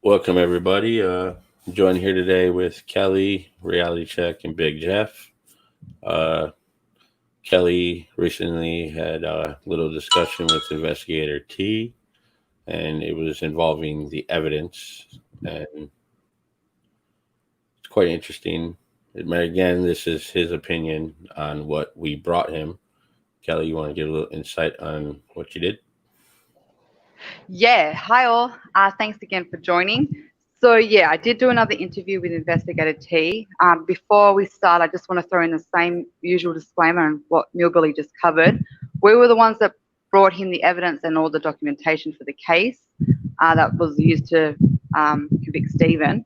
Welcome, everybody. Joined here today with Kelly, Reality Check, and Big Jeff. Uh, Kelly recently had a little discussion with Investigator T, and it was involving the evidence, and it's quite interesting. Again, this is his opinion on what we brought him. Kelly, you want to give a little insight on what you did? Yeah, hi all. Thanks again for joining. So yeah, I did do another interview with Investigator T. Before we start, I just want to throw in the same usual disclaimer on what Billy just covered. We were the ones that brought him the evidence and all the documentation for the case that was used to convict Stephen.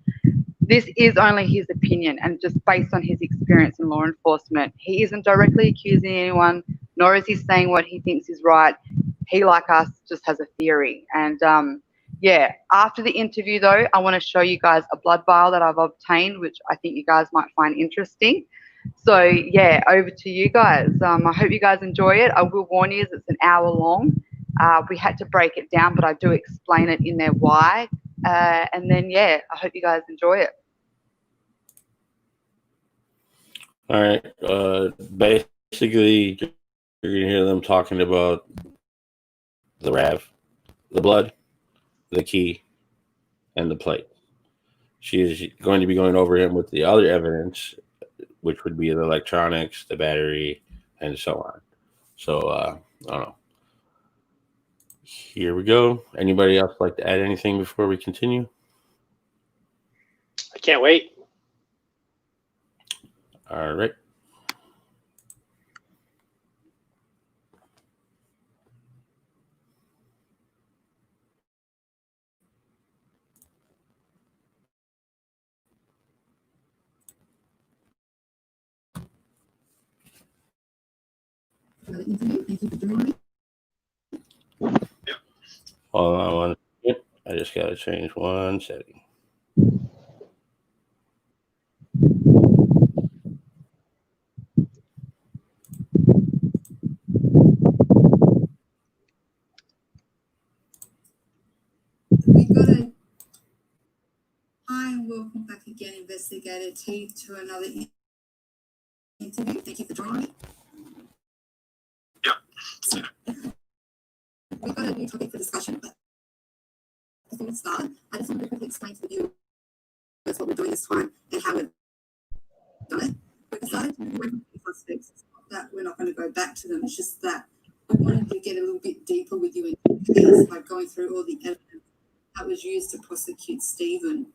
This is only his opinion and just based on his experience in law enforcement. He isn't directly accusing anyone, nor is he saying what he thinks is right. He, like us, just has a theory. And yeah, after the interview, though, I want to show you guys a blood vial that I've obtained, which I think you guys might find interesting. So yeah, over to you guys. I hope you guys enjoy it. I will warn you, it's an hour long. We had to break it down, but I do explain it in there why. And then, yeah, I hope you guys enjoy it. All right. Basically, you're going to hear them talking about the RAV, the blood, the key, and the plate. She is going to be going over him with the other evidence, which would be the electronics, the battery, and so on. So, I don't know. Here we go. Anybody else like to add anything before we continue? I can't wait. All right. Thank you for joining me. Hold on one second. I just got to change one setting. We've got a hi and welcome back again, Investigator T, to another interview. Thank you for joining me. Yeah. So, we've got a new topic for discussion, but before we start, I just want to quickly explain to the viewers what we're doing this time and how we've done it. We decided to move suspects. It's not that we're not going to go back to them, it's just that we wanted to get a little bit deeper with you in the case by going through all the evidence that was used to prosecute Stephen.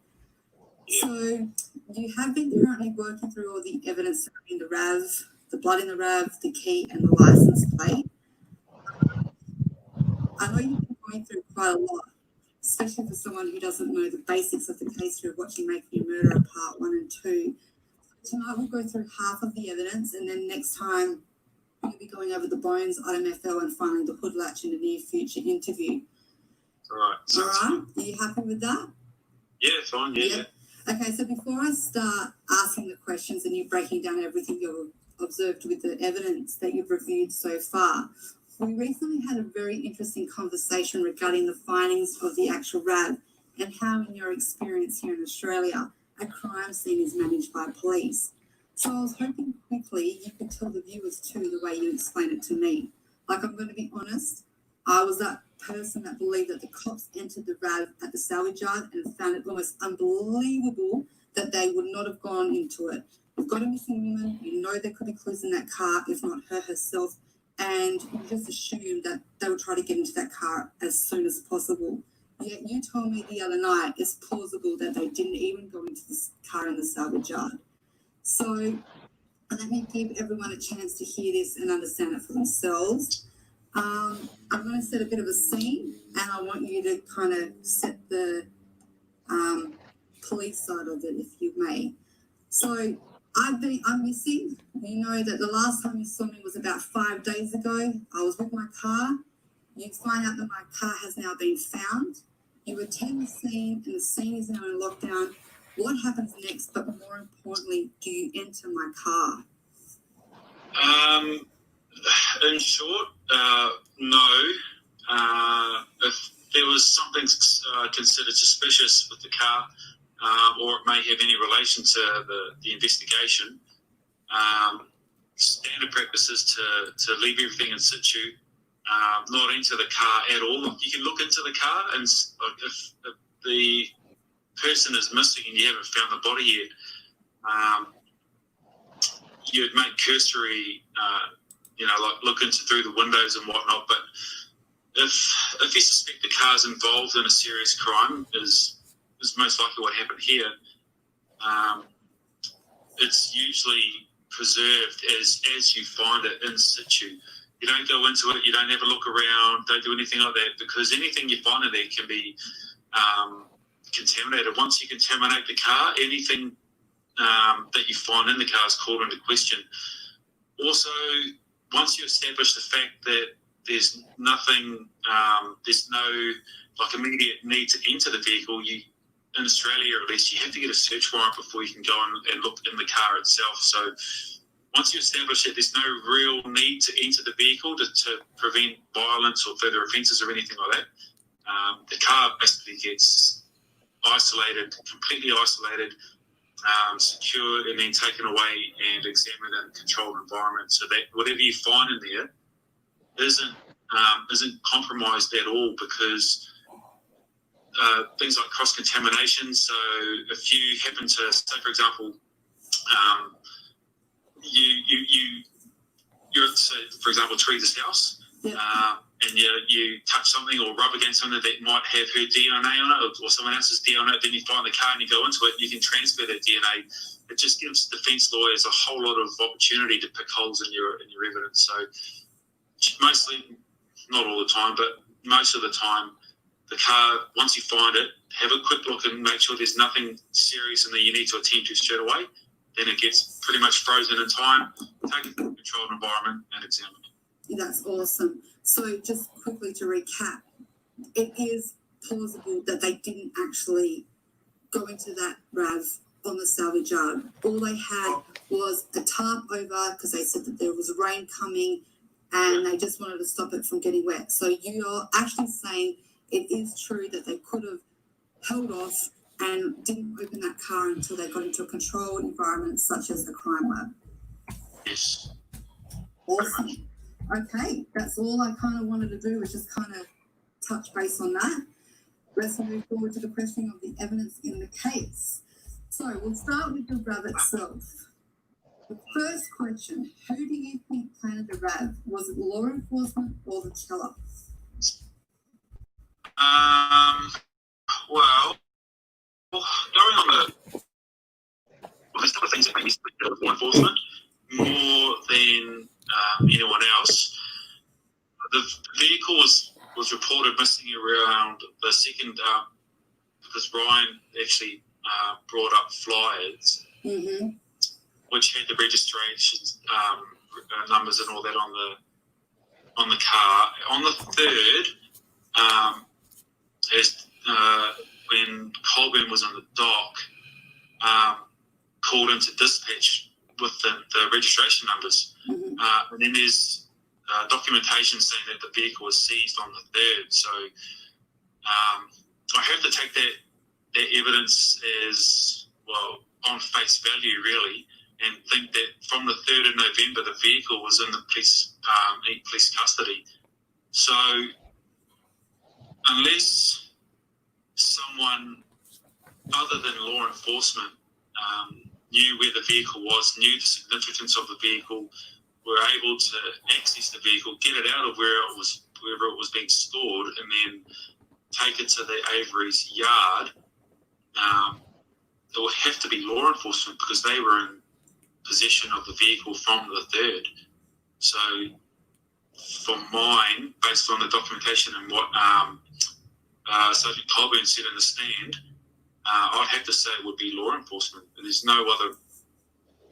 So you have been currently working through all the evidence in the RAV, the blood in the RAV, the key, and the license plate. I know you've been going through quite a lot, especially for someone who doesn't know the basics of the case through watching Making a Murderer Part 1 and 2. Tonight we'll go through half of the evidence, and then next time we'll be going over the bones, item FL, and finally the hood latch in a near future interview. All right. All right? Are you happy with that? Yeah, fine. Yeah. Okay, so before I start asking the questions and you breaking down everything you've observed with the evidence that you've reviewed so far, we recently had a very interesting conversation regarding the findings of the actual RAV and how, in your experience here in Australia, a crime scene is managed by police. So I was hoping quickly you could tell the viewers too the way you explain it to me. Like, I'm going to be honest, I was that person that believed that the cops entered the RAV at the salvage yard and found it almost unbelievable that they would not have gone into it. You've got a missing woman, you know there could be clues in that car, if not her herself, and you just assumed that they would try to get into that car as soon as possible. Yet you told me the other night it's plausible that they didn't even go into this car in the salvage yard. So let me give everyone a chance to hear this and understand it for themselves. I'm going to set a bit of a scene, and I want you to kind of set the police side of it, if you may. So I'm missing. You know that the last time you saw me was about 5 days ago. I was with my car. You find out that my car has now been found. You attend the scene, and the scene is now in lockdown. What happens next? But more importantly, do you enter my car? In short, no. If there was was something considered suspicious with the car, or it may have any relation to the investigation, standard practice is to leave everything in situ, not enter the car at all. You can look into the car, and if the person is missing and you haven't found the body yet, you'd make cursory, like look into through the windows and whatnot. But if you suspect the car's involved in a serious crime, is most likely what happened here, it's usually preserved as you find it in situ. You don't go into it, you don't have a look around, don't do anything like that, because anything you find in there can be contaminated. Once you contaminate the car, anything that you find in the car is called into question. Also, once you establish the fact that there's nothing, there's no immediate need to enter the vehicle, in Australia at least, you have to get a search warrant before you can go and look in the car itself. So once you establish that there's no real need to enter the vehicle to prevent violence or further offences or anything like that, the car basically gets isolated, completely isolated, secured, and then taken away and examined in a controlled environment, so that whatever you find in there isn't compromised at all, because things like cross-contamination. So if you happen to, say for example, you're at, say, for example, Teresa's house, and you touch something or rub against something that might have her DNA on it, or someone else's DNA on it, then you find the car and you go into it, you can transfer that DNA. It just gives defence lawyers a whole lot of opportunity to pick holes in your evidence. So mostly, not all the time, but most of the time, the car, once you find it, have a quick look and make sure there's nothing serious and that you need to attend to straight away. Then it gets pretty much frozen in time, taken to a controlled environment and examined. That's awesome. So just quickly to recap, it is plausible that they didn't actually go into that RAV on the salvage yard. All they had was a tarp over, because they said that there was rain coming and they just wanted to stop it from getting wet. So you're actually saying it is true that they could have held off and didn't open that car until they got into a controlled environment such as the crime lab. Yes. Awesome. Okay, that's all I kind of wanted to do, was just kind of touch base on that. Let's move forward to the questioning of the evidence in the case. So we'll start with the RAV itself. The first question, who do you think planted the RAV? Was it law enforcement or the teller? Well, going on there's a couple of things that make me think of law enforcement more than anyone else. The vehicle was reported missing around the second, because Ryan actually brought up flyers, which had the registration numbers and all that on the car. On the third, when Colburn was on the dock, called into dispatch with the registration numbers. And then there's documentation saying that the vehicle was seized on the third. So I have to take that evidence as, well, on face value, really, and think that from the 3rd of November, the vehicle was in the police custody. So unless someone other than law enforcement knew where the vehicle was, knew the significance of the vehicle, were able to access the vehicle, get it out of wherever it was being stored, and then take it to the Avery's yard, it would have to be law enforcement, because they were in possession of the vehicle from the 3rd. So for mine, based on the documentation and what Sergeant Colburn said in the stand, I'd have to say it would be law enforcement. There's no other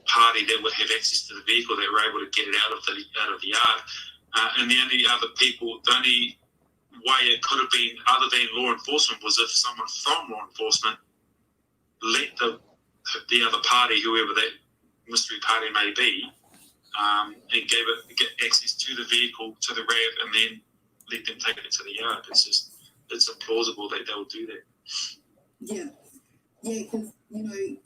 party that would have access to the vehicle that were able to get it out of the yard. And the only other people, the only way it could have been other than law enforcement was if someone from law enforcement let the other party, whoever that mystery party may be, and get access to the vehicle, to the RAV, and then let them take it to the yard. It's just it's plausible that they'll do that. Yeah, because you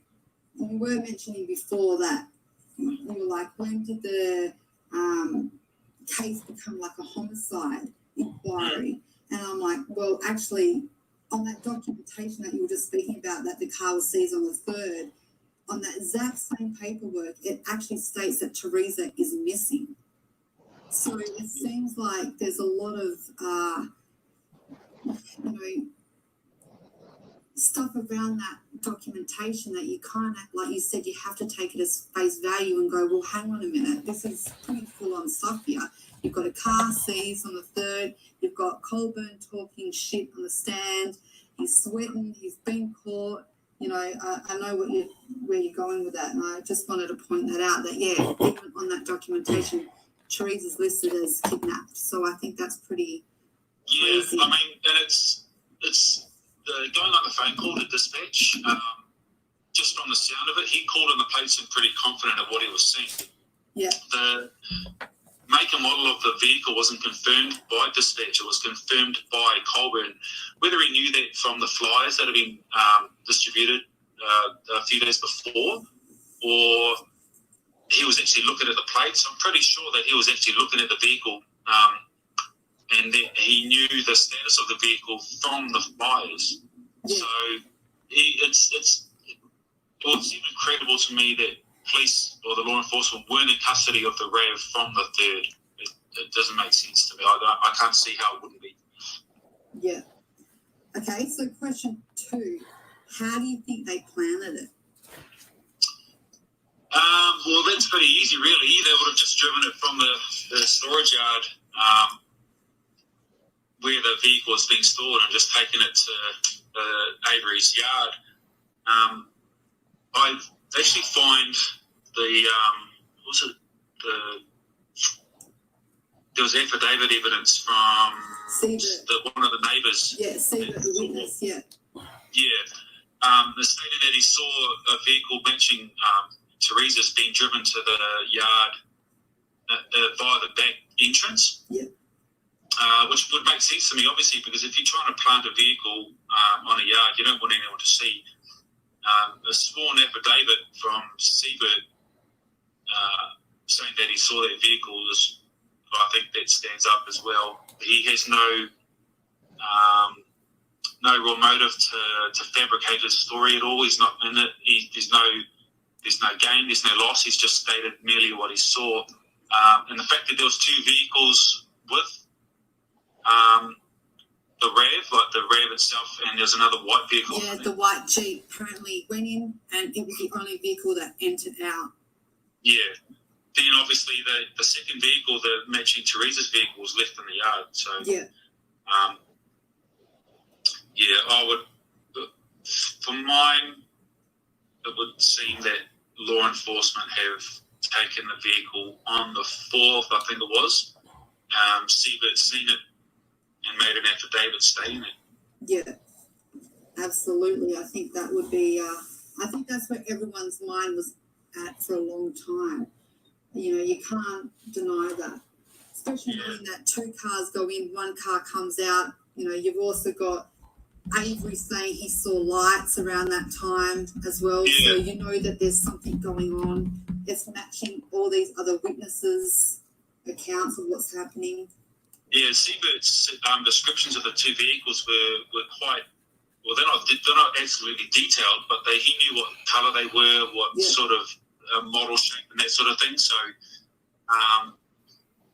were mentioning before that you were like, when did the case become like a homicide inquiry? And I'm like, well, actually, on that documentation that you were just speaking about, that the car was seized on the 3rd, on that exact same paperwork, it actually states that Teresa is missing. So it seems like there's a lot of, stuff around that documentation that you kind of, like you said, you have to take it as face value and go, well, hang on a minute, this is pretty full-on stuff here. You've got a car seized on the 3rd. You've got Colburn talking shit on the stand. He's sweating. He's been caught. I know where you're going with that, and I just wanted to point that out. That even on that documentation, Teresa's listed as kidnapped. So I think that's pretty crazy. Yeah, I mean, and it's going on the phone call to dispatch. Just from the sound of it, he called in the plates and pretty confident of what he was seeing. Yeah. The make and model of the vehicle wasn't confirmed by dispatch. It was confirmed by Colburn. Whether he knew that from the flyers that had been distributed a few days before, or he was actually looking at the plates, I'm pretty sure that he was actually looking at the vehicle, and that he knew the status of the vehicle from the flyers. Yeah. So it would seem incredible to me that police or the law enforcement weren't in custody of the RAV from the 3rd. It doesn't make sense to me. I can't see how it wouldn't be. Yeah. Okay, so question 2. How do you think they planted it? Well, that's pretty easy, really. They would have just driven it from the storage yard where the vehicle was being stored and just taken it to Avery's yard. I actually find there was affidavit evidence from one of the neighbours. Yeah, Siebert, the witness, yeah. Yeah. Stating that he saw a vehicle matching Teresa's being driven to the yard via the back entrance. Yeah. Which would make sense to me, obviously, because if you're trying to plant a vehicle on a yard, you don't want anyone to see. A sworn affidavit from Siebert saying that he saw that vehicle I think that stands up as well. He has no real motive to fabricate his story at all. He's not in it. There's no gain, there's no loss. He's just stated merely what he saw. And the fact that there was 2 vehicles with the RAV, like the RAV itself, and there's another white vehicle. Yeah, the white Jeep apparently went in, and it was the only vehicle that entered out. Yeah. Then obviously the second vehicle, the matching Teresa's vehicle, was left in the yard. So yeah. I would, for mine, it would seem that law enforcement have taken the vehicle on the 4th, I think it was. Siebert seen it and made an affidavit stating it. Yeah, absolutely. I think that would be, I think that's where everyone's mind was at for a long time. You can't deny that. Especially knowing that 2 cars go in, 1 car comes out. You've also got Avery saying he saw lights around that time as well. Yeah. So you know that there's something going on. It's matching all these other witnesses' accounts of what's happening. Yeah, Siebert's descriptions of the 2 vehicles were quite, well, they're not absolutely detailed, but he knew what colour they were, what sort of model shape and that sort of thing. So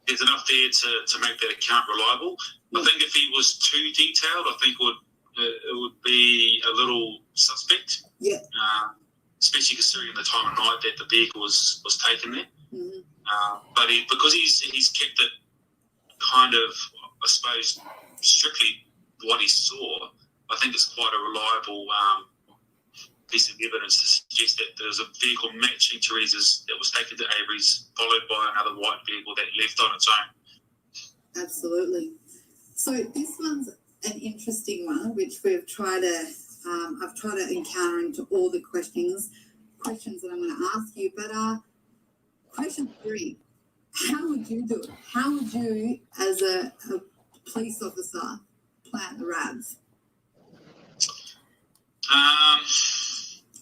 there's enough there to make that account reliable. I think if he was too detailed, I think it would be a little suspect. Yeah. Especially considering the time of night that the vehicle was taken there. Mm-hmm. But because he's kept it kind of, I suppose, strictly what he saw, I think it's quite a reliable piece of evidence to suggest that there was a vehicle matching Teresa's that was taken to Avery's, followed by another white vehicle that left on its own. Absolutely. So this one's an interesting one, which I've tried to encounter into all the questions that I'm going to ask you. But question 3, how would you do it? How would you, as a police officer, plant the RAV? Um,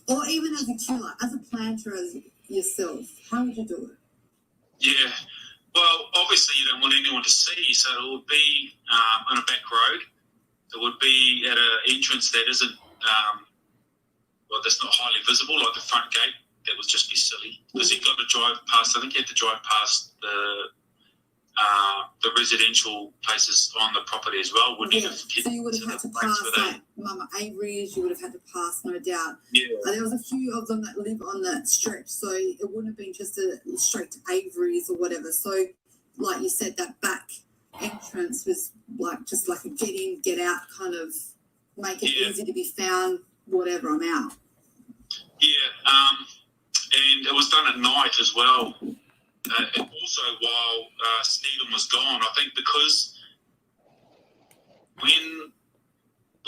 Or even as a killer, as a planter as yourself, how would you do it? yeah. Well, obviously you don't want anyone to see, so it would be on a back road. It would be at an entrance that isn't, that's not highly visible, like the front gate. That would just be silly because you've got to drive past. I think you have to drive past the residential places on the property as well. Wouldn't you? So you would have had to pass like Mama Avery's. You would have had to pass, no doubt. Yeah. There was a few of them that live on that stretch, so it wouldn't have been just a straight to Avery's or whatever. So, like you said, that back entrance was just like a get in, get out kind of, make it easy to be found. Whatever, I'm out. Yeah. And it was done at night as well. And also while Stephen was gone, I think because when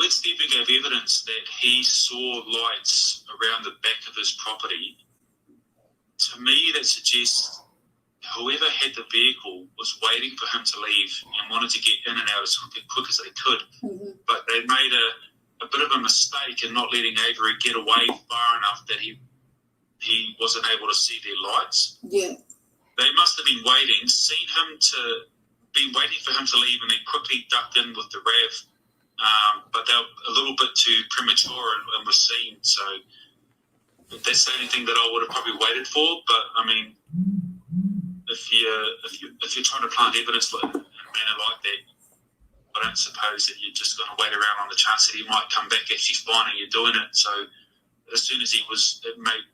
Stephen gave evidence that he saw lights around the back of his property, to me that suggests whoever had the vehicle was waiting for him to leave and wanted to get in and out as quick as they could. Mm-hmm. But they made a bit of a mistake in not letting Avery get away far enough that he wasn't able to see their lights. Yeah. They must have been waiting for him to leave and then quickly ducked in with the RAV. But they were a little bit too premature and were seen. So that's the only thing that I would have probably waited for. But I mean, if you're trying to plant evidence in a manner like that, I don't suppose that you're just going to wait around on the chance that he might come back if he's finding you're doing it. So as soon as it made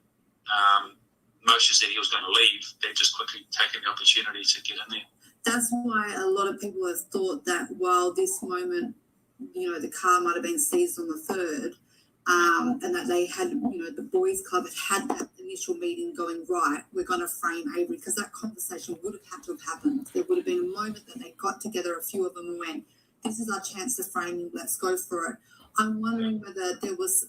motions that he was going to leave, they've just quickly taken the opportunity to get in there. That's why a lot of people have thought that while this moment, the car might have been seized on the 3rd, and that they had, the boys club had that initial meeting going, right, we're going to frame Avery, because that conversation would have had to have happened. There would have been a moment that they got together, a few of them, and went, this is our chance to frame him, let's go for it. I'm wondering whether there was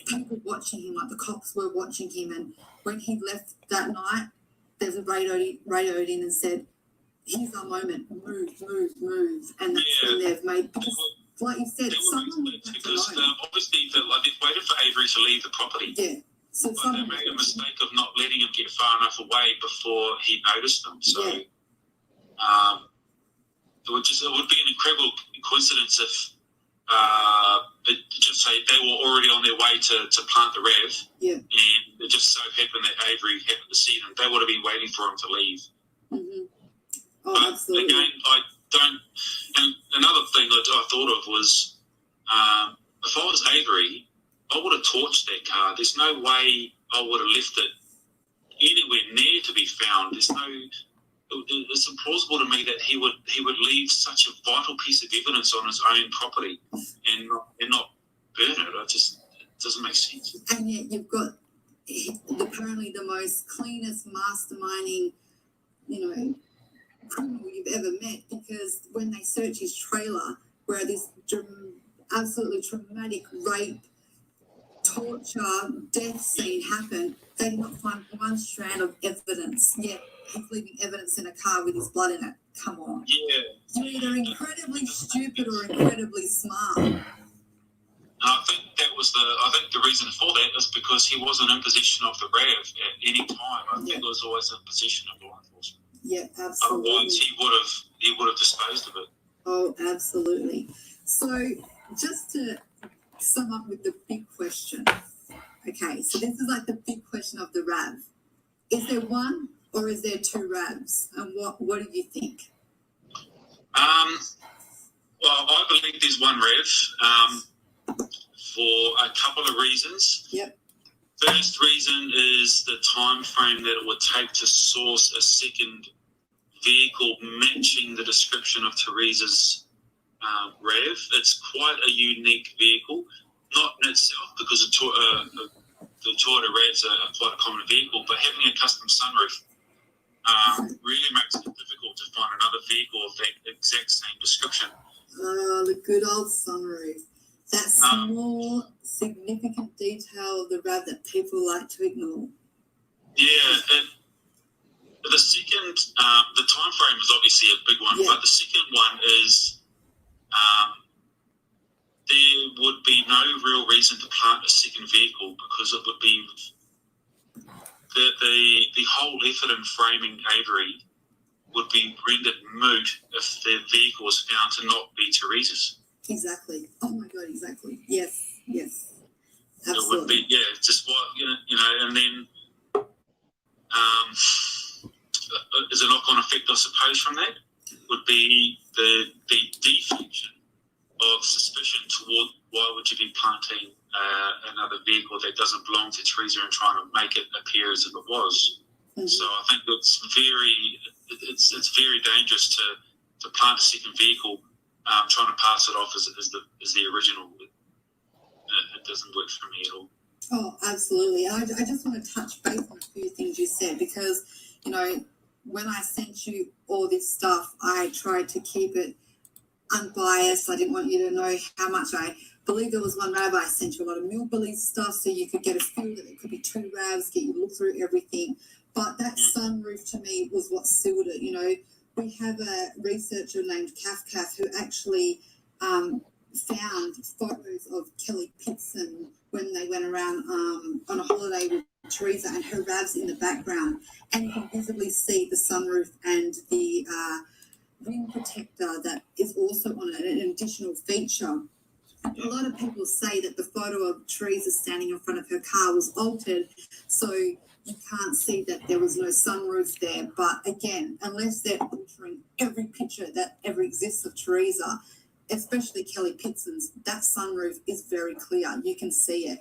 people watching him, like the cops were watching him, and when he left that night, there's a radioed in and said, here's our moment, move, and that's when they've made, because like you said, someone would have because to know. obviously they've waited for Avery to leave the property. Yeah. So but they made a mistake of not letting him get far enough away before he noticed them. So it would be an incredible coincidence if just say they were already on their way to plant the RAV, and it just so happened that Avery happened to see them. They would have been waiting for him to leave. Mm-hmm. Oh, but absolutely. Again, I don't. And another thing that I thought of was, if I was Avery, I would have torched that car. There's no way I would have left it anywhere near to be found. It's implausible to me that he would leave such a vital piece of evidence on his own property and not burn it. It doesn't make sense. And yet you've got apparently the most cleanest masterminding, criminal you've ever met, because when they search his trailer where this absolutely traumatic rape, torture, death scene happened, they did not find one strand of evidence, yet he's leaving evidence in a car with his blood in it. Come on. Yeah. You're either incredibly stupid or incredibly smart. I think the reason for that is because he wasn't in possession of the RAV at any time. I think it was always in possession of law enforcement. Yeah, absolutely. Otherwise, he would have disposed of it. Oh, absolutely. So, just to sum up with the big question. Okay, so this is like the big question of the RAV. Is there one or is there two RAVs? And what do you think? Well, I believe there's one RAV for a couple of reasons. Yep. First reason is the time frame that it would take to source a second vehicle matching the description of Teresa's RAV. It's quite a unique vehicle, not in itself because the Toyota RAVs are quite a common vehicle, but having a custom sunroof really makes it difficult to find another vehicle of that exact same description. The good old sunroof. That small, significant detail of the RAV that people like to ignore. Yeah, the second, the time frame is obviously a big one, but the second one is be no real reason to plant a second vehicle because it would be the whole effort in framing Avery would be rendered moot if the vehicle was found to not be Teresa's. Exactly. Oh my God, exactly. Yes, yes. Absolutely. It would be, just what, and then as a knock-on effect, I suppose, from that would be the deflection of suspicion toward why would you be planting another vehicle that doesn't belong to Teresa and trying to make it appear as if it was. Mm-hmm. So I think it's very dangerous to plant a second vehicle trying to pass it off as the original. It doesn't work for me at all. Oh, absolutely. And I just want to touch base on a few things you said because, when I sent you all this stuff, I tried to keep it unbiased. I didn't want you to know how much I believe there was one RAV. I sent you a lot of Millbilly stuff so you could get a feel that it could be two RAVs, get you to look through everything. But that sunroof to me was what sealed it. We have a researcher named Kaf who actually found photos of Kelly Pitson when they went around on a holiday with Teresa and her RAVs in the background, and you can visibly see the sunroof and the ring protector that is also on it, an additional feature. A lot of people say that the photo of Teresa standing in front of her car was altered, so you can't see that there was no sunroof there. But again, unless they're altering every picture that ever exists of Teresa, especially Kelly Pitson's, that sunroof is very clear. You can see it.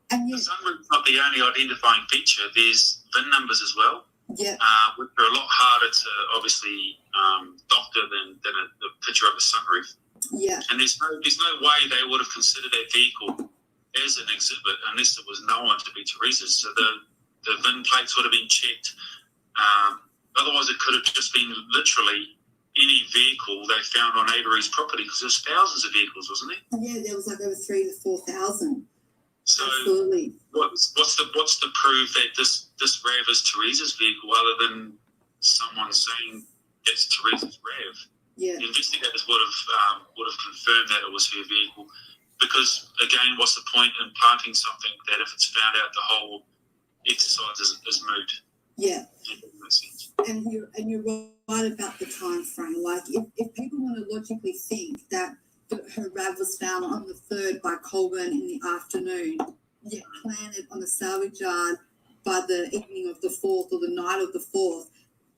The sunroof's not the only identifying feature. There's VIN numbers as well. Yeah. Which are a lot harder to obviously doctor than a picture of a sunroof. Yeah. And there's no way they would have considered that vehicle as an exhibit unless it was known to be Teresa's. So the VIN plates would have been checked. Otherwise, it could have just been literally any vehicle they found on Avery's property because there's thousands of vehicles, wasn't there? Yeah, there was like over 3,000 to 4,000. So absolutely. What's the proof that this RAV is Teresa's vehicle other than someone saying it's Teresa's RAV? Yeah. The investigators would have confirmed that it was her vehicle, because again, what's the point in planting something that if it's found out the whole exercise is moot? Yeah. It doesn't make sense. And you're right about the time frame. Like if people want to logically think that her RAV was found on the 3rd by Colburn in the afternoon, yet planted on the salvage yard by the evening of the 4th or the night of the 4th,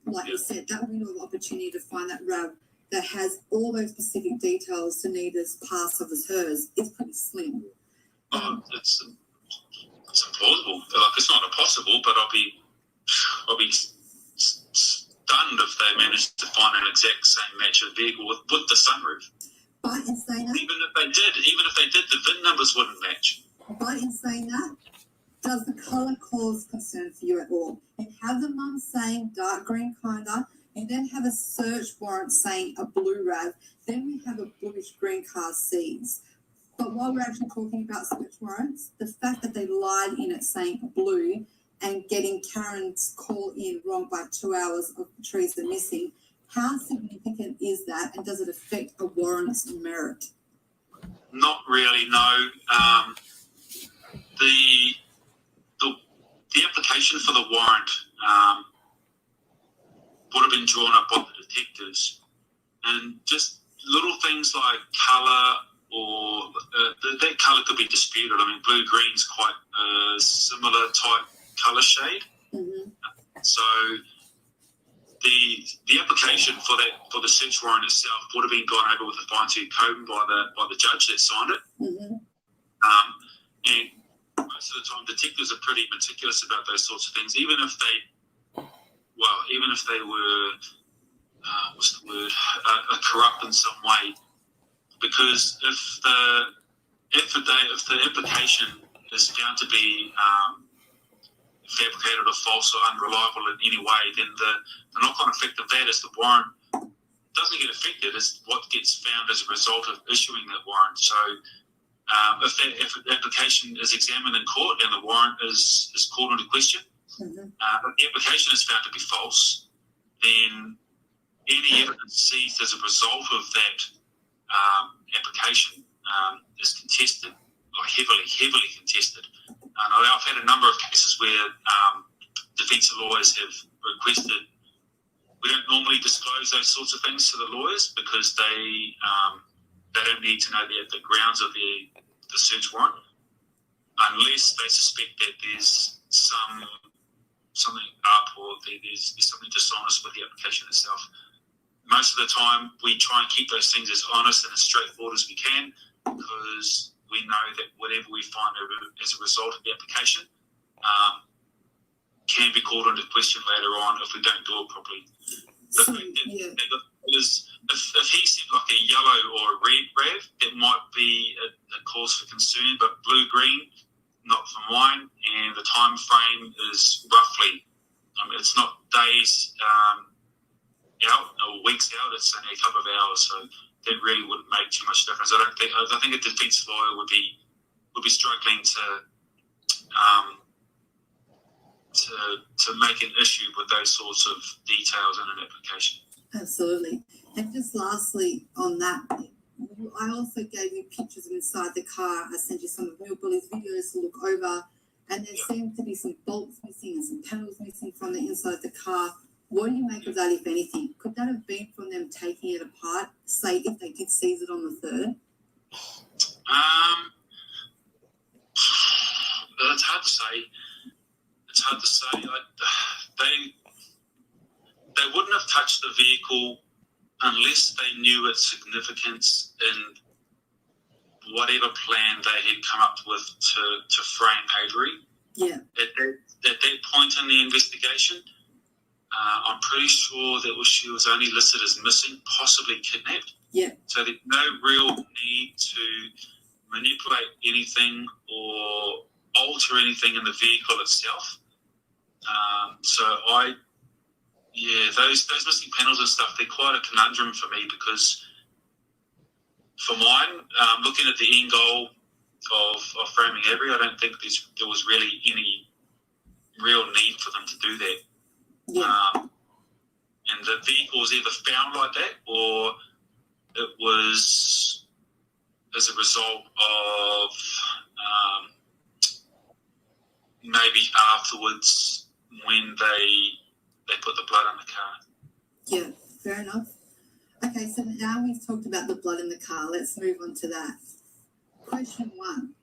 like you said, that window of opportunity to find that RAV that has all those specific details to need as pass of as hers is pretty slim. It's implausible. Like, it's not impossible, but I'll be stunned if they managed to find an exact same match of vehicle with the sunroof. But in saying that, even if they did, the VIN numbers wouldn't match. But in saying that, does the colour cause concern for you at all? You have the mum saying dark green kinda, you then have a search warrant saying a blue RAV, then we have a bluish green car C's. But while we're actually talking about search warrants, the fact that they lied in it saying blue and getting Karen's call in wrong by 2 hours of Teresa missing, how significant is that, and does it affect a warrant's merit? Not really, no. The application for the warrant would have been drawn up by the detectives, and just little things like colour or that colour could be disputed. I mean, blue-green's quite a similar type colour shade. Mm-hmm. So the application for the search warrant itself would have been gone over with a fine-tooth comb by the judge that signed it. Mm-hmm. And most of the time, detectives are pretty meticulous about those sorts of things, even if they were what's the word, corrupt in some way. Because if the application is found to be fabricated or false or unreliable in any way, then the knock-on effect of that is the warrant doesn't get affected. It's what gets found as a result of issuing that warrant. So if the application is examined in court and the warrant is called into question, Mm-hmm. if the application is found to be false, then any evidence seized as a result of that application is contested, like heavily contested. And I've had a number of cases where defence lawyers have requested. We don't normally disclose those sorts of things to the lawyers because they don't need to know the grounds of the search warrant unless they suspect that there's something up or there's something dishonest with the application itself. Most of the time, we try and keep those things as honest and as straightforward as we can because we know that whatever we find as a result of the application can be called into question later on if we don't do it properly. If he said like a yellow or a red RAV, it might be a cause for concern, but blue-green, not for mine, and the time frame is roughly, it's not days out or weeks out, it's only a couple of hours, so that really wouldn't make too much difference. I think a defence lawyer would be struggling to make an issue with those sorts of details in an application. Absolutely. And just lastly on that, I also gave you pictures of inside the car. I sent you some of Millbilly's videos to look over, and there seemed to be some bolts missing and some panels missing from the inside of the car. What do you make of that, if anything? Could that have been from them taking it apart, say, if they did seize it on the 3rd? It's hard to say. It's hard to say. They wouldn't have touched the vehicle unless they knew its significance in whatever plan they had come up with to frame Avery. Yeah. At that point in the investigation, I'm pretty sure that she was only listed as missing, possibly kidnapped. Yeah. So there's no real need to manipulate anything or alter anything in the vehicle itself. Those missing panels and stuff, they're quite a conundrum for me because for mine, looking at the end goal of framing Avery, I don't think there was really any real need for them to do that. Yeah. And the vehicle was either found like that or it was as a result of maybe afterwards when they put the blood on the car. Yeah, fair enough. Okay, so now we've talked about the blood in the car. Let's move on to that. Question 1.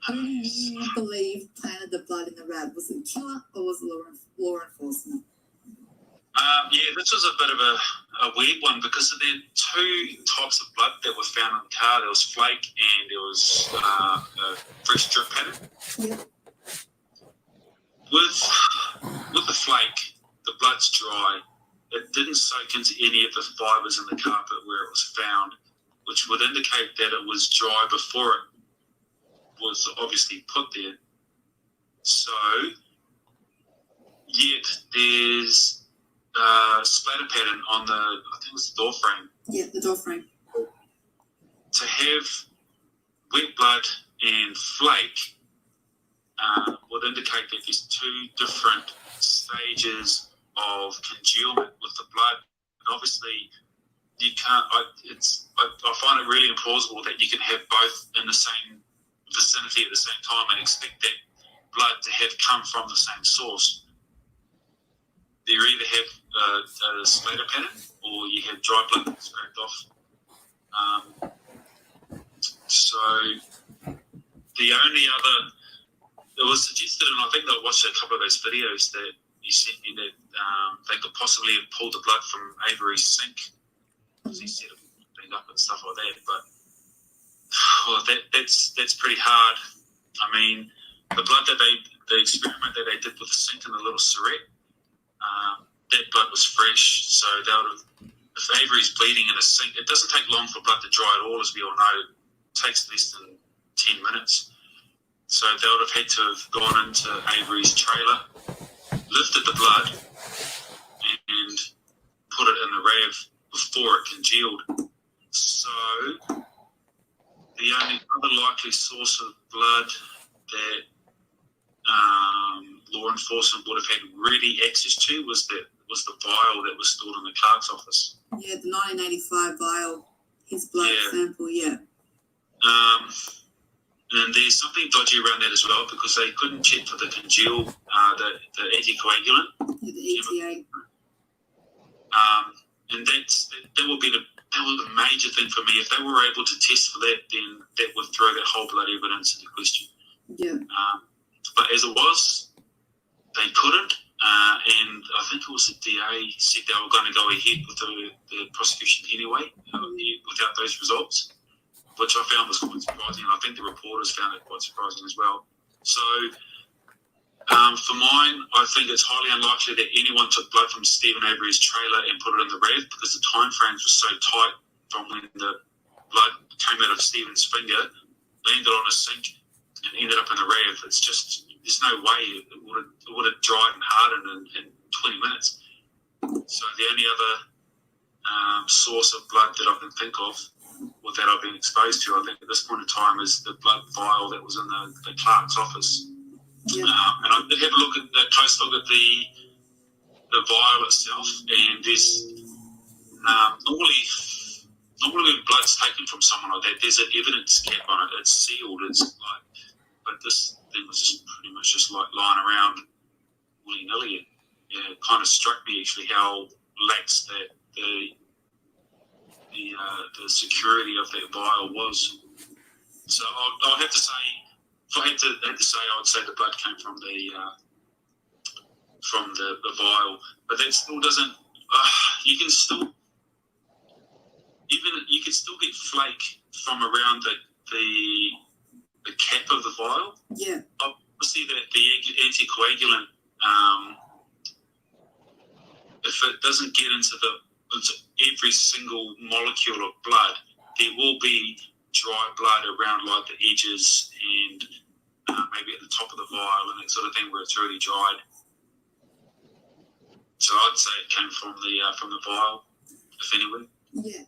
Who do you believe planted the blood in the RAV? Was it the killer or was it law enforcement? This was a bit of a weird one because there are 2 types of blood that were found in the car. There was flake and there was a fresh drip pattern. Yep. With the flake, the blood's dry. It didn't soak into any of the fibres in the carpet where it was found, which would indicate that it was dry before it was obviously put there. So, yet there's splatter pattern on I think it was the door frame. Yeah, the door frame. To have wet blood and flake would indicate that there's 2 different stages of congealment with the blood. And obviously, you can't. I find it really implausible that you can have both in the same vicinity at the same time and expect that blood to have come from the same source. You either have a splatter pattern or you have dry blood that's scraped off. So the only other, it was suggested, and I think I watched a couple of those videos that you sent me, that they could possibly have pulled the blood from Avery's sink, because he said it cleaned up and stuff like that. But that's pretty hard. I mean, the blood that the experiment that they did with the sink and the little syringe, that blood was fresh, so they would have, if Avery's bleeding in a sink, it doesn't take long for blood to dry at all, as we all know. It takes less than 10 minutes. So they would have had to have gone into Avery's trailer, lifted the blood, and put it in the RAV before it congealed. So the only other likely source of blood that law enforcement would have had ready access to was the vial that was stored in the clerk's office. Yeah, the 1985 vial, his blood sample, yeah. And there's something dodgy around that as well because they couldn't check for the congeal, the anticoagulant. The ETA. And that would be that was a major thing for me. If they were able to test for that, then that would throw that whole blood evidence into question. Yeah. But as it was, they couldn't. And I think it was the DA said they were going to go ahead with the prosecution anyway, without those results, which I found was quite surprising. And I think the reporters found it quite surprising as well. So for mine, I think it's highly unlikely that anyone took blood from Stephen Avery's trailer and put it in the RAV because the time frames were so tight from when the blood came out of Stephen's finger, landed on a sink, and ended up in the RAV. It's just, there's no way it would have dried and hardened in 20 minutes. So the only other source of blood that I can think of or that I've been exposed to, I think at this point in time, is the blood vial that was in the clerk's office. Yeah. And I did have a close look at the vial itself, and there's normally when blood's taken from someone like that, there's an evidence cap on it. It's sealed. It's like, but this thing was just pretty much just like lying around willy nilly. It kind of struck me actually how lax that the security of that vial was. So I'll have to say, if I had to say, I would say the blood came from the vial, but that still doesn't. You can still get flake from around the cap of the vial. Yeah. Obviously, the anticoagulant, if it doesn't get into every single molecule of blood, there will be dry blood around like the edges and maybe at the top of the vial and that sort of thing where it's really dried. So I'd say it came from the vial, if anywhere. Yeah.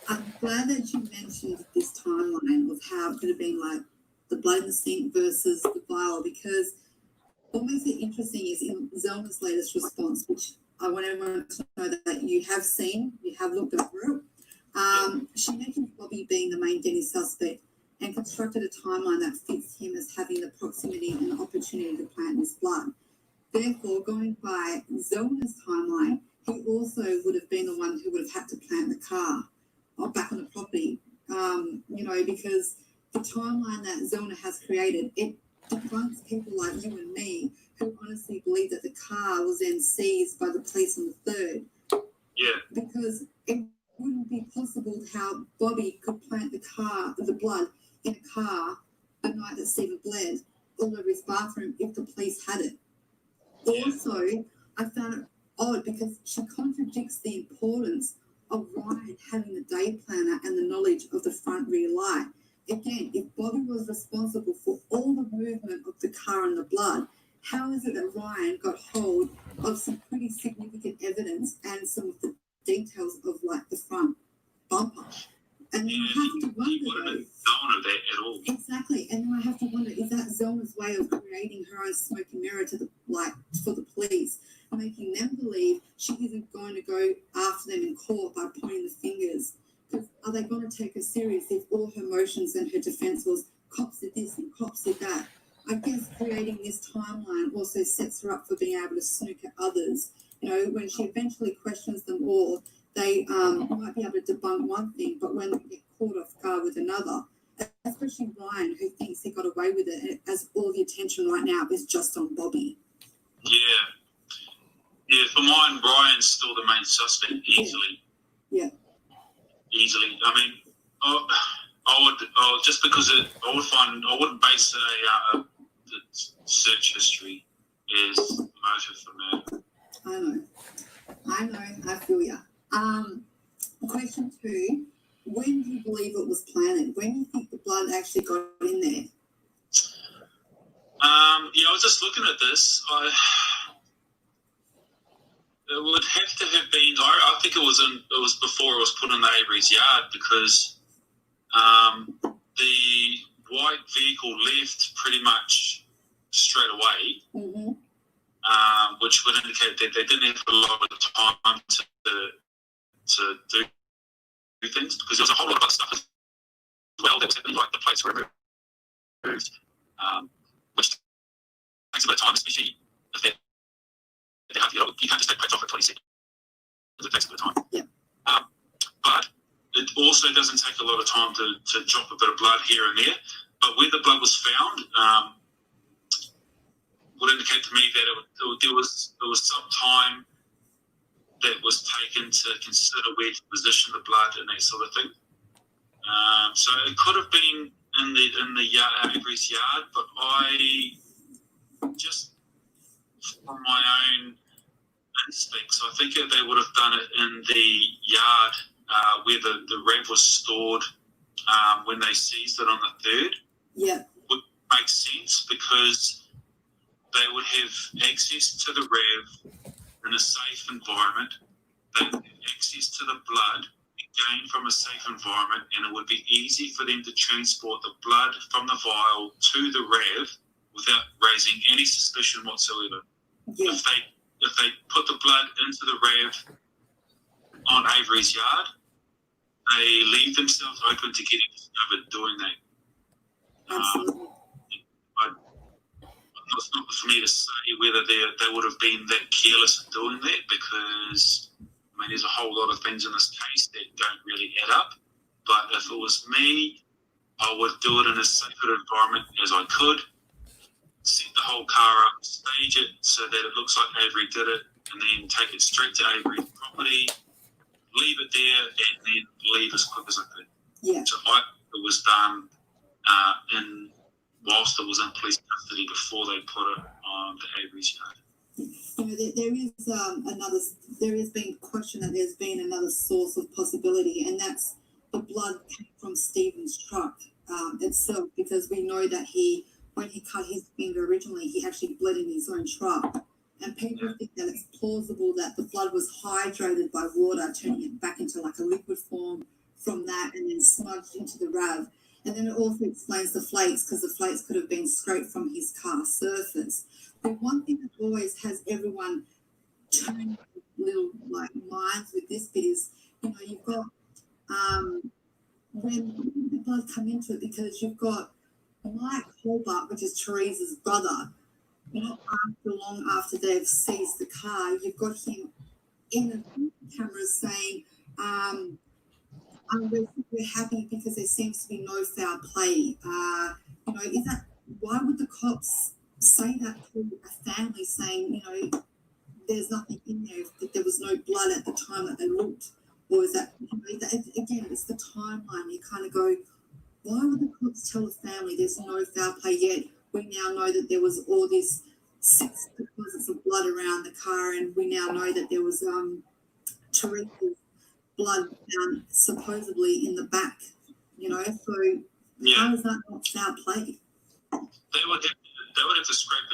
I'm glad that you mentioned this timeline of how it could have been like the blood in the sink versus the vial, because what makes it interesting is in Zelma's latest response, which I want everyone to know that you have seen, you have looked over it. She mentioned Bobby being the main Denny suspect and constructed a timeline that fits him as having the proximity and the opportunity to plant his blood. Therefore, going by Zelma's timeline, he also would have been the one who would have had to plant the car or back on the property, because the timeline that Zelma has created, it debunks people like you and me who honestly believe that the car was then seized by the police on the 3rd. Yeah. Because it wouldn't be possible how Bobby could plant the blood in a car the night that Stephen bled all over his bathroom if the police had it. Yeah. Also, I found it odd because she contradicts the importance of Ryan having the day planner and the knowledge of the front rear light. Again, if Bobby was responsible for all the movement of the car and the blood, how is it that Ryan got hold of some pretty significant evidence and some of the details of like the front bumper? And then I have to wonder, he wouldn't have known of that at all. Exactly, and then I have to wonder, is that Zelma's way of creating her own smoke and mirror to for the police, making them believe she isn't going to go after them in court by pointing the fingers? Because are they going to take her serious if all her motions and her defence was cops did this and cops did that? I guess creating this timeline also sets her up for being able to snook at others. When she eventually questions them all, they might be able to debunk one thing, but when they get caught off guard with another, especially Ryan, who thinks he got away with it, as all the attention right now is just on Bobby. Yeah, for mine, Ryan's still the main suspect, easily. Yeah. Easily. I mean, I would just because I wouldn't base the search history as motive for murder. I know, I feel ya. Question 2, when do you believe it was planted? When do you think the blood actually got in there? I was just looking at this. It would have to have been. I think it was before it was put in the Avery's yard because the white vehicle left pretty much straight away, which would indicate that they didn't have a lot of time to do things because there was a whole lot of other stuff as well that was happening, like the plates were removed, which takes a bit of time, especially if they're hard to get off. You can't just take plates off at 20 seconds. It takes a bit of time. Yeah. But it also doesn't take a lot of time to drop a bit of blood here and there. But where the blood was found would indicate to me that there was some time that was taken to consider where to position the blood and that sort of thing. So it could have been in the yard, Avery's yard, but I just from my own instincts, I think they would have done it in the yard where the RAV was stored when they seized it on the 3rd. Yeah. Would make sense because they would have access to the RAV in a safe environment. They would have access to the blood again from a safe environment, and it would be easy for them to transport the blood from the vial to the RAV without raising any suspicion whatsoever. Yeah. If they put the blood into the RAV on Avery's yard, they leave themselves open to getting discovered doing that. Absolutely. It's not for me to say whether they would have been that careless in doing that, because I mean there's a whole lot of things in this case that don't really add up. But if it was me, I would do it in as safe an environment as I could. Set the whole car up, stage it so that it looks like Avery did it, and then take it straight to Avery's property, leave it there, and then leave as quick as I could. Yeah. So it was done whilst it was in police custody before they put it on the Avery's yard. You know, there has been question that there's been another source of possibility, and that's the blood came from Stephen's truck itself, because we know that when he cut his finger originally, he actually bled in his own truck. And people think that it's plausible that the blood was hydrated by water, turning it back into like a liquid form from that, and then smudged into the RAV. And then it also explains the flakes, because the flakes could have been scraped from his car surface. But one thing that always has everyone turn little like minds with this bit is, you know, you've got when the blood come into it, because you've got Mike Hobart, which is Teresa's brother, not long after they've seized the car, you've got him in the camera saying, we're happy because there seems to be no foul play. You know, is that, why would the cops say that to a family, saying, you know, there's nothing in there, that there was no blood at the time that they looked? Or is that, you know, again, it's the timeline. You kind of go, why would the cops tell a family there's no foul play, yet we now know that there was all this 6 deposits of blood around the car, and we now know that there was Teresa's blood found supposedly in the back, you know? So how is that not foul play? They would have to scrape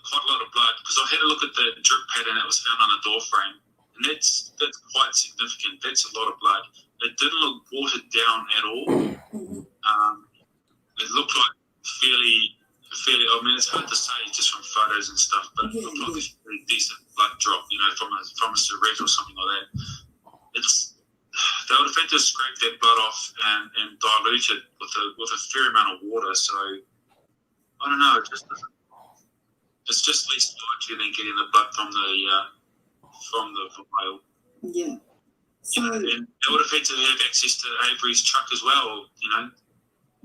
quite a lot of blood, because I had a look at the drip pattern that was found on the door frame, and that's quite significant. That's a lot of blood. It didn't look watered down at all. It looked like fairly. I mean, it's hard to say just from photos and stuff, but it looked like a very decent blood drop, you know, from a syringe or something like that. They would have had to scrape that blood off and dilute it with a fair amount of water. So I don't know. It's just less likely than getting the blood from the vial. Yeah. So, and they would have had to have access to Avery's truck as well, you know.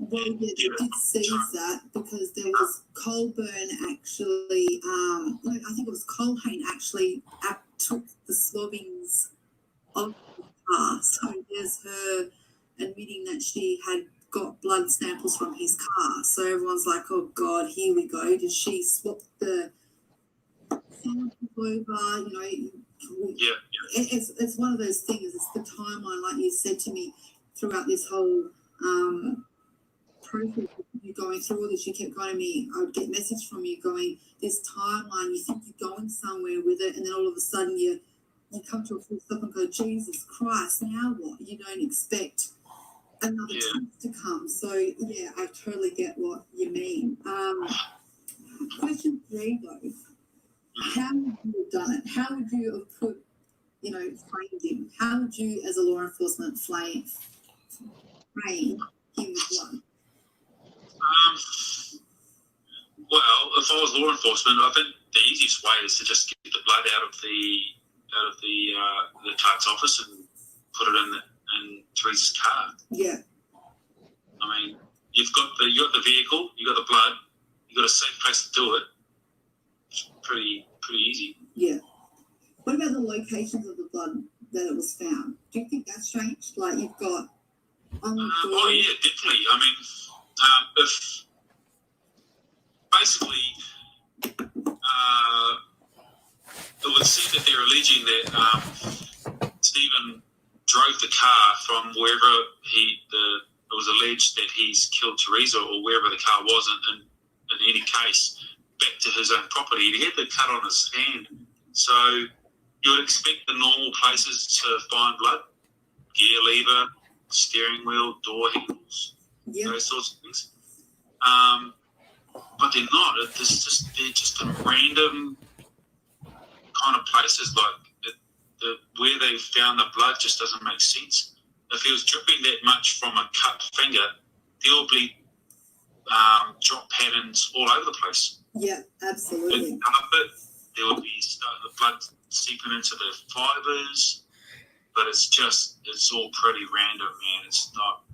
Well, yeah, they did seize that, because there was Colburn actually, I think it was Colhane actually took the swabbings of the car. So there's her admitting that she had got blood samples from his car. So everyone's like, oh God, here we go. Did she swap the samples over? You know, it's one of those things. It's the timeline, like you said to me throughout this whole process of you going through all this. You kept going to me. I would get messages from you going, this timeline, you think you're going somewhere with it, and then all of a sudden you come to a full stop and go, Jesus Christ, now what? You don't expect another twist to come. So yeah, I totally get what you mean. Question 3 though, how would you have done it? How would you have put, framed him? How would you, as a law enforcement frame him with blood? Well, if I was law enforcement, I think the easiest way is to just get the blood out of the clerk's office and put it in Teresa's car. Yeah. I mean, you got the vehicle, you got the blood, you got a safe place to do it. It's pretty easy. Yeah. What about the locations of the blood that it was found? Do you think that's changed? Like you've got on the door. Oh yeah, definitely. I mean, if basically it would seem that they're alleging that Stephen drove the car from wherever it was alleged that he's killed Teresa or wherever the car was in any case back to his own property. He had the cut on his hand, so you would expect the normal places to find blood: gear lever, steering wheel, door handles, those sorts of things. But they're not. They're just in random kind of places. Like where they found the blood just doesn't make sense. If he was dripping that much from a cut finger, there will be drop patterns all over the place. Yeah, absolutely. There would be the blood seeping into the fibers, but it's all pretty random, man. It's not.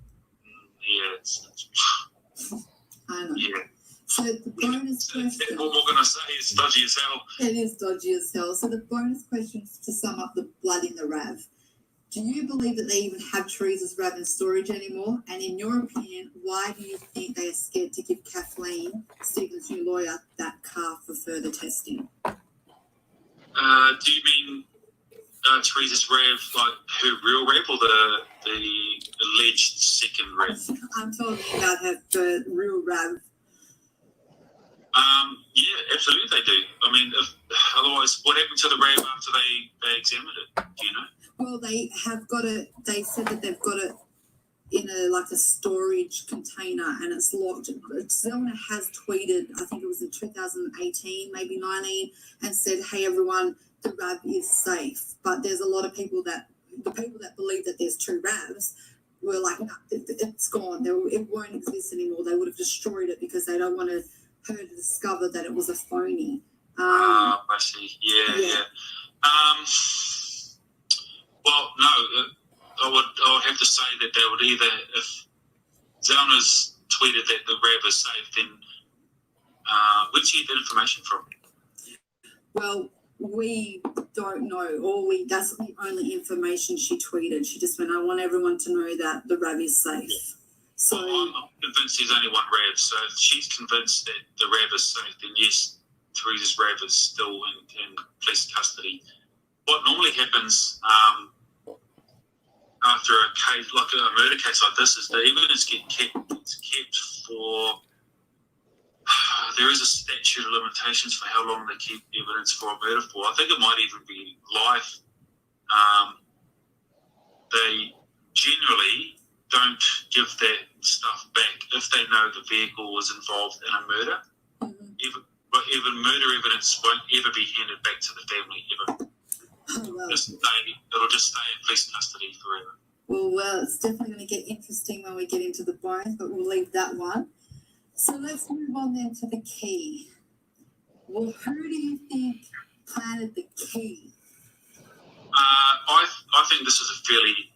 I know. Yeah. So the bonus question. What we're going to say is dodgy as hell. It is dodgy as hell. So the bonus question to sum up the blood in the RAV. Do you believe that they even have Teresa's RAV in storage anymore? And in your opinion, why do you think they are scared to give Kathleen, Stephen's new lawyer, that car for further testing? Do you mean Teresa's RAV, like her real RAV, or the alleged second RAV? I'm talking about her real RAV. Yeah, absolutely they do. I mean, otherwise, what happened to the RAV after they examined it? Do you know? Well, they have got it. They said that they've got it in a storage container, and it's locked. Zelna has tweeted, I think it was in 2018, maybe 19, and said, "Hey everyone, the RAV is safe." But there's a lot of people the people that believe that there's two RAVs were like, "No, it's gone. It won't exist anymore." They would have destroyed it because they don't want her to discover that it was a phony. I see. Yeah. Well, no, I would have to say that they would either, if Zelna's tweeted that the RAV is safe, then where'd she get that information from? Well, we don't know. That's the only information she tweeted. She just went, "I want everyone to know that the RAV is safe." So I'm not convinced there's only one RAV. So if she's convinced that the RAV is safe, then yes, Teresa's RAV is still in police custody. What normally happens after a case, like a murder case like this, is the evidence gets kept for. There is a statute of limitations for how long they keep evidence for a murder for. I think it might even be life. They generally don't give that stuff back if they know the vehicle was involved in a murder. Mm-hmm. Even murder evidence won't ever be handed back to the family ever. Oh, well. It'll just stay in police custody forever. Well, it's definitely going to get interesting when we get into the bones, but we'll leave that one. So let's move on then to the key. Well, who do you think planted the key? I think this is a fairly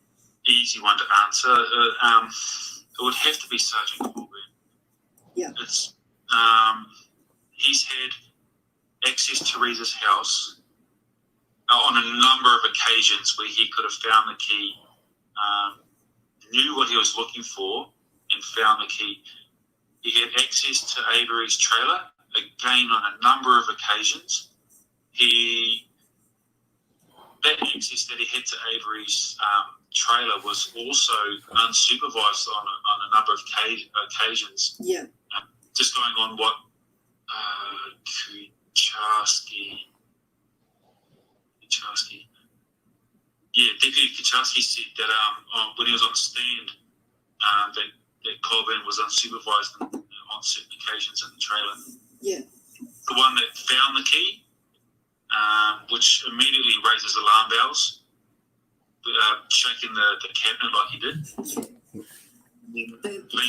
easy one to answer. It would have to be Sergeant Corbett. Yeah. It's he's had access to Teresa's house on a number of occasions where he could have found the key, knew what he was looking for, and found the key. He had access to Avery's trailer, again on a number of occasions. That access that he had to Avery's trailer was also unsupervised on a number of occasions. Yeah. Just going on what Kucharski. Yeah, Deputy Kucharski said that when he was on the stand, that Corbin was unsupervised on certain occasions in the trailer. Yeah. The one that found the key, which immediately raises alarm bells, shaking the cabinet like he did. The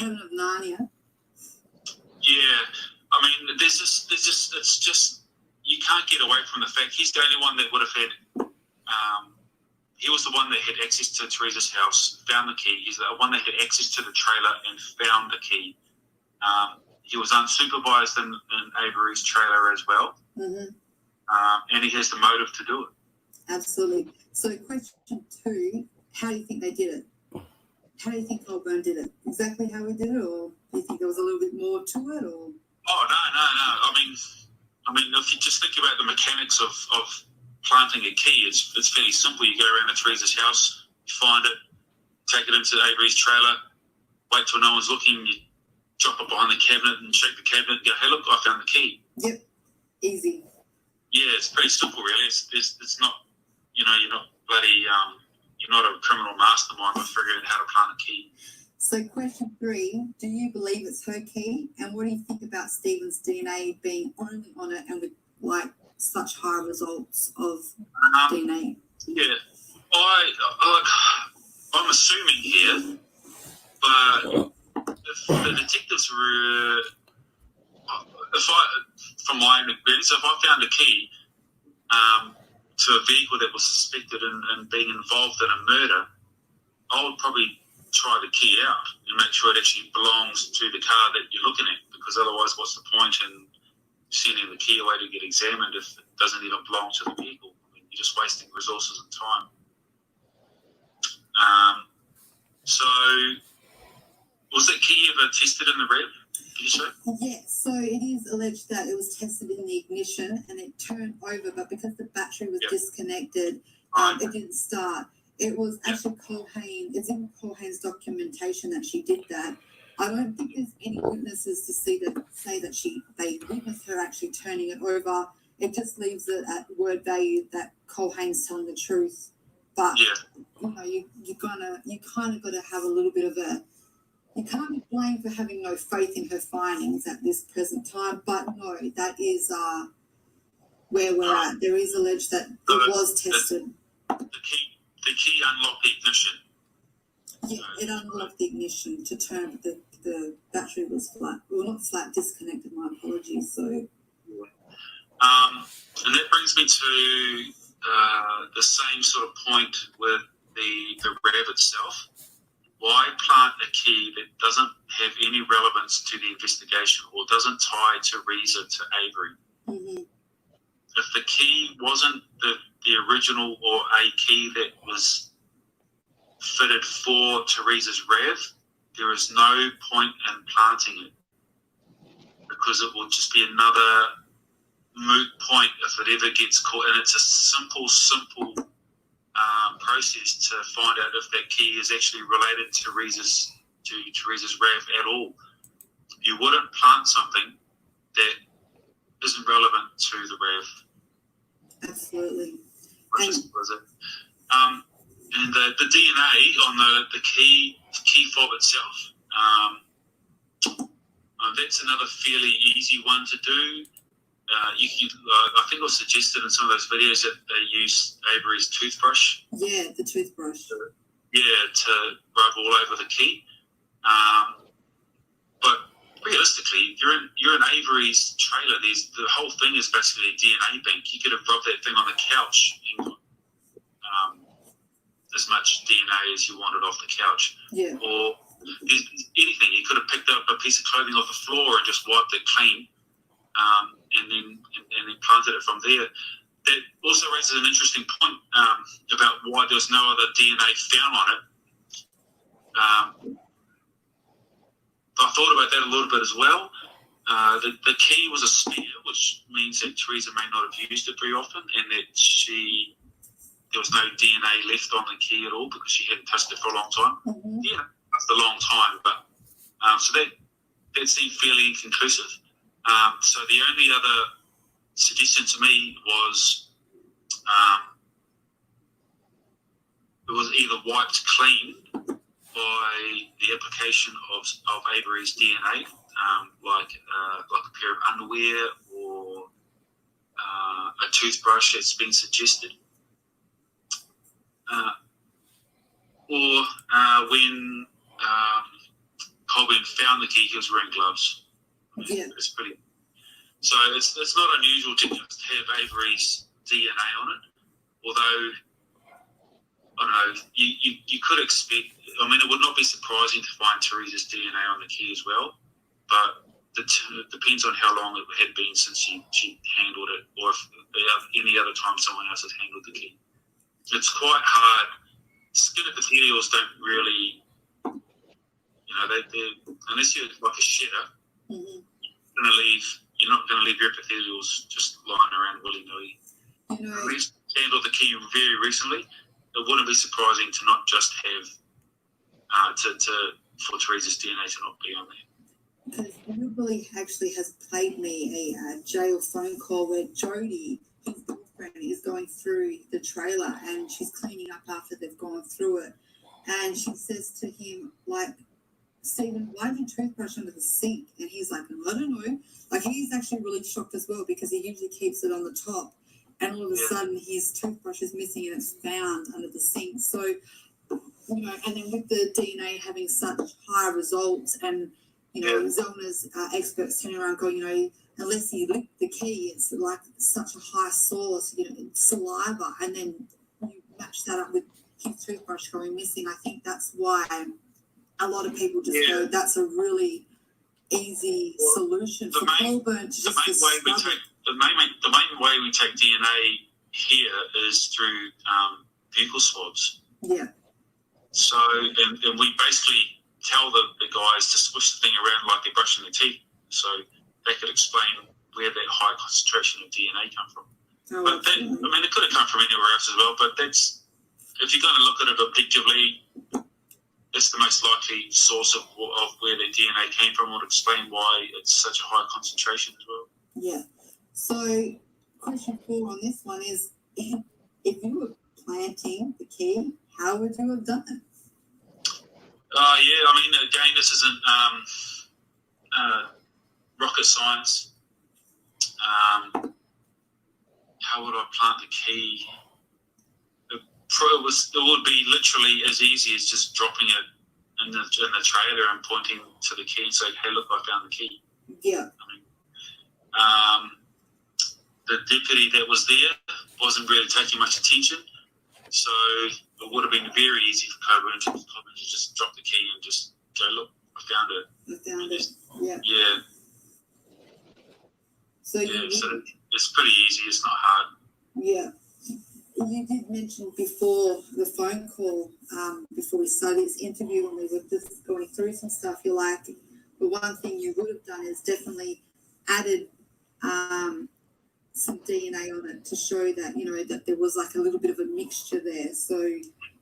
from the fact he's the only one that would have had. He was the one that had access to Teresa's house, found the key. He's the one that had access to the trailer and found the key. He was unsupervised in Avery's trailer as well, and he has the motive to do it. Absolutely. So question 2, how do you think they did it? How do you think Colburn did it? Exactly how he did it, or do you think there was a little bit more to it? Or Oh, no. I mean, if you just think about the mechanics of planting a key, it's fairly simple. You go around to Teresa's house, you find it, take it into Avery's trailer, wait till no one's looking, you drop it behind the cabinet and shake the cabinet and go, hey, look, I found the key. Yep, easy. Yeah, it's pretty simple, really. It's not, you're not bloody, you're not a criminal mastermind for figuring out how to plant a key. So question 3, do you believe it's her key? And what do you think about Stephen's DNA being only on it and with such high results of DNA? Yeah, I'm assuming here, but if the detectives were, from my own experience, if I found a key to a vehicle that was suspected in being involved in a murder, I would probably try the key out and make sure it actually belongs to the car that you're looking at, because otherwise what's the point in sending the key away to get examined if it doesn't even belong to the vehicle? I mean, you're just wasting resources and time. So was that key ever tested in the rev, did you say? Yes, so it is alleged that it was tested in the ignition and it turned over, but because the battery was disconnected, it didn't start. It was actually Colhane, it's in Colhane's documentation that she did that. I don't think there's any witnesses to say that they witnessed her actually turning it over. It just leaves it at word value that Colhane's telling the truth. But you kind of got to have a little bit of you can't be blamed for having no faith in her findings at this present time. But no, that is where we're at. There is alleged that it was tested. The key unlocked the ignition. Yeah, it unlocked the ignition to turn the battery was flat. Well, not flat, disconnected. My apologies. So, and that brings me to the same sort of point with the RAV itself. Why plant a key that doesn't have any relevance to the investigation or doesn't tie Teresa to Avery? If the key wasn't the original or a key that was fitted for Teresa's RAV, there is no point in planting it, because it will just be another moot point if it ever gets caught. And it's a simple process to find out if that key is actually related to Teresa's RAV at all. You wouldn't plant something that isn't relevant to the RAV. Absolutely. And the DNA on the key fob itself, that's another fairly easy one to do. I think it was suggested in some of those videos that they use Avery's toothbrush. Yeah, the toothbrush. To rub all over the key. But realistically, you're in Avery's trailer. The whole thing is basically a DNA bank. You could have rubbed that thing on the couch and got as much DNA as you wanted off the couch. Yeah. Or anything. You could have picked up a piece of clothing off the floor and just wiped it clean, and then planted it from there. That also raises an interesting point about why there's no other DNA found on it. I thought about that a little bit as well. The key was a spare, which means that Teresa may not have used it very often, and that there was no DNA left on the key at all because she hadn't touched it for a long time. Yeah, that's a long time, but so that seemed fairly inconclusive. So the only other suggestion to me was it was either wiped clean by the application of Avery's DNA, like a pair of underwear or a toothbrush that's been suggested, or when Colburn found the key, he was wearing gloves. Yeah. It's pretty. So it's not unusual to just have Avery's DNA on it, although, I don't know, you could expect, I mean, it would not be surprising to find Teresa's DNA on the key as well, but it depends on how long it had been since she handled it, or if any other time someone else has handled the key. It's quite hard. Skin epithelials don't really, they're unless you're like a shitter, you're not going to leave your epithelials just lying around willy-nilly. Unless you handled the key very recently, it wouldn't be surprising to not just have for Teresa's DNA to not be on there. Because Billy actually has played me a jail phone call where Jodie, his girlfriend, is going through the trailer and she's cleaning up after they've gone through it. And she says to him, like, Stephen, why did you toothbrush under the sink? And he's like, I don't know. Like, he's actually really shocked as well because he usually keeps it on the top. And all of a sudden, his toothbrush is missing and it's found under the sink. So, and then with the DNA having such high results and, Zelna's experts turning around going, unless he licked the key, it's like such a high source, saliva. And then you match that up with his toothbrush going missing. I think that's why a lot of people just go, that's a really easy solution for Colburn to just discover. The main way we take DNA here is through vehicle swabs. Yeah. So, and we basically tell the guys to swish the thing around like they're brushing their teeth, so they could explain where that high concentration of DNA come from. Oh, but that, it could have come from anywhere else as well, but that's, if you're going to look at it objectively, it's the most likely source of where the DNA came from, would explain why it's such a high concentration as well. Yeah. So, question 4 on this one is, if you were planting the key, how would you have done it? Again, this isn't rocket science. How would I plant the key? It would be literally as easy as just dropping it in the trailer and pointing to the key and saying, "Hey, look, I found the key." Yeah. The deputy that was there wasn't really taking much attention, so it would have been very easy for Colburn to just drop the key and just go, "Look, I found it." Yeah. Yeah. So it's pretty easy. It's not hard. Yeah. You did mention before the phone call, before we started this interview, when we were just going through some stuff, you're like, the one thing you would have done is definitely added some DNA on it to show that, that there was like a little bit of a mixture there. So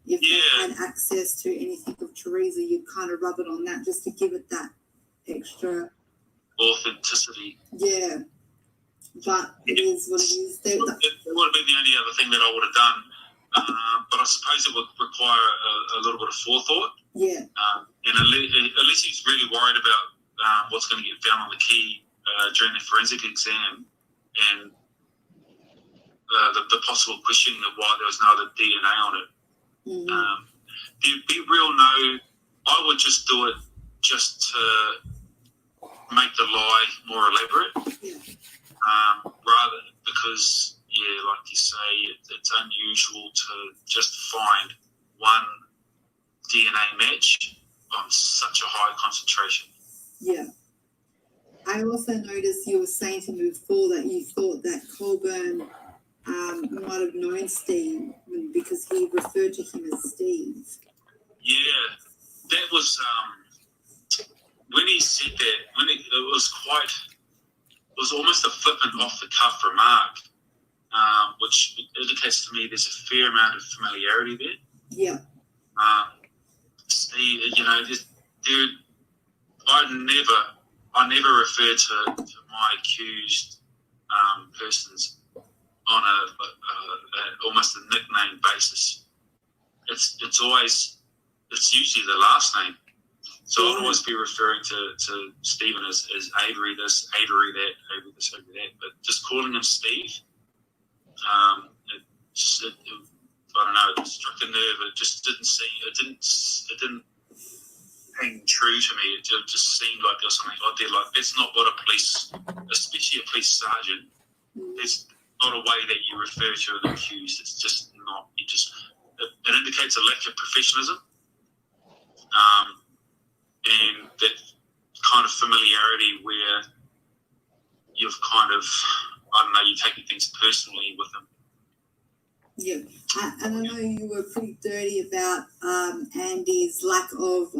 if you had access to anything of Teresa, you'd kind of rub it on that just to give it that extra authenticity. Yeah. But it is what it is. It would have been the only other thing that I would have done, but I suppose it would require a little bit of forethought. Yeah. And unless he's really worried about what's going to get found on the key during the forensic exam and the possible questioning of why there was no other DNA on it, there'd be I would just do it just to make the lie more elaborate. Yeah. Rather, because, like you say, it's unusual to just find one DNA match on such a high concentration. Yeah. I also noticed you were saying to me before that you thought that Colburn might have known Steve because he referred to him as Steve. Yeah, that was, when he said that, it was almost a flippant off-the-cuff remark, which indicates to me there's a fair amount of familiarity there. Yeah. Steve, I never refer to my accused persons on a almost a nickname basis. It's usually the last name. So I'll always be referring to Stephen as Avery this, Avery that, Avery this, Avery that. But just calling him Steve, I don't know, it struck a nerve. It just didn't hang true to me. It just seemed like there was something out there. Like, that's not what a police, especially a police sergeant, there's not a way that you refer to an accused. It's just not. It indicates a lack of professionalism, and that kind of familiarity where you've kind of, I don't know, you're taking things personally with them. Yeah, and I know you were pretty dirty about Andy's lack of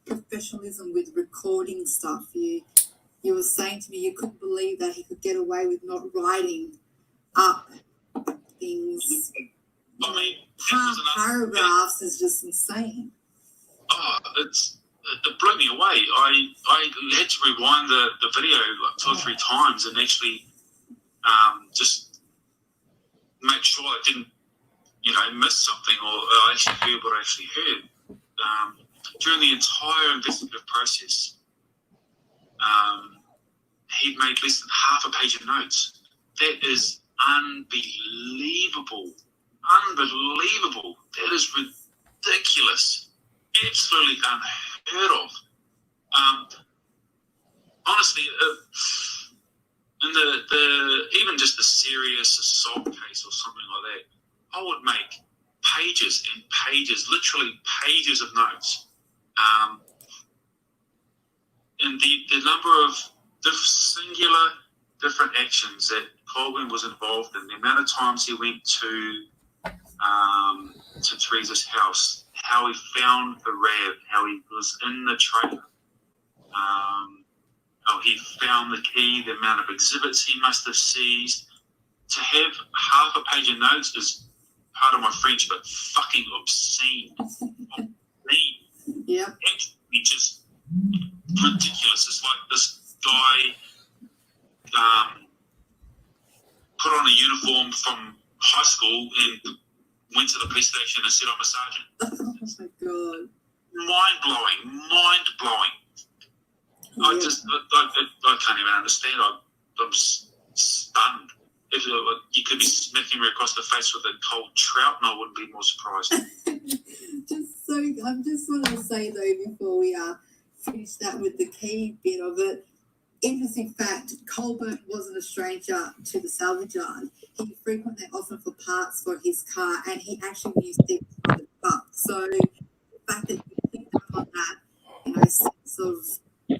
professionalism with recording stuff. You were saying to me you couldn't believe that he could get away with not writing up things. I mean, paragraphs is just insane. Oh, it blew me away. I had to rewind the video like 2 or 3 times and actually just make sure I didn't, miss something, or I actually heard what I actually heard. During the entire investigative process, he'd made less than half a page of notes. That is unbelievable. Unbelievable. That is ridiculous. Absolutely unheard of. Honestly, in the even just a serious assault case or something like that, I would make pages and pages, literally pages of notes. And the number of singular different actions that Colwyn was involved in, the amount of times he went to Teresa's house, how he found the RAV, how he was in the trailer, how he found the key, the amount of exhibits he must have seized. To have half a page of notes is, pardon my French, but fucking obscene. Obscene. Yeah. Actually just ridiculous. It's like this guy put on a uniform from high school and went to the police station and said, I'm a sergeant. Oh my God. Mind blowing. Yeah. I can't even understand. I'm stunned. If you could be smacking me across the face with a cold trout, and I wouldn't be more surprised. I just want to say though, before we finish that with the key bit of it, interesting fact, Colburn wasn't a stranger to the salvage yard. He frequently offered for parts for his car, and he actually used it for the truck. So the fact that he picked up on that, sense of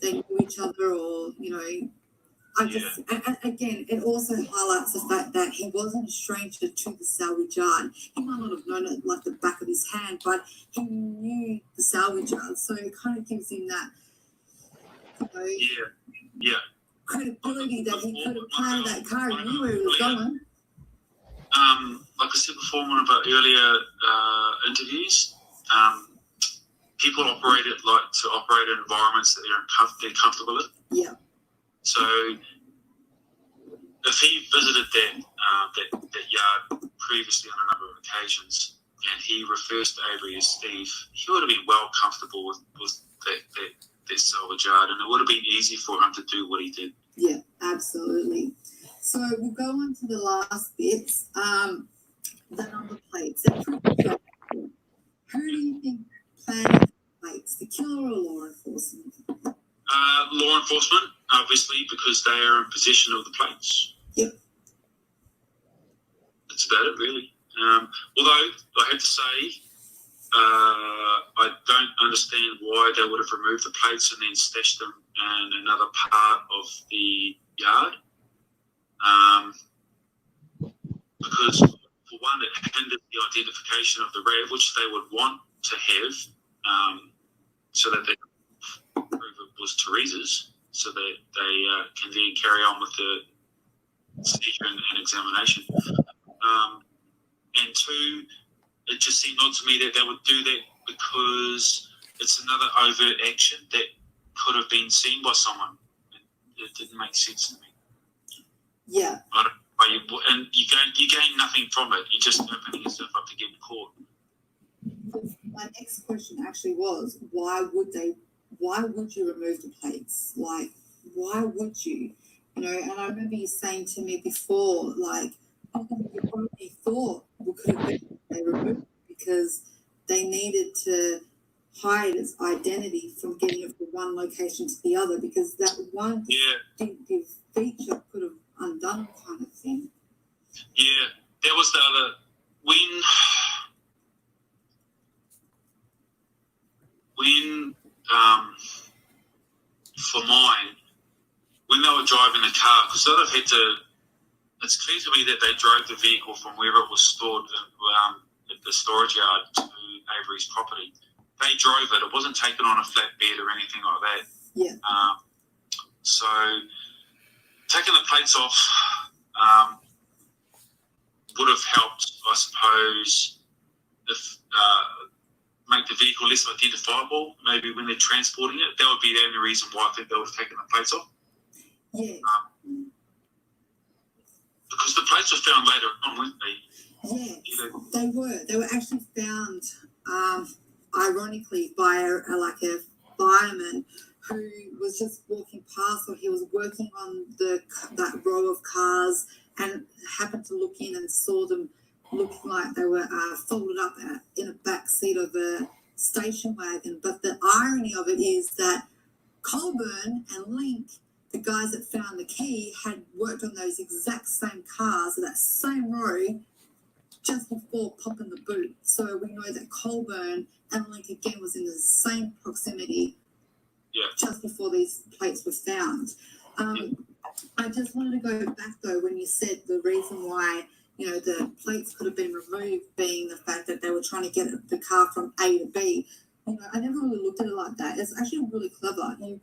they knew each other, or again, it also highlights the fact that he wasn't a stranger to the salvage yard. He might not have known it like the back of his hand, but he knew the salvage yard. So it kind of gives him that, credibility that he could have planned that car and knew where he was going. Like I said before in one of our earlier interviews, people operate in environments that they're comfortable in. Yeah. So if he visited that yard previously on a number of occasions, and he refers to Avery as Steve, he would have been well comfortable with that salvage yard, and it would have been easy for him to do what he did. Yeah, absolutely. So we'll go on to the last bits. The number plates. Who do you think planted the plates, the killer or law enforcement? Law enforcement, obviously, because they are in possession of the plates. Yep. That's about it, really. Although I have to say, I don't understand why they would have removed the plates and then stashed them in another part of the yard. Because, for one, it hindered the identification of the RAV, which they would want to have, so that they can prove it was Teresa's, so that they can then carry on with the seizure and examination. And two, it just seemed odd to me that they would do that because it's another overt action that could have been seen by someone. It didn't make sense to me. Yeah. And you gain nothing from it. You're just opening yourself up to getting caught. My next question actually was, why would you remove the plates? Like, why would you? And I remember you saying to me before, like, you probably thought could have been they removed it because they needed to hide his identity from getting it for one location to the other, because that one distinctive feature could have undone kind of thing. Yeah, there was the other when for mine, when they were driving the car, because they'd have had to. It's clear to me that they drove the vehicle from wherever it was stored at the storage yard to Avery's property. They drove it. It wasn't taken on a flatbed or anything like that. Yeah. So taking the plates off would have helped, I suppose, if make the vehicle less identifiable. Maybe when they're transporting it, that would be the only reason why I think they would have taken the plates off. Yeah. Because the plates were found later on, weren't they? Yes, they were. They were actually found, ironically, by a fireman who was just walking past, or he was working on that row of cars and happened to look in and saw them looking like they were folded up in a back seat of a station wagon. But the irony of it is that Colburn and Link, the guys that found the key, had worked on those exact same cars, that same row, just before popping the boot. So we know that Colburn and Link again was in the same proximity just before these plates were found. I just wanted to go back though when you said the reason why the plates could have been removed being the fact that they were trying to get the car from A to B. I never really looked at it like that. It's actually really clever. You've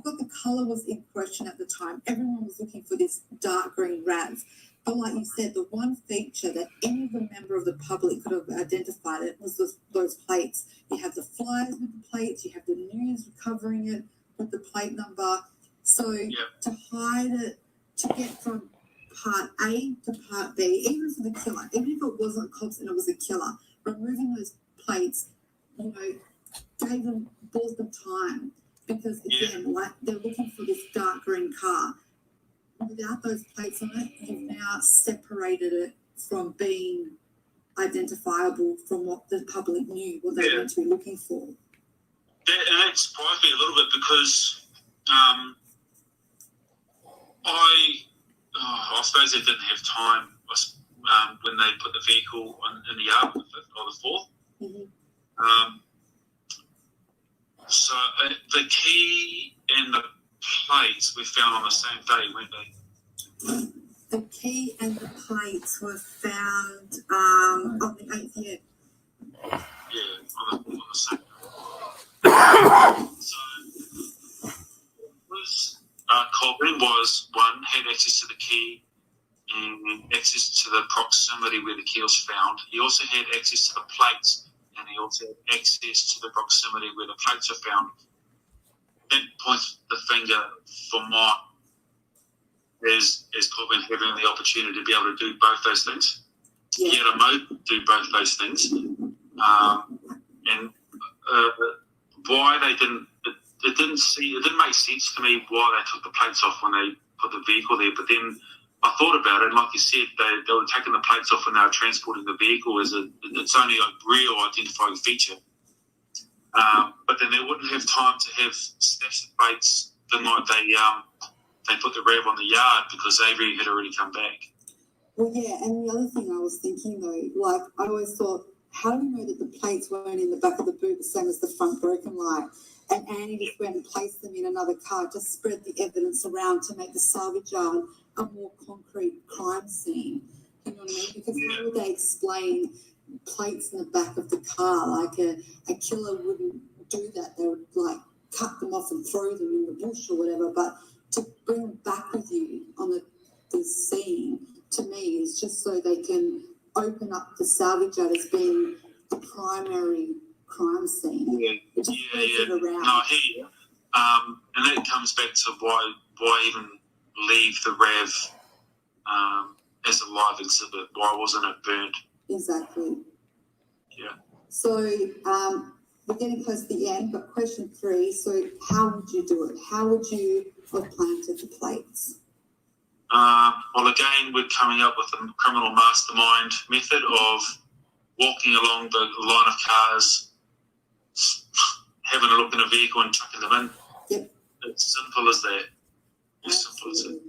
got the colour was in question at the time. Everyone was looking for this dark green RAV. But like you said, the one feature that any member of the public could have identified it was those plates. You have the flyers with the plates, you have the news covering it with the plate number. So to hide it, to get from part A to part B, even for the killer, even if it wasn't cops and it was a killer, removing those plates, bought them time. Because again, like they're looking for this dark green car. Without those plates on it, you've now separated it from being identifiable from what the public knew, what they were meant to be looking for. That surprised me a little bit because I suppose they didn't have time when they put the vehicle in the yard on the 5th or the 4th. Mm-hmm. So the key and the plates were found on the same day, weren't they? The key and the plates were found on the 8th year. Yeah, on the same day. So Colburn had access to the key and access to the proximity where the key was found. He also had access to the plates, and he also had access to the proximity where the plates were found. That points the finger for Mott as Colburn having the opportunity to be able to do both those things. Yeah. He had a mode to do both those things. And why they didn't, it didn't make sense to me why they took the plates off when they put the vehicle there. But then I thought about it, and like you said, they were taking the plates off when they were transporting the vehicle as it's only a real identifying feature. But then they wouldn't have time to have stashed the plates the night they put the RAV on the yard because Avery had already come back. Well, yeah, and the other thing I was thinking though, like I always thought, how do we know that the plates weren't in the back of the boot the same as the front broken light? And Annie just went and placed them in another car, just spread the evidence around to make the salvage yard a more concrete crime scene. You know what I mean? Because how would they explain plates in the back of the car? Like a killer wouldn't do that. They would like cut them off and throw them in the bush or whatever. But to bring them back with you on the scene, to me, is just so they can open up the salvage yard as being the primary crime scene. It just spreads it around. No, I hear you. And that comes back to why even leave the RAV as a live exhibit? Why wasn't it burned? Exactly. Yeah. So we're getting close to the end, but question 3, so how would you do it? How would you have planted the plates? Well, again, we're coming up with a criminal mastermind method of walking along the line of cars, having a look in a vehicle and chucking them in. Yep. It's simple as that. As simple as it.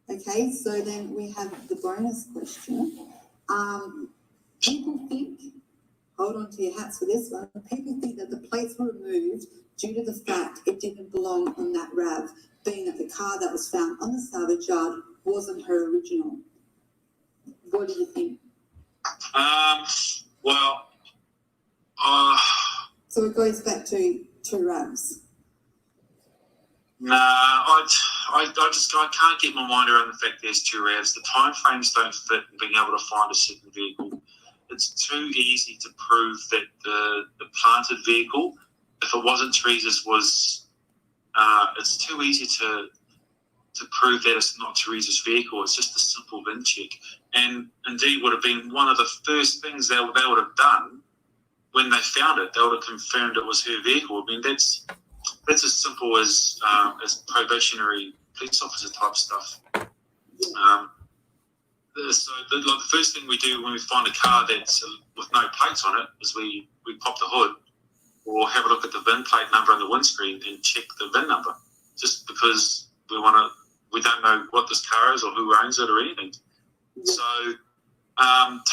Okay, so then we have the bonus question. People think, hold on to your hats for this one, people think that the plates were removed due to the fact it didn't belong on that RAV, being that the car that was found on the salvage yard wasn't her original. What do you think? Well, so it goes back to two RAVs. Nah, I can't get my mind around the fact there's two RAVs. The time frames don't fit in being able to find a second vehicle. It's too easy to prove that the planted vehicle, if it wasn't Teresa's, was. It's too easy to prove that it's not Teresa's vehicle. It's just a simple VIN check, and indeed would have been one of the first things they would have done when they found it. They would have confirmed it was her vehicle. I mean, that's as simple as probationary police officer type stuff. So the first thing we do when we find a car that's with no plates on it is we pop the hood or have a look at the VIN plate number on the windscreen and check the VIN number, just because we don't know what this car is or who owns it or anything. Yeah. So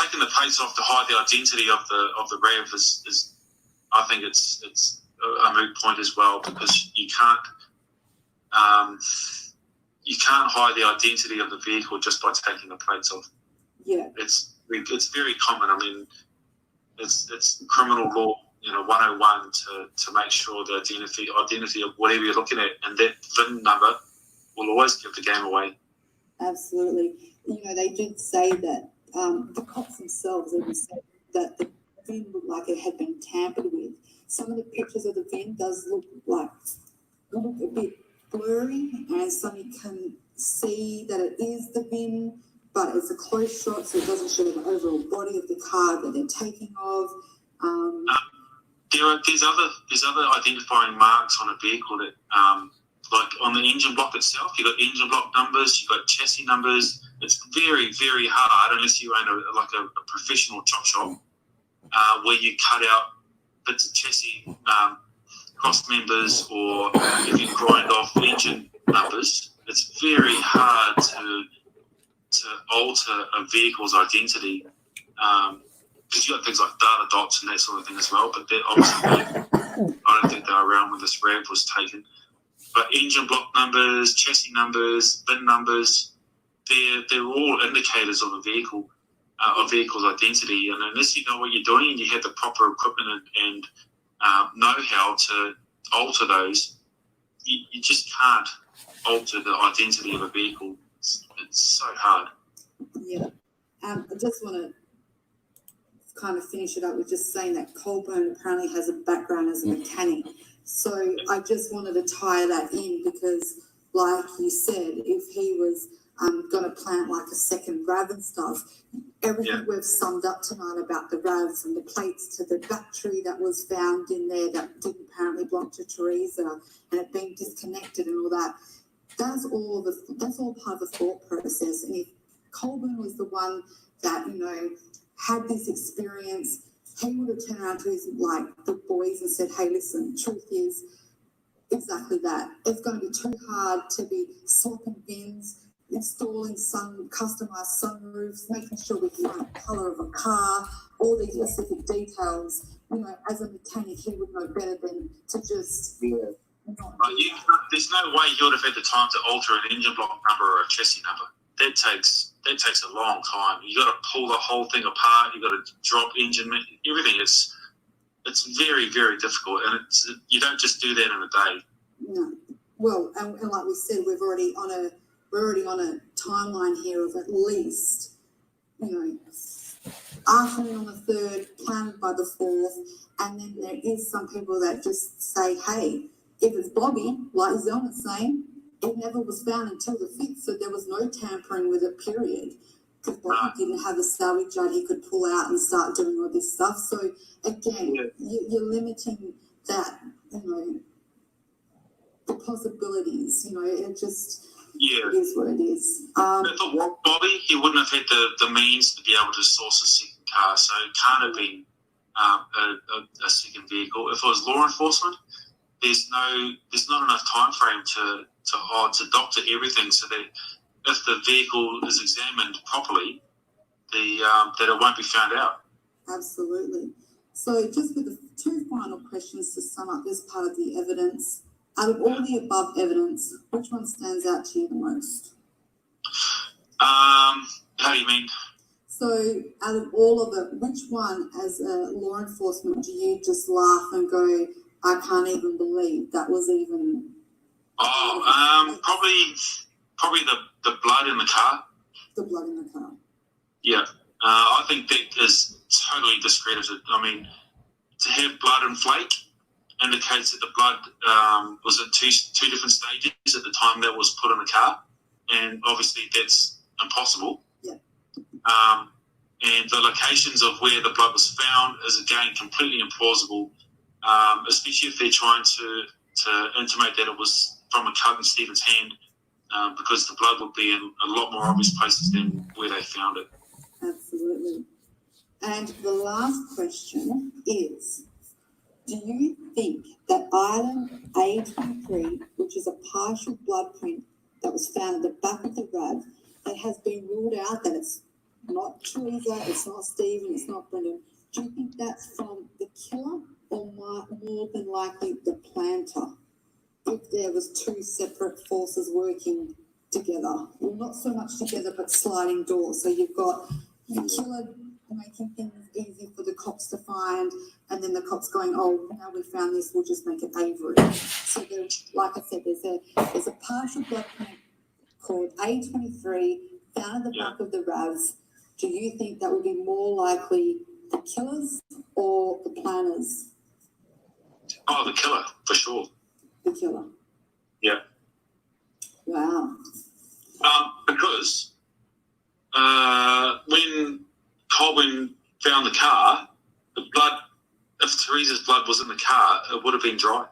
taking the plates off to hide the identity of the RAV is I think it's a moot point as well, because you can't hide the identity of the vehicle just by taking the plates off. Yeah, it's very common. I mean, it's criminal law, 101 to make sure the identity of whatever you're looking at, and that VIN number will always give the game away. Absolutely. They did say that the cops themselves even said that the VIN looked like it had been tampered with. Some of the pictures of the VIN does look a bit blurry, and some you can see that it is the VIN, but it's a close shot, so it doesn't show the overall body of the car that they're taking of. There's other identifying marks on a vehicle that, like on the engine block itself, you've got engine block numbers, you've got chassis numbers. It's very, very hard, unless you own a professional chop shop, where you cut out bits of chassis cross members, or if you grind off engine numbers. It's very hard to alter a vehicle's identity, because you've got things like data dots and that sort of thing as well, but they're obviously I don't think they're around when this RAV was taken. But engine block numbers, chassis numbers, VIN numbers, they're all indicators of a vehicle, a vehicle's identity. And unless you know what you're doing and you have the proper equipment and know-how to alter those, you just can't alter the identity of a vehicle. It's so hard. Yeah. I just want to kind of finish it up with just saying that Colburn apparently has a background as a mechanic. So I just wanted to tie that in, because like you said, if he was going to plant like a second RAV and stuff, everything we've summed up tonight about the RAV, from the plates to the battery that was found in there that didn't apparently belong to Teresa, and it being disconnected and all that, that's all part of the thought process. And if Colburn was the one that, had this experience, he would have turned around to the boys and said, hey, listen, truth is exactly that. It's going to be too hard to be swapping bins, installing some customized sunroofs, making sure we can the colour of a car, all these specific details. As a mechanic, he would know better than to just... there's no way you would have had the time to alter an engine block number or a chassis number. That takes a long time. You got to pull the whole thing apart. You got to drop engine, everything. It's very, very difficult, and you don't just do that in a day. No. Well, and like we said, we're already on a timeline here of at least, afternoon on the 3rd, planned by the 4th, and then there is some people that just say, hey, if it's Bobby, like Zelma's saying, it never was found until the 5th, so there was no tampering with it, period. Because Bobby didn't have a salvage yard he could pull out and start doing all this stuff. So, again, you're limiting that, the possibilities. It just it is what it is. Bobby, he wouldn't have had the means to be able to source a second car, so it can't have been a second vehicle. If it was law enforcement, there's not enough time frame to doctor everything so that if the vehicle is examined properly, that it won't be found out. Absolutely. So just with the two final questions to sum up this part of the evidence, out of all the above evidence, which one stands out to you the most? How do you mean? So out of all of it, which one as a law enforcement do you just laugh and go, I can't even believe that was even... Probably the blood in the car. The blood in the car. Yeah. I think that is totally discredited. I mean, to have blood and flake indicates that the blood was at two different stages at the time that was put in the car, and obviously that's impossible. Yeah. And the locations of where the blood was found is again completely implausible, especially if they're trying to intimate that it was from a cut in Stephen's hand, because the blood would be in a lot more obvious places than where they found it. Absolutely. And the last question is, do you think that item A23, which is a partial blood print that was found at the back of the RAV, that has been ruled out that it's not Teresa, it's not Stephen, it's not Brendan, do you think that's from the killer or more than likely the planter? If there was two separate forces working together, well, not so much together, but sliding doors. So you've got the killer making things easy for the cops to find, and then the cops going, oh, now we found this, we'll just make it Avery. So there, like I said, there's a partial blood print called A23 found at the back of the RAVs. Do you think that would be more likely the killers or the planners? Oh, the killer, for sure. The killer. Yeah. Wow. Because when Colwyn found the car, the blood, if Teresa's blood was in the car, it would have been dry.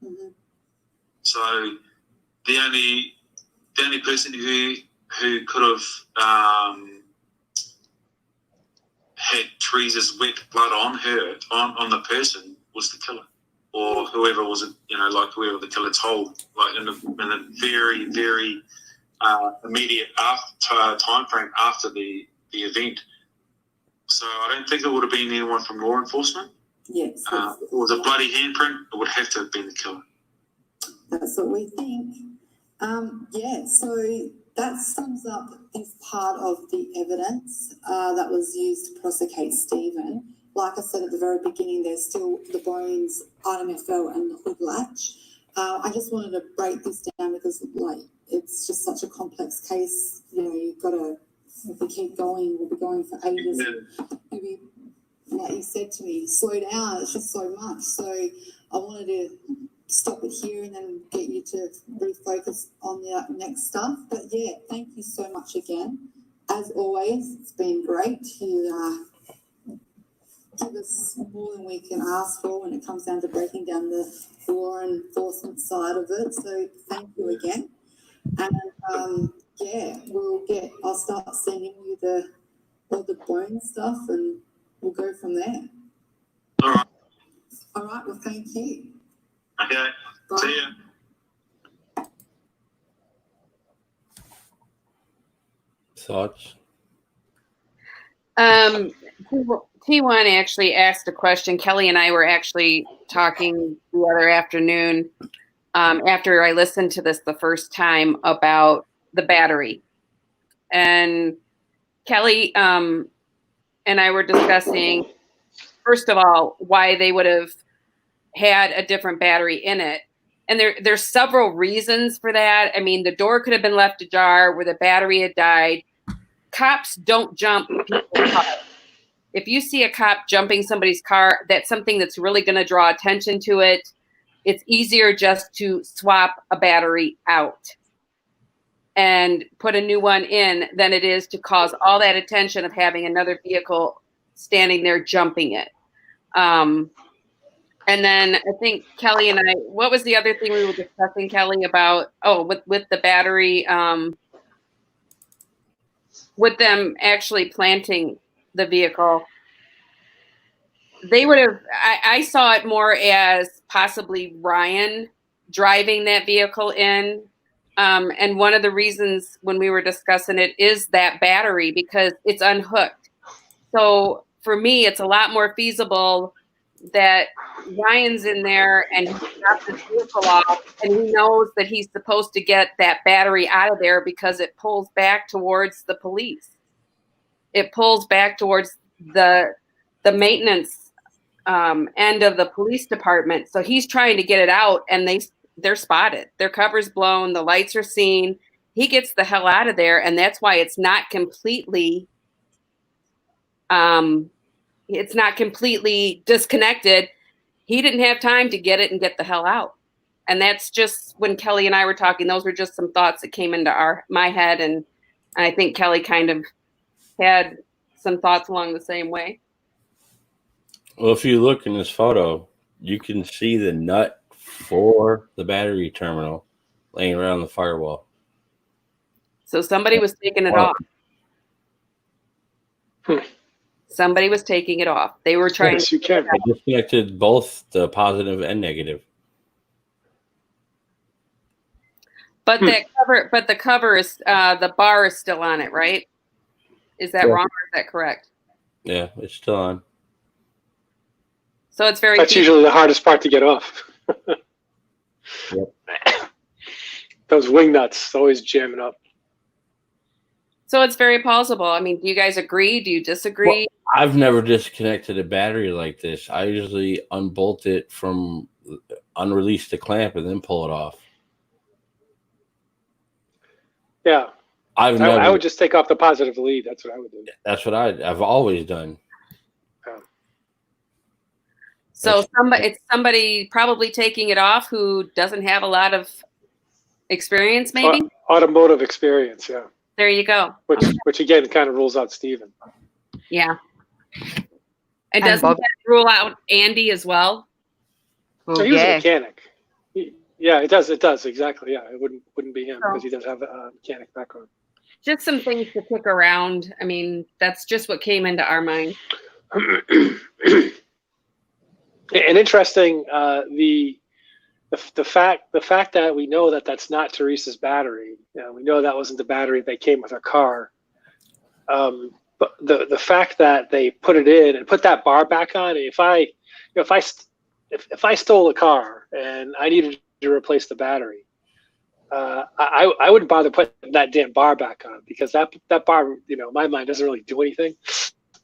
Mm-hmm. So the only person who could have had Teresa's wet blood on her, on the person, was the killer, or whoever was, like whoever the killer told, like in a very, very immediate time frame after the event. So I don't think it would have been anyone from law enforcement. Yes. If it was a bloody handprint, it would have to have been the killer. That's what we think. So that sums up this part of the evidence that was used to prosecute Stephen. Like I said at the very beginning, there's still the bones, item FL, and the hood latch. I just wanted to break this down because, it's just such a complex case. You've got to, if we keep going, we'll be going for ages. Maybe, like you said to me, slow down. It's just so much. So I wanted to stop it here and then get you to refocus on the next stuff. But yeah, thank you so much again. As always, it's been great. You give us more than we can ask for when it comes down to breaking down the law enforcement side of it. So thank you again. And I'll start sending you all the bone stuff and we'll go from there. All right. All right, well, thank you. Okay. Bye. See ya. Thoughts? T1 actually asked a question. Kelly and I were actually talking the other afternoon after I listened to this the first time about the battery. And Kelly and I were discussing, first of all, why they would have had a different battery in it. And there's several reasons for that. I mean, the door could have been left ajar where the battery had died. Cops don't jump people's cars. If you see a cop jumping somebody's car, that's something that's really going to draw attention to it. It's easier just to swap a battery out and put a new one in than it is to cause all that attention of having another vehicle standing there jumping it. And then I think Kelly and I, what was the other thing we were discussing, Kelly, about, with the battery, with them actually planting the vehicle. they would have, I saw it more as possibly Ryan driving that vehicle in. And one of the reasons when we were discussing it is that battery, because it's unhooked. So for me, it's a lot more feasible that Ryan's in there and he got the vehicle off and he knows that he's supposed to get that battery out of there because it pulls back towards the police. It pulls back towards the maintenance end of the police department. So he's trying to get it out and they're spotted. Their cover's blown. The lights are seen. He gets the hell out of there. And that's why it's not completely disconnected. He didn't have time to get it and get the hell out. And that's just when Kelly and I were talking, those were just some thoughts that came into my head. And I think Kelly kind of had some thoughts along the same way. Well, if you look in this photo, you can see the nut for the battery terminal laying around the firewall. So somebody was taking it off. Somebody was taking it off. They were trying Yes, you can. I disconnected both the positive and negative. But the cover is the bar is still on it, right? Is that wrong or is that correct? Yeah, it's still on. So it's very. That's usually the hardest part to get off. Yep. Those wing nuts always jamming up. So it's very plausible. I mean, do you guys agree? Do you disagree? Well, I've never disconnected a battery like this. I usually unbolt it from, unrelease the clamp, and then pull it off. Yeah. I would just take off the positive lead. That's what I would do. That's what I've always done. So it's somebody probably taking it off who doesn't have a lot of experience, maybe? Automotive experience, yeah. There you go. Which again kind of rules out Steven. Yeah. And doesn't that rule out Andy as well? Well, he was a mechanic. Yeah, it does. It does, exactly. Yeah, it wouldn't be him because he does have a mechanic background. Just some things to kick around. I mean, that's just what came into our mind. And interesting, the fact that we know that that's not Teresa's battery. We know that wasn't the battery that came with her car. But the fact that they put it in and put that bar back on. If I stole a car and I needed to replace the battery, I wouldn't bother putting that damn bar back on because that bar, in my mind, doesn't really do anything.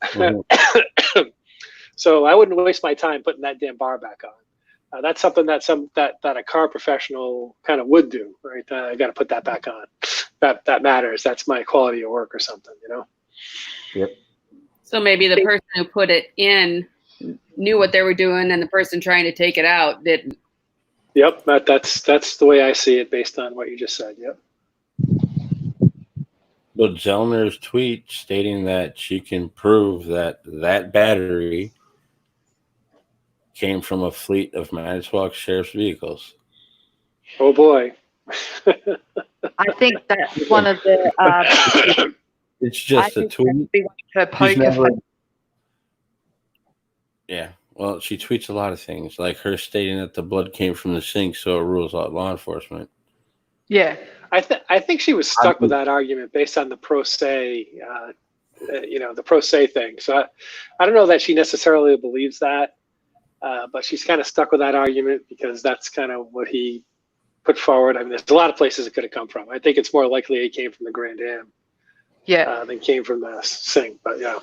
Mm-hmm. So I wouldn't waste my time putting that damn bar back on. That's something that a car professional kind of would do, right? I got to put that back on. That matters. That's my quality of work or something, Yep. So maybe the person who put it in knew what they were doing, and the person trying to take it out didn't. Yep, that's the way I see it based on what you just said. Yep. But Zellner's tweet stating that she can prove that battery came from a fleet of Manitowoc Sheriff's vehicles. Oh boy. I think that's one of the. It's just a tweet. Yeah. Well, she tweets a lot of things, like her stating that the blood came from the sink, so it rules out law enforcement. Yeah. I think she was stuck with that argument based on the pro se, the pro se thing. So I don't know that she necessarily believes that, but she's kind of stuck with that argument because that's kind of what he put forward. I mean, there's a lot of places it could have come from. I think it's more likely it came from the Grand Am, than came from the sink. But yeah,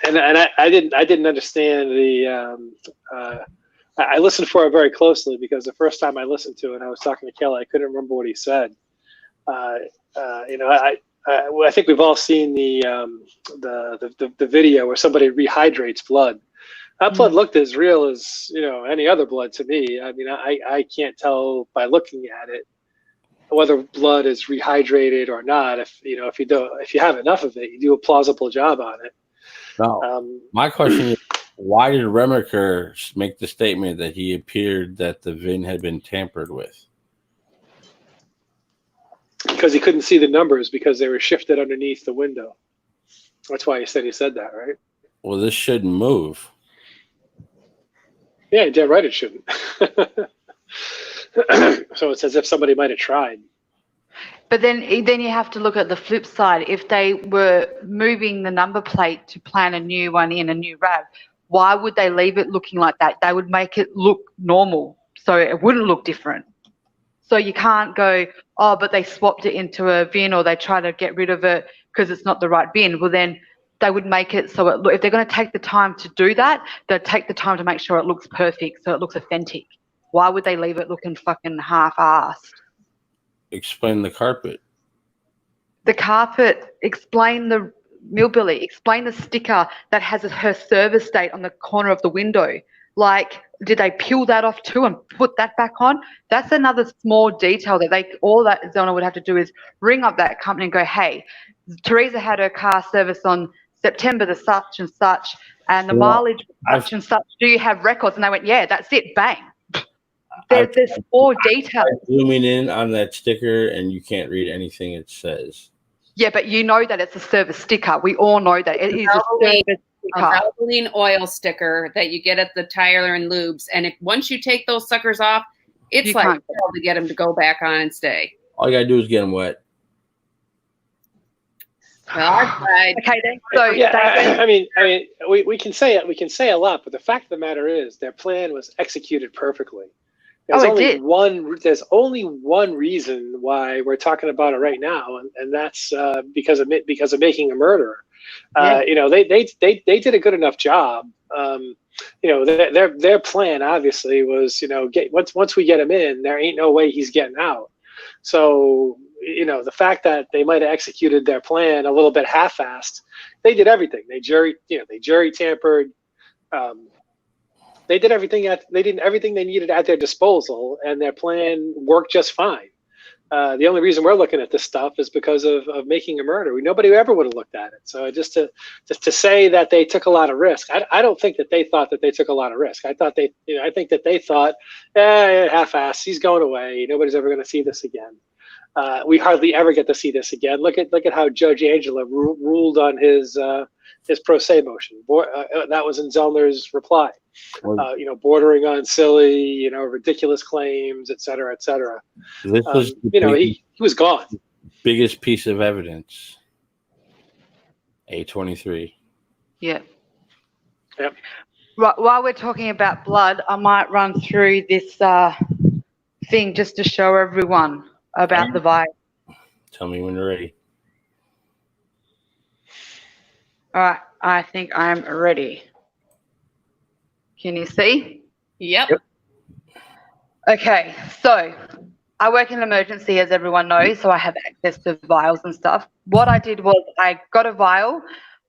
and I didn't understand the. I listened for it very closely because the first time I listened to it, I was talking to Kelly. I couldn't remember what he said. I think we've all seen the video where somebody rehydrates blood. That blood looked as real as any other blood to me. I mean, I can't tell by looking at it whether blood is rehydrated or not. If you have enough of it, you do a plausible job on it. No, my question is, why did Remaker make the statement that he appeared that the VIN had been tampered with? Because he couldn't see the numbers because they were shifted underneath the window. That's why he said that, right? Well, this shouldn't move. Yeah, damn right it shouldn't. So it's as if somebody might have tried. But then you have to look at the flip side. If they were moving the number plate to plan a new one in, a new RAV, why would they leave it looking like that? They would make it look normal, so it wouldn't look different. So you can't go, oh, but they swapped it into a bin, or they try to get rid of it because it's not the right bin. Well, then they would make it so it if they're going to take the time to do that, they'll take the time to make sure it looks perfect, so it looks authentic. Why would they leave it looking fucking half-assed? Explain the carpet. The carpet, explain the millbilly, explain the sticker that has her service date on the corner of the window. Like, did they peel that off too and put that back on? That's another small detail that all that Zona would have to do is ring up that company and go, hey, Teresa had her car service on September the such and such, and the mileage was such and such. Do you have records? And they went, yeah, that's it, bang. There's more detail. Zooming in on that sticker, and you can't read anything it says. Yeah, but you know that it's a service sticker. We all know that it is a service sticker. Valvoline oil sticker that you get at the Tyler and Lubes, and once you take those suckers off, it's like hell to get them to go back on and stay. All you gotta do is get them wet. Well, I tried. Okay, then. So yeah, I mean, we can say it. We can say a lot, but the fact of the matter is, their plan was executed perfectly. There's only one reason why we're talking about it right now, and that's because of making a murderer. You know, they did a good enough job. You know, their plan obviously was, you know, once we get him in, there ain't no way he's getting out. So, you know, the fact that they might have executed their plan a little bit half-assed, they did everything. They jury tampered. They did everything they needed at their disposal, and their plan worked just fine. The only reason we're looking at this stuff is because of making a murder. Nobody ever would have looked at it. So just to say that they took a lot of risk, I don't think that they thought that they took a lot of risk. I think that they thought, half-assed, he's going away. Nobody's ever going to see this again. We hardly ever get to see this again. Look at how Judge Angela ruled on his pro se motion. That was in Zellner's reply. You know, bordering on silly, you know, ridiculous claims, et cetera, et cetera. This was you know, he was gone. Biggest piece of evidence. A23. Yeah. Yep. Right, while we're talking about blood, I might run through this thing just to show everyone about the vial. Tell me when you're ready. All right, I think I'm ready. Can you see? Yep. Okay, so I work in emergency, as everyone knows, so I have access to vials and stuff. What I did was I got a vial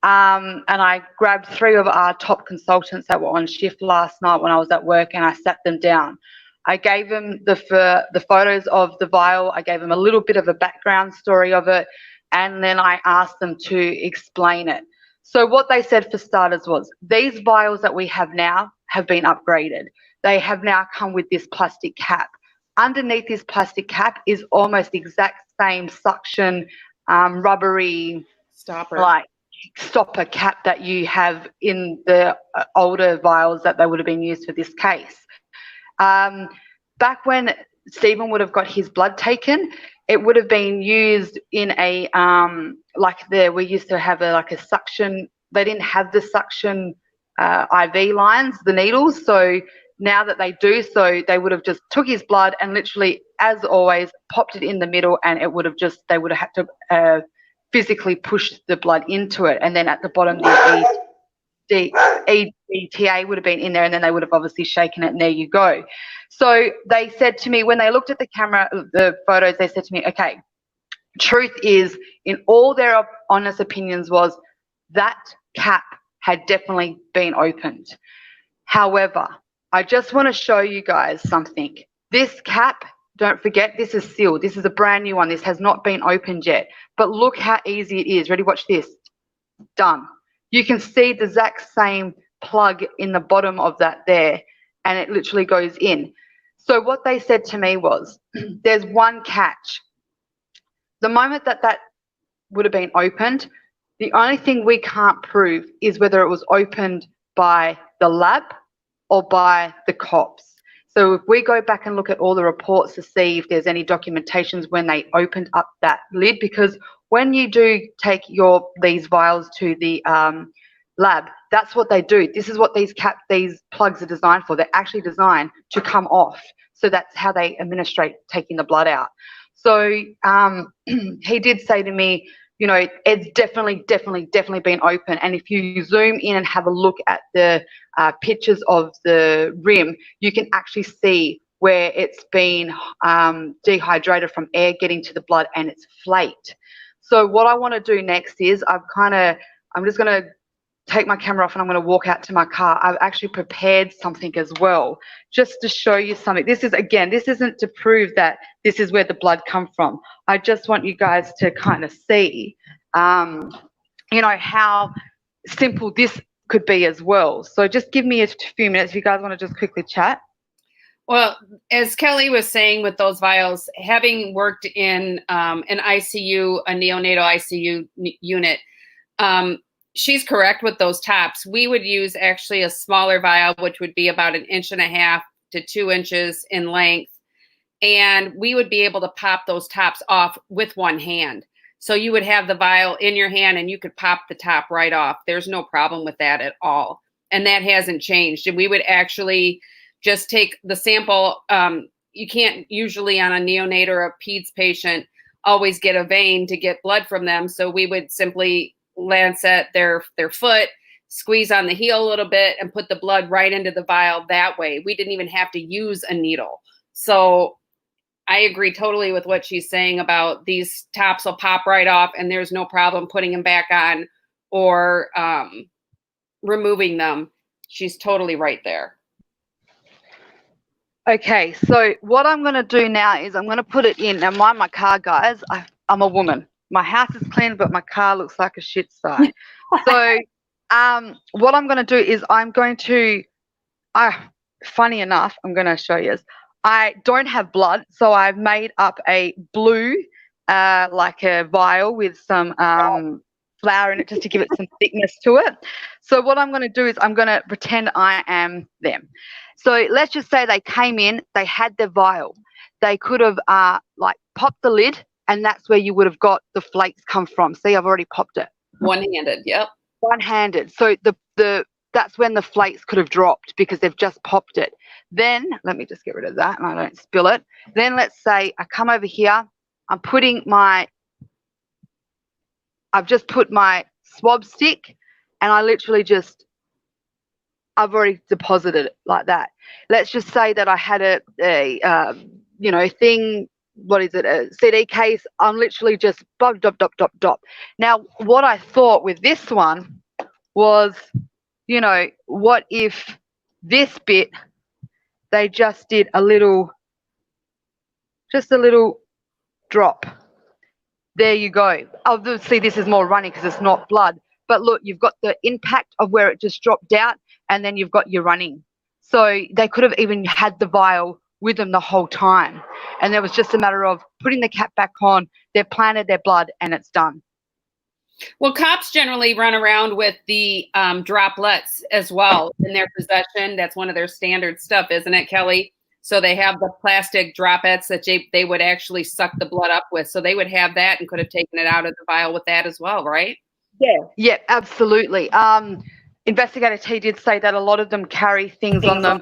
and I grabbed 3 of our top consultants that were on shift last night when I was at work, and I sat them down. I gave them the photos of the vial. I gave them a little bit of a background story of it, and then I asked them to explain it. So what they said for starters was, these vials that we have now have been upgraded. They have now come with this plastic cap. Underneath this plastic cap is almost the exact same suction, rubbery stopper cap that you have in the older vials that they would have been used for this case. Back when Stephen would have got his blood taken, it would have been used in a we used to have a suction. They didn't have the suction IV lines, the needles. So now that they do, so they would have just took his blood and literally, as always, popped it in the middle, and it would have they would have had to physically push the blood into it, and then at the bottom the EDTA would have been in there, and then they would have obviously shaken it, and there you go. So they said to me, when they looked at the camera, the photos, they said to me, okay, truth is, in all their honest opinions, was that cap had definitely been opened. However, I just want to show you guys something. This cap, don't forget, this is sealed. This is a brand new one. This has not been opened yet. But look how easy it is. Ready? Watch this. Done. You can see the exact same plug in the bottom of that there, and it literally goes in. So what they said to me was, there's one catch. The moment that would have been opened, the only thing we can't prove is whether it was opened by the lab or by the cops. So if we go back and look at all the reports to see if there's any documentations when they opened up that lid, because when you do take these vials to the lab, that's what they do. This is what these plugs are designed for. They're actually designed to come off. So that's how they administrate taking the blood out. So he did say to me, you know, it's definitely been open. And if you zoom in and have a look at the pictures of the rim, you can actually see where it's been dehydrated from air getting to the blood, and it's flaked. So what I want to do next is I'm just going to take my camera off and I'm going to walk out to my car. I've actually prepared something as well, just to show you something. This isn't to prove that this is where the blood comes from. I just want you guys to kind of see, you know, how simple this could be as well. So just give me a few minutes if you guys want to just quickly chat. Well, as Kelly was saying with those vials, having worked in an ICU, a neonatal ICU unit, she's correct with those tops. We would use actually a smaller vial, which would be about 1.5 inches to 2 inches in length. And we would be able to pop those tops off with one hand. So you would have the vial in your hand and you could pop the top right off. There's no problem with that at all. And that hasn't changed. And we would actually just take the sample. You can't usually on a neonate or a peds patient always get a vein to get blood from them. So we would simply lancet their foot, squeeze on the heel a little bit, and put the blood right into the vial that way. We didn't even have to use a needle. So I agree totally with what she's saying about these tops will pop right off and there's no problem putting them back on or removing them. She's totally right there. Okay, so what I'm going to do now is I'm going to put it in. Now, mind my car, guys. I'm a woman. My house is clean, but my car looks like a shit sty. So what I'm going to do is I'm going to, funny enough, I'm going to show you. I don't have blood, so I've made up a blue, like a vial with some flour in it just to give it some thickness to it. So what I'm going to do is I'm going to pretend I am them. So let's just say they came in, they had their vial. They could have like popped the lid, and that's where you would have got the flakes come from. See, I've already popped it. One-handed, yep. One-handed. So that's when the flakes could have dropped because they've just popped it. Then, let me just get rid of that and I don't spill it. Then let's say I come over here. I've just put my swab stick and I literally I've already deposited it like that. Let's just say that I had a you know, thing, what is it, a CD case. I'm literally just dop. Now, what I thought with this one was, you know, what if this bit, they just did a little drop. There you go. Obviously, this is more runny because it's not blood. But look, you've got the impact of where it just dropped out, and then you've got your running. So they could have even had the vial with them the whole time. And it was just a matter of putting the cap back on, they've planted their blood, and it's done. Well, cops generally run around with the droplets as well in their possession. That's one of their standard stuff, isn't it, Kelly? So they have the plastic droplets that they would actually suck the blood up with. So they would have that and could have taken it out of the vial with that as well, right? Yeah, absolutely. Investigator T did say that a lot of them carry things on them,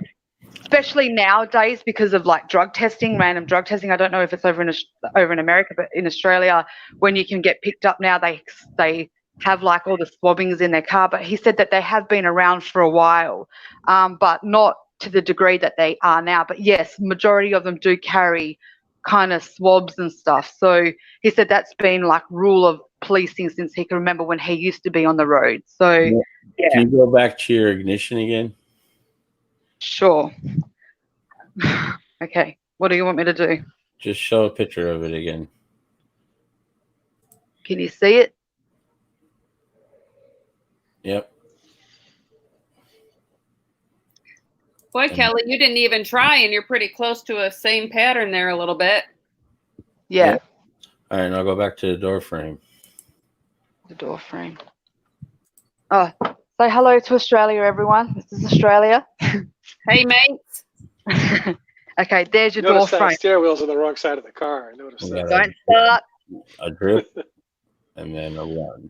especially nowadays because of like drug testing, random drug testing. I don't know if it's over in America, but in Australia, when you can get picked up now, they have like all the swabbings in their car. But he said that they have been around for a while, but not to the degree that they are now. But yes, majority of them do carry kind of swabs and stuff. So he said that's been like rule of policing since he can remember when he used to be on the road. So yeah. Can you go back to your ignition again? Sure. Okay. What do you want me to do? Just show a picture of it again. Can you see it? Yep. Boy, Kelly, you didn't even try, and you're pretty close to a same pattern there a little bit. Yeah. All right, now go back to the door frame. The door frame. Oh, say hello to Australia, everyone. This is Australia. Hey, mates. Okay, there's your Notice door that frame. steering wheel's on the wrong side of the car. I noticed that. Don't start. A drip and then a run.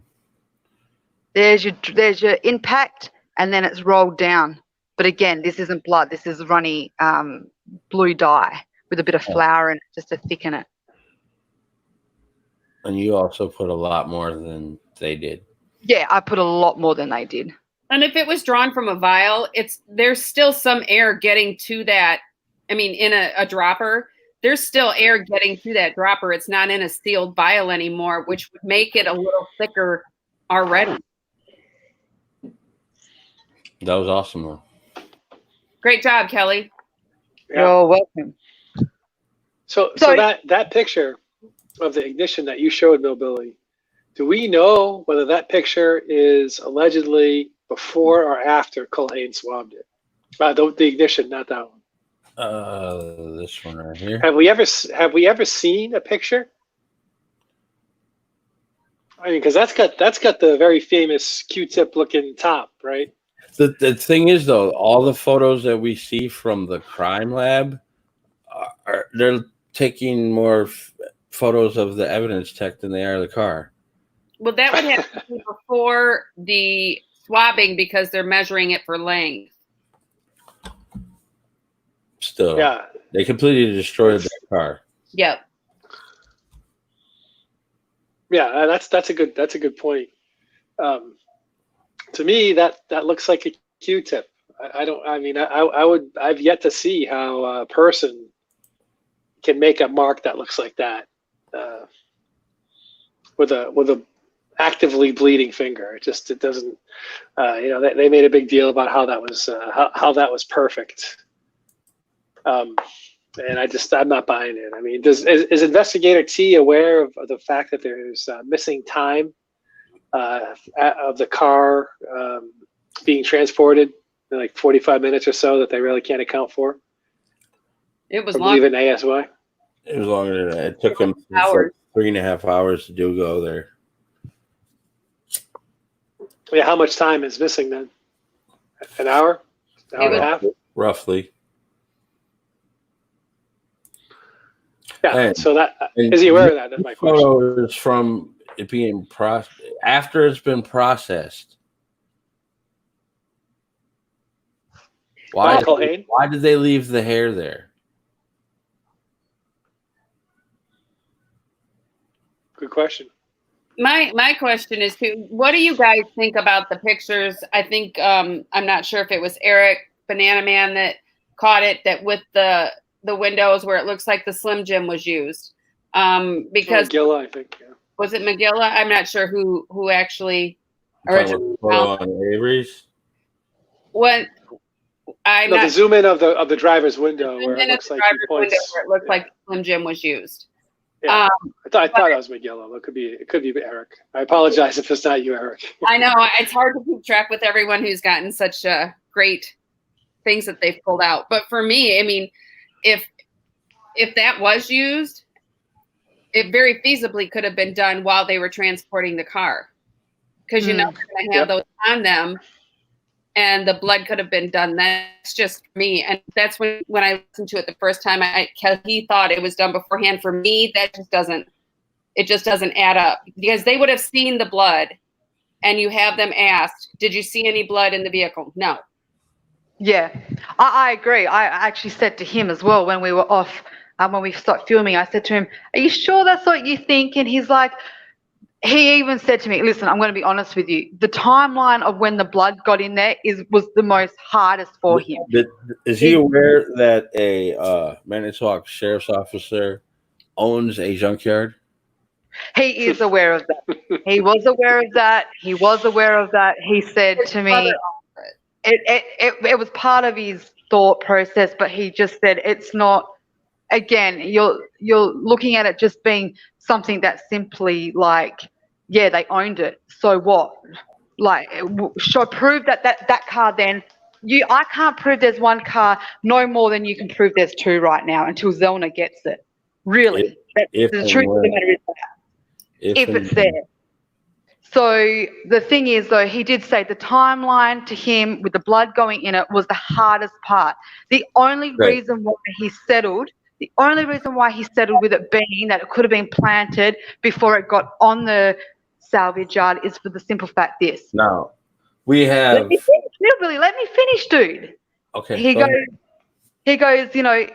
There's your impact, and then it's rolled down. But again, this isn't blood. This is runny blue dye with a bit of flour in it just to thicken it. And you also put a lot more than they did. Yeah, I put a lot more than they did. And if it was drawn from a vial, there's still some air getting to that. I mean, in a dropper, there's still air getting to that dropper. It's not in a sealed vial anymore, which would make it a little thicker already. That was awesome, though. Great job, Kelly. Yeah. You're welcome. So that picture of the ignition that you showed, Millbilly, do we know whether that picture is allegedly before or after Culhane swabbed it? The ignition, not that one. This one right here. Have we ever seen a picture? I mean, because that's got the very famous Q-tip looking top, right? The thing is, though, all the photos that we see from the crime lab they're taking more photos of the evidence tech than they are of the car. Well, that would have to be before the swabbing because they're measuring it for length. Still, Yeah, they completely destroyed the car. Yep. Yeah, that's a good point. To me, that looks like a Q-tip. I've yet to see how a person can make a mark that looks like that with a actively bleeding finger. It doesn't. They made a big deal about how that was how that was perfect. And I'm not buying it. I mean, is Investigator T aware of the fact that there's missing time of the car being transported in like 45 minutes or so that they really can't account for? It was From long. leaving ASY? It was longer than that. It took them Hours. 3.5 hours to go there. Yeah, how much time is missing then? An hour? An hour and a half? Roughly. Yeah, And- so that and is he aware of that? That's my question. Photos from it being after it's been processed. By Culhane? Why did they leave the hair there? Good question. My question is too, what do you guys think about the pictures? I think I'm not sure if it was Eric Banana Man that caught it, that with the windows where it looks like the Slim Jim was used. Because Gilla, I think. Yeah. was it McGilla? I'm not sure who actually originally found On Avery's. what I'm No, not the zoom in of the driver's window zoom where in it at looks the like he driver's window points. where it looks Yeah. like Slim Jim was used. Yeah. I thought that was McGilla. It could be Eric. I apologize if it's not you, Eric. I know it's hard to keep track with everyone who's gotten such great things that they've pulled out. But for me, I mean, if that was used, it very feasibly could have been done while they were transporting the car, because they're going to have those on them, and the blood could have been done. That's just me, and that's when I listened to it the first time. He thought it was done beforehand. For me, that just doesn't add up, because they would have seen the blood, and you have them asked, "Did you see any blood in the vehicle?" No. Yeah, I agree. I actually said to him as well when we were off, when we stopped filming, I said to him, "Are you sure that's what you think?" And he's like, he even said to me, "Listen, I'm going to be honest with you. The timeline of when the blood got in there was the most hardest for him." Is he aware that a Manitowoc sheriff's officer owns a junkyard? He is aware of that. He was aware of that. He said to me, it was part of his thought process, but he just said it's not. Again, you're looking at it just being something that's simply like, yeah, they owned it. So what? Like, should prove that car then. I can't prove there's one car no more than you can prove there's two right now until Zelna gets it. Really, the truth of the matter is that if it's there. So the thing is, though, he did say the timeline to him with the blood going in it was the hardest part. The only Right. reason why he settled, with it being that it could have been planted before it got on the salvage yard is for the simple fact this. Now, we Let have. me finish, Hillbilly, let me finish, dude. Okay. He goes, you know,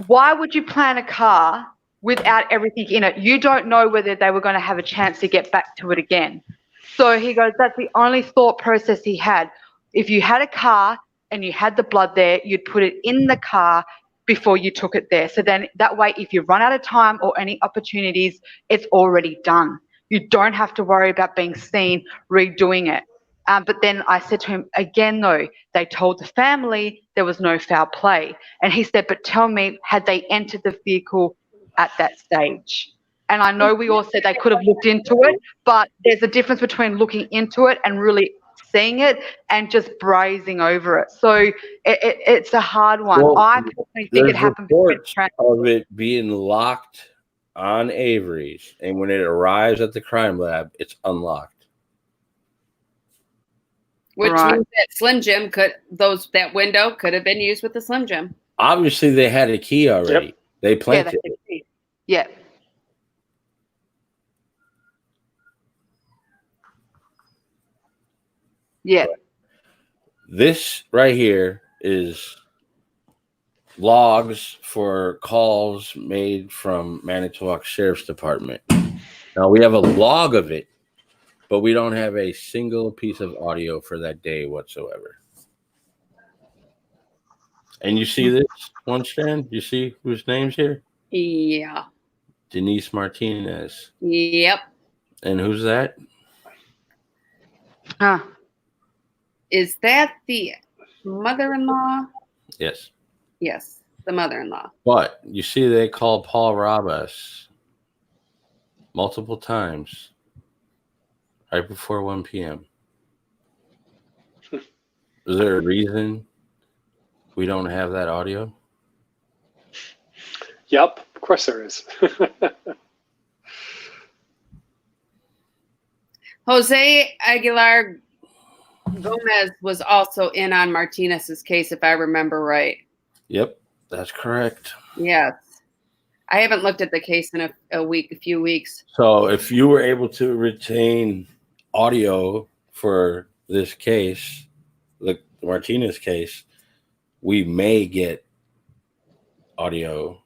why would you plan a car without everything in it? You don't know whether they were going to have a chance to get back to it again. So he goes, that's the only thought process he had. If you had a car and you had the blood there, you'd put it in the car before you took it there. So then that way, if you run out of time or any opportunities, it's already done. You don't have to worry about being seen redoing it. But then I said to him, again, though, they told the family there was no foul play. And he said, but tell me, had they entered the vehicle at that stage? And I know we all said they could have looked into it, but there's a difference between looking into it and really seeing it and just brazing over it. So it's a hard one. Well, I personally think it there's happened reports of it being locked on Avery's, and when it arrives at the crime lab, it's unlocked. Which Right. means that Slim Jim that window could have been used with the Slim Jim. Obviously, they had a key already. Yep. They planted that's it. the key. Yeah. Yeah. This right here is logs for calls made from Manitowoc Sheriff's Department. Now, we have a log of it, but we don't have a single piece of audio for that day whatsoever. And you see this one, Stan? You see whose name's here? Yeah. Denise Martinez. Yep. And who's that? Huh. Is that the mother-in-law? Yes. Yes, the mother-in-law. But you see they called Paul Rabas multiple times right before 1 p.m. Is there a reason we don't have that audio? Yep, of course there is. Jose Aguilar Gomez was also in on Martinez's case, if I remember right. Yep, that's correct. Yes. I haven't looked at the case in a few weeks. So if you were able to retain audio for this case, the Martinez case, we may get audio,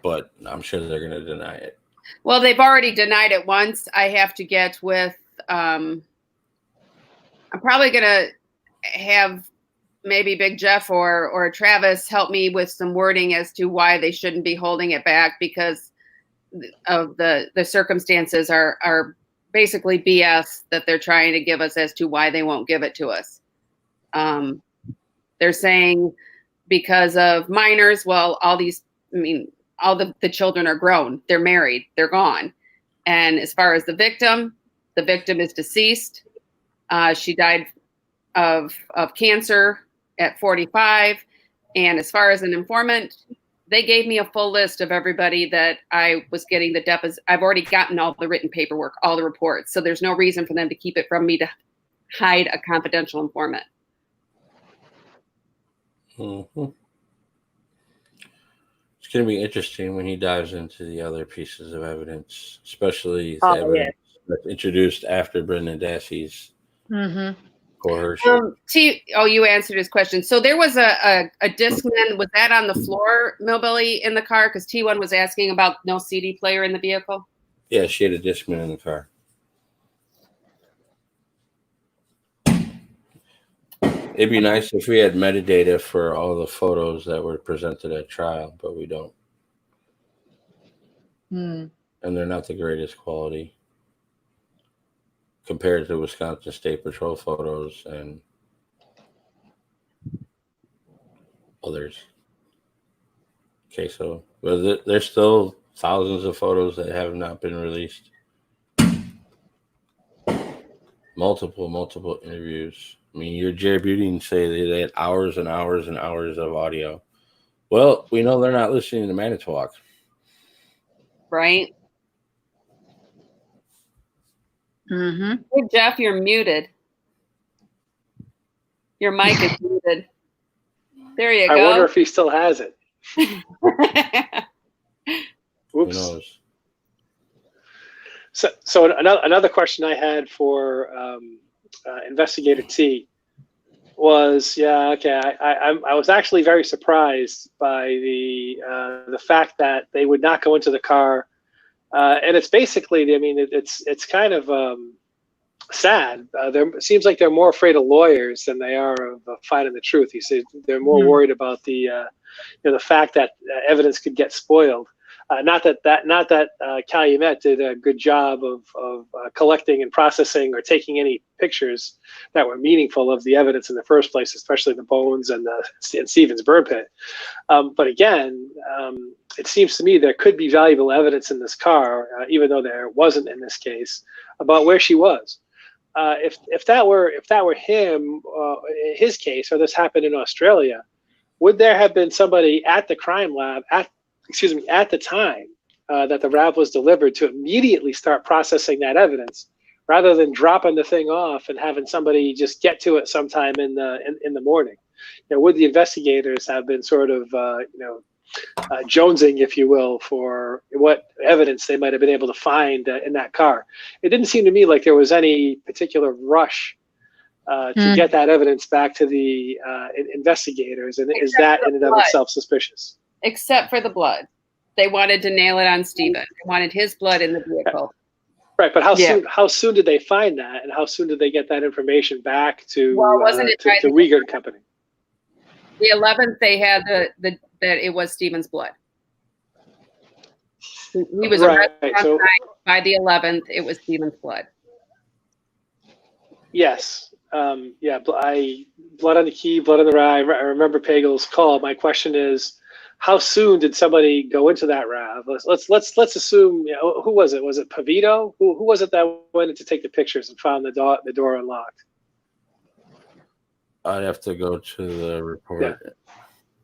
but I'm sure they're going to deny it. Well, they've already denied it once. I have to get with, I'm probably going to have maybe Big Jeff or Travis help me with some wording as to why they shouldn't be holding it back, because of the circumstances are basically BS that they're trying to give us as to why they won't give it to us. They're saying because of minors, well, all the children are grown. They're married. They're gone. And as far as the victim is deceased. She died of cancer at 45. And as far as an informant, they gave me a full list of everybody that I was getting the deposit. I've already gotten all the written paperwork, all the reports. So there's no reason for them to keep it from me to hide a confidential informant. Mm-hmm. It's going to be interesting when he dives into the other pieces of evidence, especially the evidence that's introduced after Brendan Dassey's coercion. You answered his question. So there was a Discman. Was that on the floor, Millbilly, in the car? Because T1 was asking about no CD player in the vehicle. Yeah, she had a Discman in the car. It'd be nice if we had metadata for all the photos that were presented at trial, but we don't. And they're not the greatest quality compared to Wisconsin State Patrol photos and others. Okay, so there's still thousands of photos that have not been released. Multiple interviews. I mean, your Jerry Beauty say they had hours and hours and hours of audio. Well, we know they're not listening to Manitowoc. Right. Mm-hmm. Hey, Jeff, you're muted. Your mic is muted. There you I go. wonder if he still has it. Who Oops. knows? So another question I had for Investigator T was, I was actually very surprised by the fact that they would not go into the car, and it's basically, I mean, it's kind of sad. It seems like they're more afraid of lawyers than they are of finding the truth. He said they're more worried about the fact that evidence could get spoiled. Not that Calumet did a good job of collecting and processing or taking any pictures that were meaningful of the evidence in the first place, especially the bones and Stephen's burn pit. But again, it seems to me there could be valuable evidence in this car, even though there wasn't in this case, about where she was. If that were him, his case, or this happened in Australia, would there have been somebody at the crime lab at the time that the RAV was delivered to immediately start processing that evidence, rather than dropping the thing off and having somebody just get to it sometime in the morning? Would the investigators have been sort of jonesing, if you will, for what evidence they might have been able to find in that car? It didn't seem to me like there was any particular rush to get that evidence back to the investigators, and is that in and of itself suspicious? Except for the blood. They wanted to nail it on Stephen. They wanted his blood in the vehicle. Right, but how soon did they find that, and how soon did they get that information back to to Wiegert Company? The 11th, they had that it was Stephen's blood. He was arrested last night. By the 11th, it was Stephen's blood. Yes. Blood on the key, blood on the RAV. I remember Pagel's call. My question is, how soon did somebody go into that RAV? Let's assume, who was it? Was it Pavito? Who was it that went in to take the pictures and found the door unlocked? I'd have to go to the report. Yeah.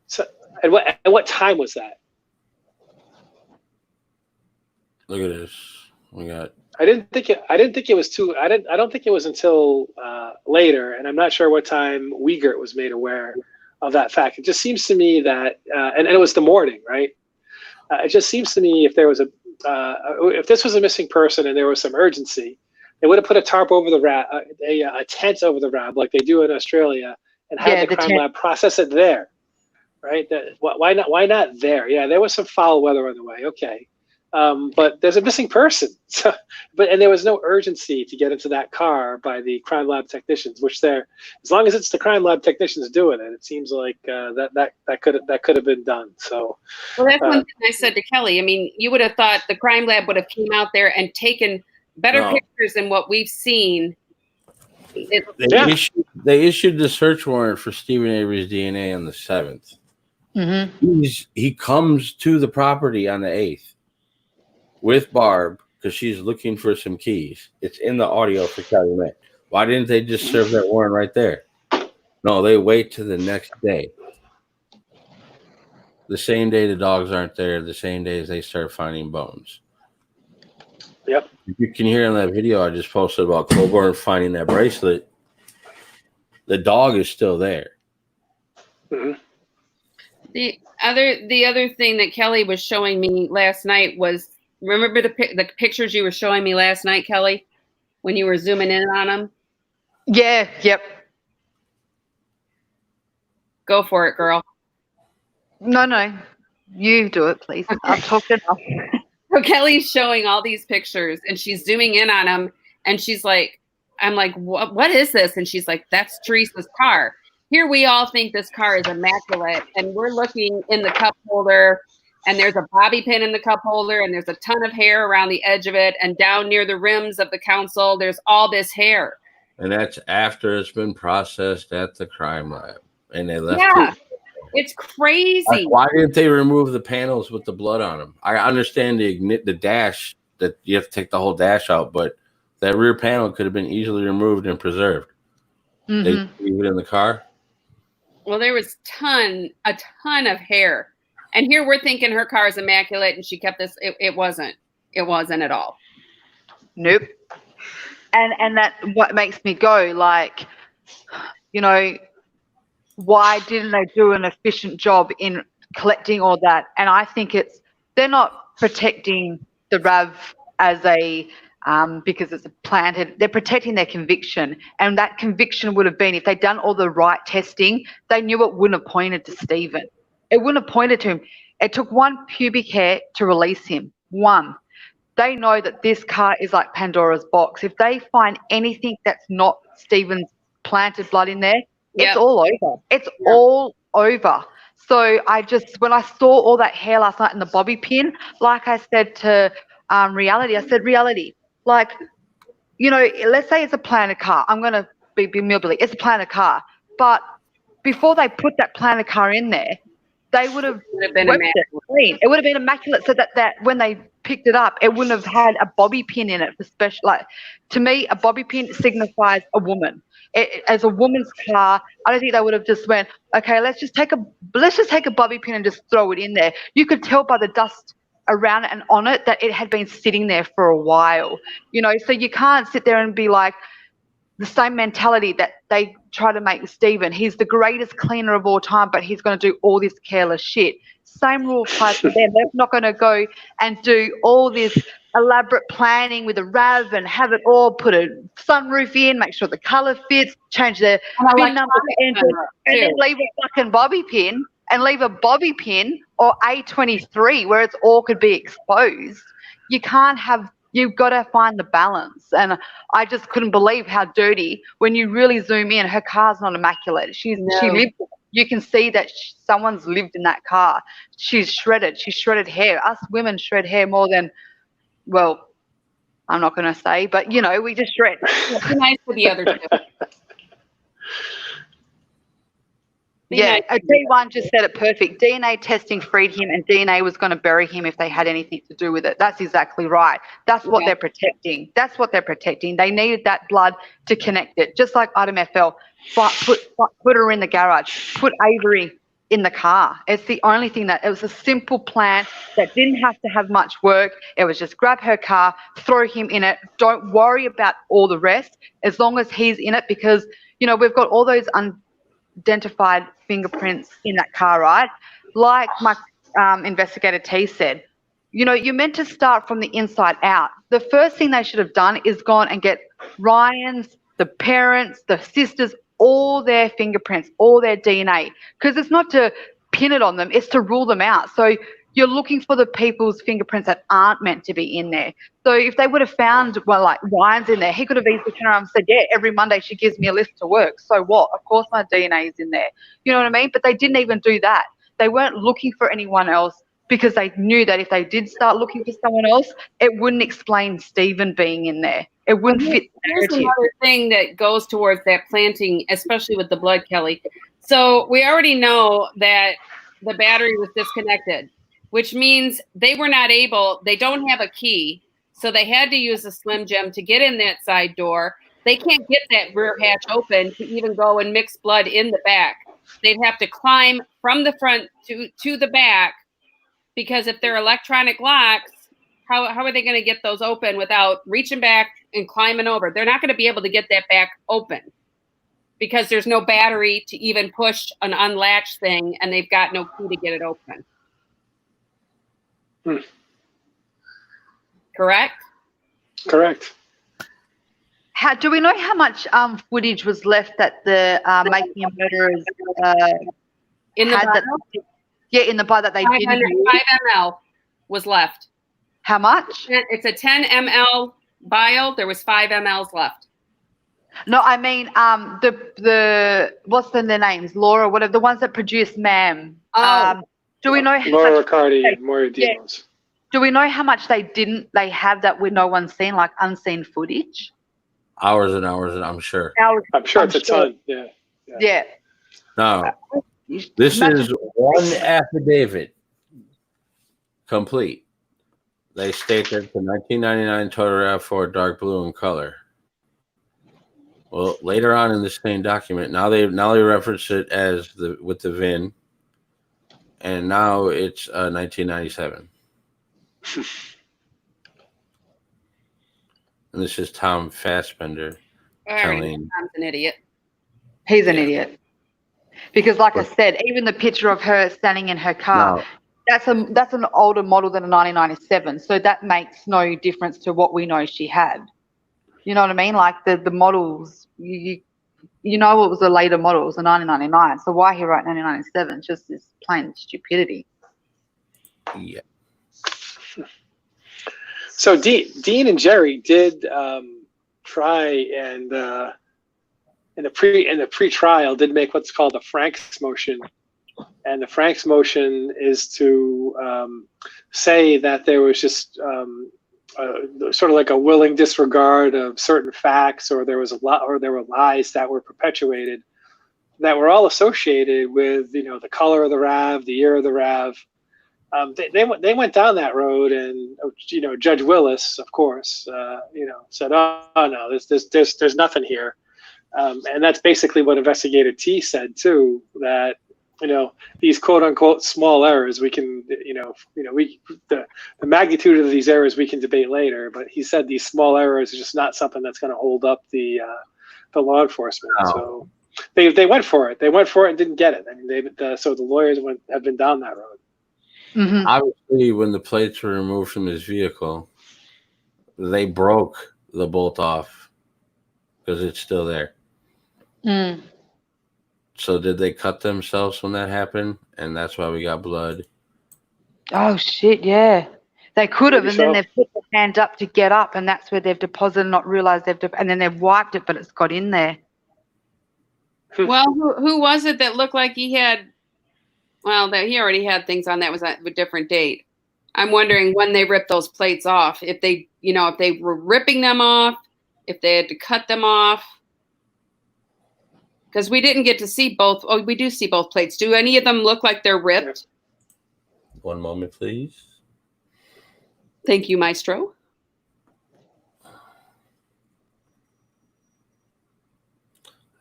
So, at what time was that? Look at this. We got. I don't think it was until later, and I'm not sure what time Wiegert was made aware of that fact. It just seems to me that, and it was the morning, right? It just seems to me if this was a missing person and there was some urgency, they would have put a tarp over the RAB, a tent over the RAB like they do in Australia, and have the crime lab process it there, right? Why not there? Yeah, there was some foul weather on the way. Okay. But there's a missing person, and there was no urgency to get into that car by the crime lab technicians. As long as it's the crime lab technicians doing it, it seems like that could have been done. So, well, that's one thing I said to Kelly. I mean, you would have thought the crime lab would have came out there and taken better pictures than what we've seen. They issued the search warrant for Stephen Avery's DNA on the 7th. Mm-hmm. He comes to the property on the 8th. With Barb, because she's looking for some keys. It's in the audio for Calumet. Why didn't they just serve that warrant right there? No, they wait to the next day. The same day the dogs aren't there, the same day as they start finding bones. Yep. You can hear in that video I just posted about Coburn finding that bracelet. The dog is still there. Mm-hmm. The other thing that Kelly was showing me last night was, remember the pictures you were showing me last night, Kelly, when you were zooming in on them? Yeah, yep. Go for it, girl. No. You do it, please. I've talked enough. So Kelly's showing all these pictures, and she's zooming in on them, and she's like, I'm like, what is this? And she's like, that's Teresa's car. Here we all think this car is immaculate, and we're looking in the cup holder, and there's a bobby pin in the cup holder, and there's a ton of hair around the edge of it, and down near the rims of the console, there's all this hair. And that's after it's been processed at the crime lab, and they left it. It's crazy. Why didn't they remove the panels with the blood on them? I understand the dash, that you have to take the whole dash out, but that rear panel could have been easily removed and preserved. Mm-hmm. They leave it in the car. Well, there was a ton of hair. And here we're thinking her car is immaculate, and she kept this. It wasn't. It wasn't at all. Nope. and that what makes me go like, you know, why didn't they do an efficient job in collecting all that? And I think they're not protecting the RAV as a because it's planted. They're protecting their conviction, and that conviction would have been if they'd done all the right testing. They knew it wouldn't have pointed to Stephen. It wouldn't have pointed to him. It took one pubic hair to release him. One. They know that this car is like Pandora's box. If they find anything that's not Stephen's planted blood in there, it's all over. It's all over. So when I saw all that hair last night in the bobby pin, like I said to Reality, I said, Reality, like, you know, let's say it's a planted car. I'm going to be Millbilly. It's a planted car. But before they put that planted car in there, they would have been immaculate. It would have been immaculate, so that when they picked it up, it wouldn't have had a bobby pin in it for special. Like, to me, a bobby pin signifies a woman. As a woman's car, I don't think they would have just went, okay, let's just take a bobby pin and just throw it in there. You could tell by the dust around it and on it that it had been sitting there for a while, you know. So you can't sit there and be like, the same mentality that they try to make Stephen. He's the greatest cleaner of all time, but he's going to do all this careless shit. Same rule applies to them. They're not going to go and do all this elaborate planning with a RAV and have it all, put a sunroof in, make sure the colour fits, change the VIN number, and then leave a fucking bobby pin or A23 where it's all could be exposed. You can't have. You've got to find the balance. And I just couldn't believe how dirty, when you really zoom in, her car's not immaculate. She lived. You can see that someone's lived in that car. She's shredded. She's shredded hair. Us women shred hair more than, well, I'm not going to say, but, you know, we just shred. It's nice for the other two. Yeah, D1 just said it perfect. DNA testing freed him, and DNA was going to bury him if they had anything to do with it. That's exactly right. That's what they're protecting. That's what they're protecting. They needed that blood to connect it, just like Item FL. Put her in the garage. Put Avery in the car. It's the only thing it was a simple plan that didn't have to have much work. It was just grab her car, throw him in it. Don't worry about all the rest as long as he's in it, because, you know, we've got all those identified fingerprints in that car, right? Like my investigator T said, you know, you're meant to start from the inside out. The first thing they should have done is gone and get Ryan's, the parents, the sisters, all their fingerprints, all their DNA, because it's not to pin it on them, it's to rule them out. So you're looking for the people's fingerprints that aren't meant to be in there. So if they would have found, well, like Ryan's in there, he could have easily turned around and said, yeah, every Monday she gives me a list to work. So what? Of course my DNA is in there. You know what I mean? But they didn't even do that. They weren't looking for anyone else because they knew that if they did start looking for someone else, it wouldn't explain Stephen being in there. It wouldn't fit the narrative. Here's another thing that goes towards that planting, especially with the blood, Kelly. So we already know that the battery was disconnected, which means they don't have a key, so they had to use a Slim Jim to get in that side door. They can't get that rear hatch open to even go and mix blood in the back. They'd have to climb from the front to the back, because if they're electronic locks, how are they going to get those open without reaching back and climbing over? They're not going to be able to get that back open because there's no battery to even push an unlatched thing, and they've got no key to get it open. Correct? Correct. Do we know how much footage was left that the Making a Murderers in the had? In the bar that they didn't use? 5 ml was left. How much? It's a 10 ml vial. There was 5 mLs left. No, I mean the what's their names? Laura, whatever, the ones that produce Ma'am. Do we know how Laura much Riccardi and Moira Demos. Do we know how much they have that no one's seen, like unseen footage? Hours and hours, and I'm sure. I'm sure it's a ton. Yeah. No, this is one affidavit complete. They state that the 1999 Toyota RAV4 dark blue in color. Well, later on in this same document, now they reference it as with the VIN, and now it's 1997. And this is Tom Fassbender All right, telling. Tom's an idiot. He's an Yeah. idiot. Because, like I But- said, even the picture of her standing in her car, No, that's an older model than a 1997. So that makes no difference to what we know she had. You know what I mean? Like the models, you know it was a later model, it was a 1999. So why he wrote 1997? It's just this plain stupidity. yeah. So Dean and Jerry did try and in the pre-trial did make what's called a Franks motion, and the Franks motion is to say that there was just sort of like a willing disregard of certain facts, or there was there were lies that were perpetuated that were all associated with the color of the RAV, the year of the RAV. They went down that road, and Judge Willis, of course, said, "Oh no, there's nothing here," and that's basically what Investigator T said too. That these quote unquote small errors, we can the magnitude of these errors we can debate later, but he said these small errors are just not something that's going to hold up the law enforcement. No. So they went for it. They went for it and didn't get it. I mean, so the lawyers have been down that road. Mm-hmm. Obviously, when the plates were removed from his vehicle, they broke the bolt off because it's still there. Mm. So did they cut themselves when that happened? And that's why we got blood. Oh shit! Yeah, they could have, Maybe and then so. they've put their hand up to get up, and that's where they've deposited, and not realised and then they've wiped it, but it's got in there. Well, who was it that looked like he had? Well, that he already had things on that was a different date. I'm wondering when they ripped those plates off, if they were ripping them off, if they had to cut them off. Because we didn't get to see both. Oh, we do see both plates. Do any of them look like they're ripped? One moment, please. Thank you, Maestro.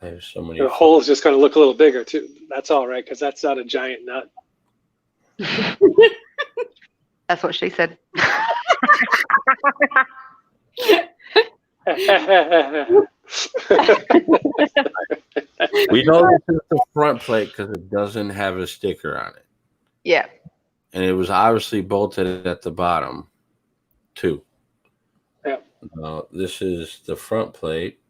I have so many. The hole's just going to look a little bigger too. That's all right, because that's not a giant nut. That's what she said. We know this is the front plate because it doesn't have a sticker on it. Yeah. And it was obviously bolted at the bottom, too. Yeah. This is the front plate.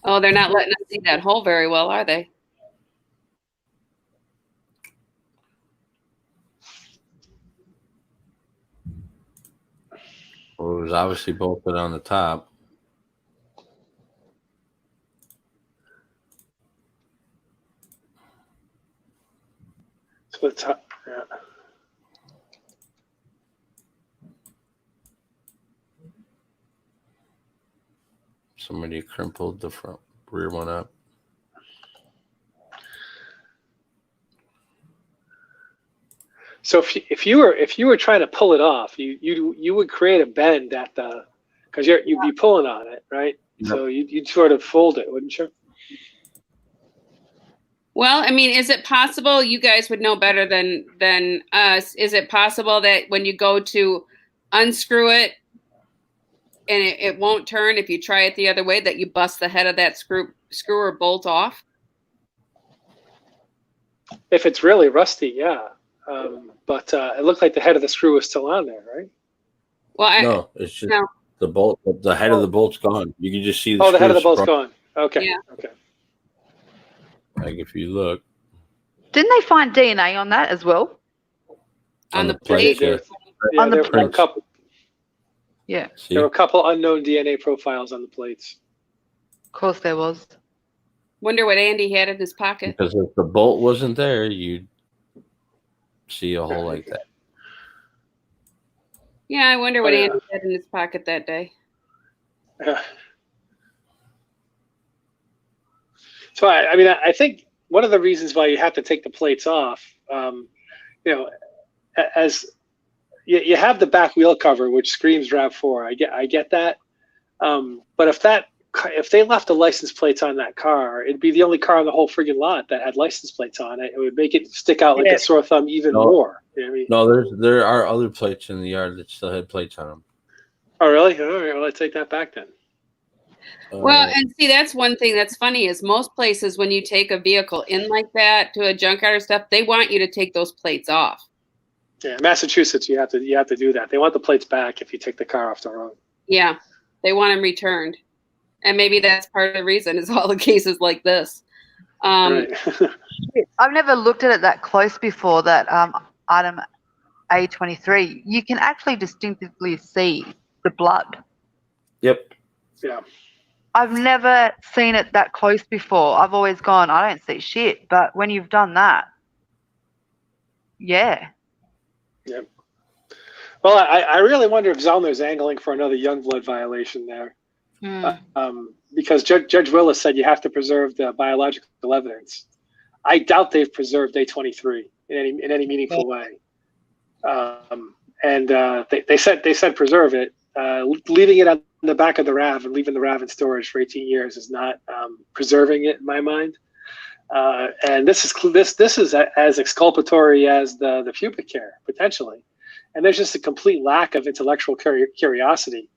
Oh, they're not letting us see that hole very well, are they? Well, it was obviously bolted on the top. So the top, yeah. Somebody crimpled the front rear one up. So if you were trying to pull it off, you would create a bend at the, because you'd be pulling on it, right? Yep. So you'd sort of fold it, wouldn't you? Well, I mean, is it possible, you guys would know better than us, is it possible that when you go to unscrew it and it won't turn if you try it the other way, that you bust the head of that screw or bolt off? If it's really rusty, yeah. But it looked like the head of the screw was still on there, right? Well, No, it's just no. the bolt. The head of the bolt's gone. You can just see the Oh, the head of the screws bolt's sprung. gone. Okay. Yeah. Okay. Like if you look Didn't they find DNA on that as well? On the plate, plate? yeah. Yeah, On the there were a prints. couple. Yeah, See? There were a couple unknown DNA profiles on the plates. of course there was. Wonder what Andy had in his pocket. Because if the bolt wasn't there, you'd see a hole like that. Yeah, I wonder what Oh, yeah. Andy had in his pocket that day. So I mean, I think one of the reasons why you have to take the plates off, as you have the back wheel cover, which screams RAV4. I get that. But if if they left the license plates on that car, it'd be the only car on the whole friggin' lot that had license plates on it. It would make it stick out like a sore thumb even more. You know what I mean? No, there are other plates in the yard that still had plates on them. Oh, really? All right, well, I take that back then. Well, and see, that's one thing that's funny is most places when you take a vehicle in like that to a junkyard or stuff, they want you to take those plates off. Yeah, Massachusetts, you have to do that. They want the plates back if you take the car off the road. Yeah, they want them returned, and maybe that's part of the reason is all the cases like this. Right. I've never looked at it that close before. That item A23, you can actually distinctively see the blood. Yep. Yeah. I've never seen it that close before. I've always gone, I don't see shit. But when you've done that, yeah. Yep. Well, I really wonder if Zellner's angling for another Youngblood violation there. Because Judge Willis said you have to preserve the biological evidence. I doubt they've preserved A23 in any meaningful way. They said preserve it. Leaving it on the back of the RAV and leaving the RAV in storage for 18 years is not preserving it in my mind. And this is as exculpatory as the pubic hair potentially. And there's just a complete lack of intellectual curiosity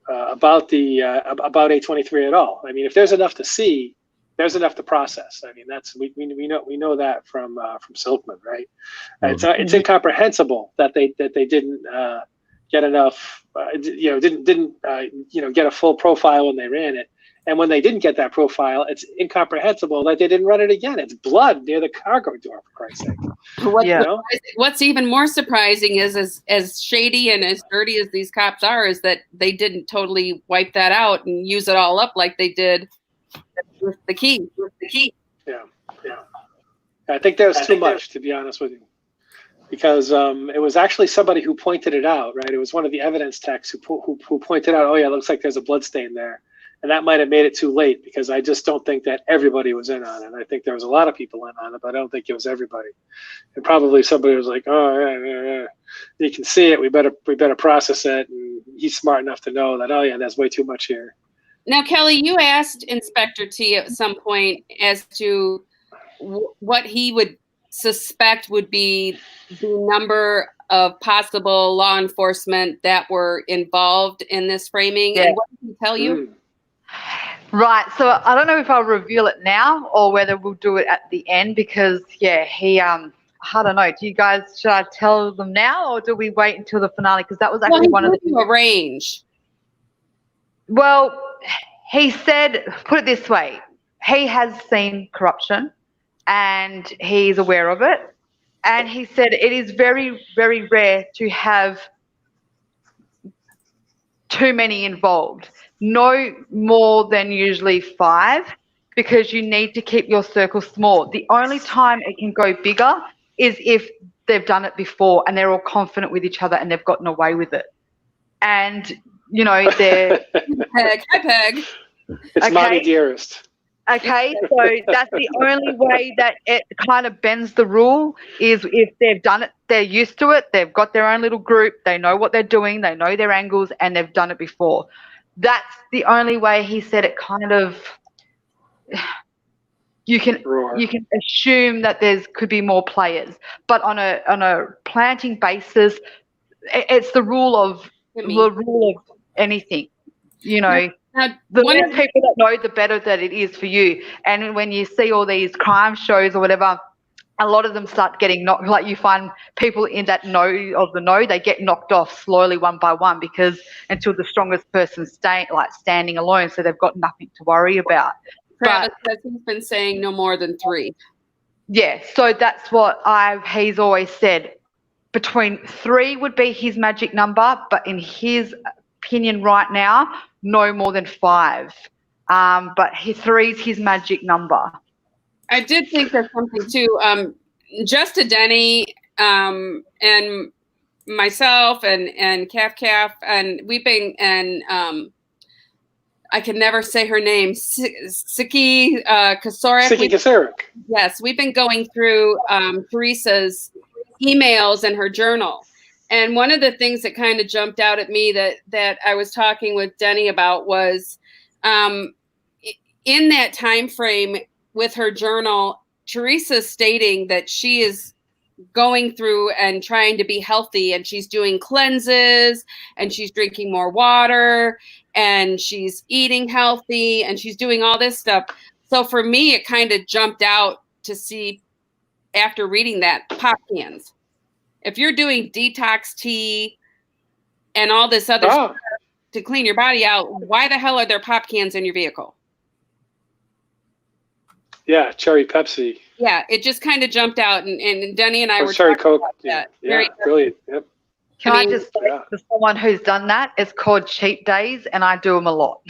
about A23 at all. I mean, if there's enough to see, there's enough to process. I mean, we know that from Silkman, right? It's incomprehensible that they didn't get enough, didn't get a full profile when they ran it. And when they didn't get that profile, it's incomprehensible that they didn't run it again. It's blood near the cargo door, for Christ's sake. What's even more surprising is as shady and as dirty as these cops are, is that they didn't totally wipe that out and use it all up like they did with the key. Yeah. I think that was too much, to be honest with you. Because it was actually somebody who pointed it out, right? It was one of the evidence techs who pointed out, oh yeah, it looks like there's a blood stain there. And that might have made it too late because I just don't think that everybody was in on it. I think there was a lot of people in on it, but I don't think it was everybody. And probably somebody was like, oh, yeah. You can see it. We better process it. And he's smart enough to know that, oh yeah, there's way too much here. Now, Kelly, you asked Inspector T at some point as to what he would suspect would be the number of possible law enforcement that were involved in this framing. Yeah. And what did he tell you? Right. So I don't know if I'll reveal it now or whether we'll do it at the end because, he, I don't know. Do you guys, should I tell them now or do we wait until the finale? Because that was actually one of the range. Well, he said, put it this way, he has seen corruption and he's aware of it. And he said it is very, very rare to have too many involved. No more than usually 5 because you need to keep your circle small. The only time it can go bigger is if they've done it before and they're all confident with each other and they've gotten away with it. And, they're... Peg. It's Mommy Dearest. Okay, so that's the only way that it kind of bends the rule is if they've done it, they're used to it, they've got their own little group, they know what they're doing, they know their angles, and they've done it before. That's the only way he said it kind of, you can assume that could be more players. But on a planting basis, it's the rule of anything, Now, the more people that know, the better that it is for you. And when you see all these crime shows or whatever, a lot of them start getting knocked. Like you find people in that know, they get knocked off slowly one by one because until the strongest person standing alone, so they've got nothing to worry about. Travis says he's been saying no more than 3. Yeah, so that's what he's always said. Between 3 would be his magic number, but in his opinion right now, no more than 5. But 3 is his magic number. I did think there's something too. Just to Denny and myself and Calf, and we've been I can never say her name. Siki Kasorik. Siki Kasorik. Yes, we've been going through Teresa's emails and her journal. And one of the things that kind of jumped out at me that I was talking with Denny about was in that time frame with her journal, Teresa's stating that she is going through and trying to be healthy, and she's doing cleanses, and she's drinking more water, and she's eating healthy, and she's doing all this stuff. So for me, it kind of jumped out to see, after reading that, pop cans. If you're doing detox tea and all this other stuff to clean your body out, why the hell are there pop cans in your vehicle? Yeah, cherry Pepsi. Yeah, it just kind of jumped out, and Denny and I were cherry talking Coke. about that. Yeah, Very brilliant. Yep. Can I just say to someone who's done that, it's called cheat days, and I do them a lot.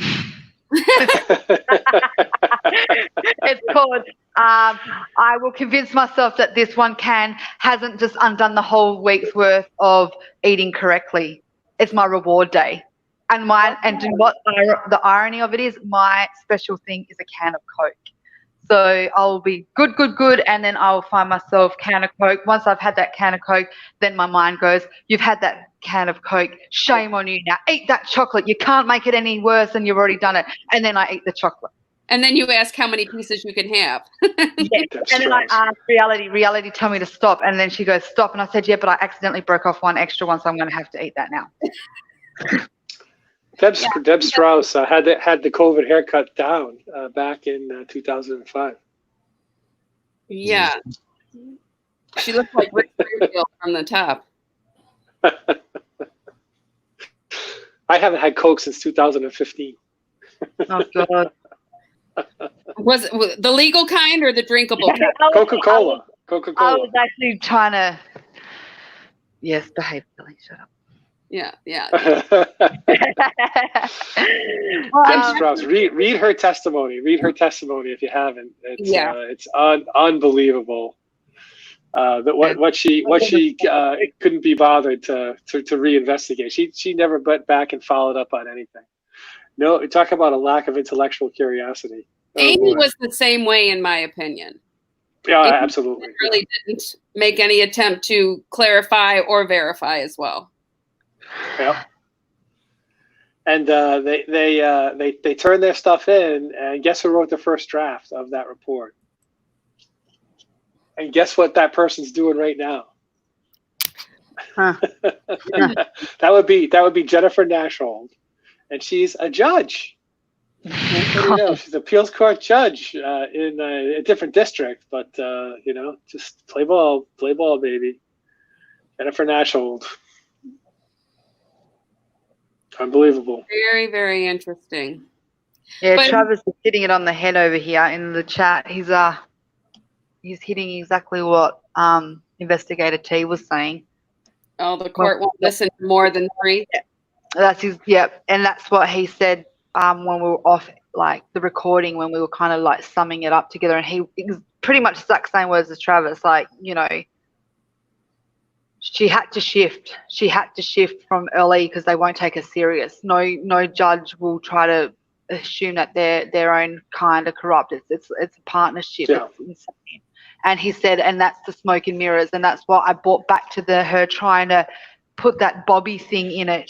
It's called, I will convince myself that this one can hasn't just undone the whole week's worth of eating correctly. It's my reward day. And the irony of it is, my special thing is a can of Coke. So I'll be good, and then I'll find myself can of Coke. Once I've had that can of Coke, then my mind goes, you've had that can of Coke, shame on you now. Eat that chocolate. You can't make it any worse, and you've already done it. And then I eat the chocolate. And then you ask how many pieces you can have. Yes. And then I ask reality tell me to stop. And then she goes, stop. And I said, yeah, but I accidentally broke off one extra one, so I'm going to have to eat that now. Deb Strauss had the COVID haircut down back in 2005. Yeah. She looked like Rick Springfield from the top. I haven't had Coke since 2015. Oh, God. Was it the legal kind or the drinkable kind? Coca-Cola. I was actually trying to... Yes, behave, Billy. Shut up. Yeah. Deb Strauss, read her testimony. Read her testimony if you haven't. It's unbelievable. What she couldn't be bothered to reinvestigate. She never went back and followed up on anything. No, talk about a lack of intellectual curiosity. Amy was the same way, in my opinion. Yeah, Amy absolutely. Really didn't make any attempt to clarify or verify as well. Yeah. And they turned their stuff in, and guess who wrote the first draft of that report? And guess what that person's doing right now? Huh. That would be Jennifer Nashhold, and she's a judge. What do you know? She's an appeals court judge in a different district, but just play ball, baby. Jennifer Nashhold. Unbelievable. Very, very interesting. Yeah, But- Travis is hitting it on the head over here in the chat. He's hitting exactly what Investigator T was saying. Oh, the court won't listen to more than 3. And that's what he said when we were off, like the recording, when we were kind of like summing it up together, and he pretty much exact same words as Travis, like, she had to shift. She had to shift from early because they won't take her serious. No judge will try to assume that their own kind are corrupt. It's a partnership. Yeah. It's insane. And he said, and that's the smoke and mirrors, and that's what I brought back to her trying to put that Bobby thing in it.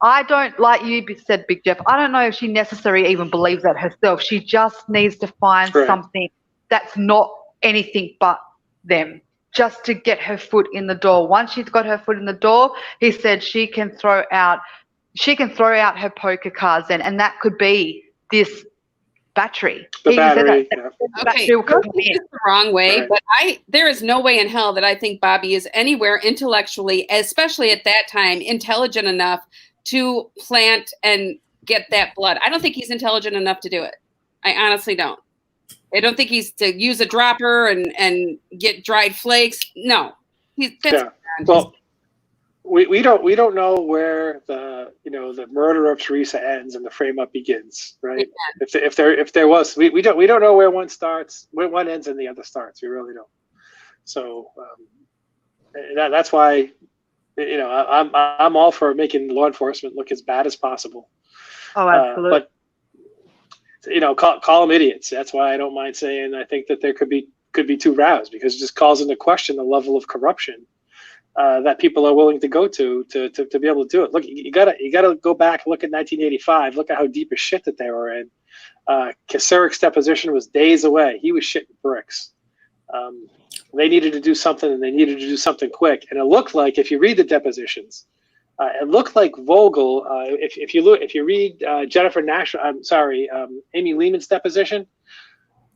I don't, like you said, Big Jeff, I don't know if she necessarily even believes that herself. She just needs to find something that's not anything but them, just to get her foot in the door. Once she's got her foot in the door, he said she can throw out her poker cards then, and that could be this battery. The battery. Okay, don't take this the wrong way, but there is no way in hell that I think Bobby is anywhere intellectually, especially at that time, intelligent enough to plant and get that blood. I don't think he's intelligent enough to do it. I honestly don't. I don't think he's to use a dropper and get dried flakes. No, Well, we don't know where the murder of Teresa ends and the frame up begins, right? If there was, we don't know where one starts, where one ends and the other starts. We really don't. So that's why I'm all for making law enforcement look as bad as possible. Oh, absolutely. But call them idiots. That's why I don't mind saying I think that there could be 2 rounds, because it just calls into question the level of corruption that people are willing to go to be able to do it. Look, you gotta go back and look at 1985. Look at how deep of shit that they were in. Kaceric's deposition was days away. He was shitting bricks. They needed to do something, and they needed to do something quick. And it looked like, if you read the depositions, it looked like Vogel. If you read Amy Lehman's deposition,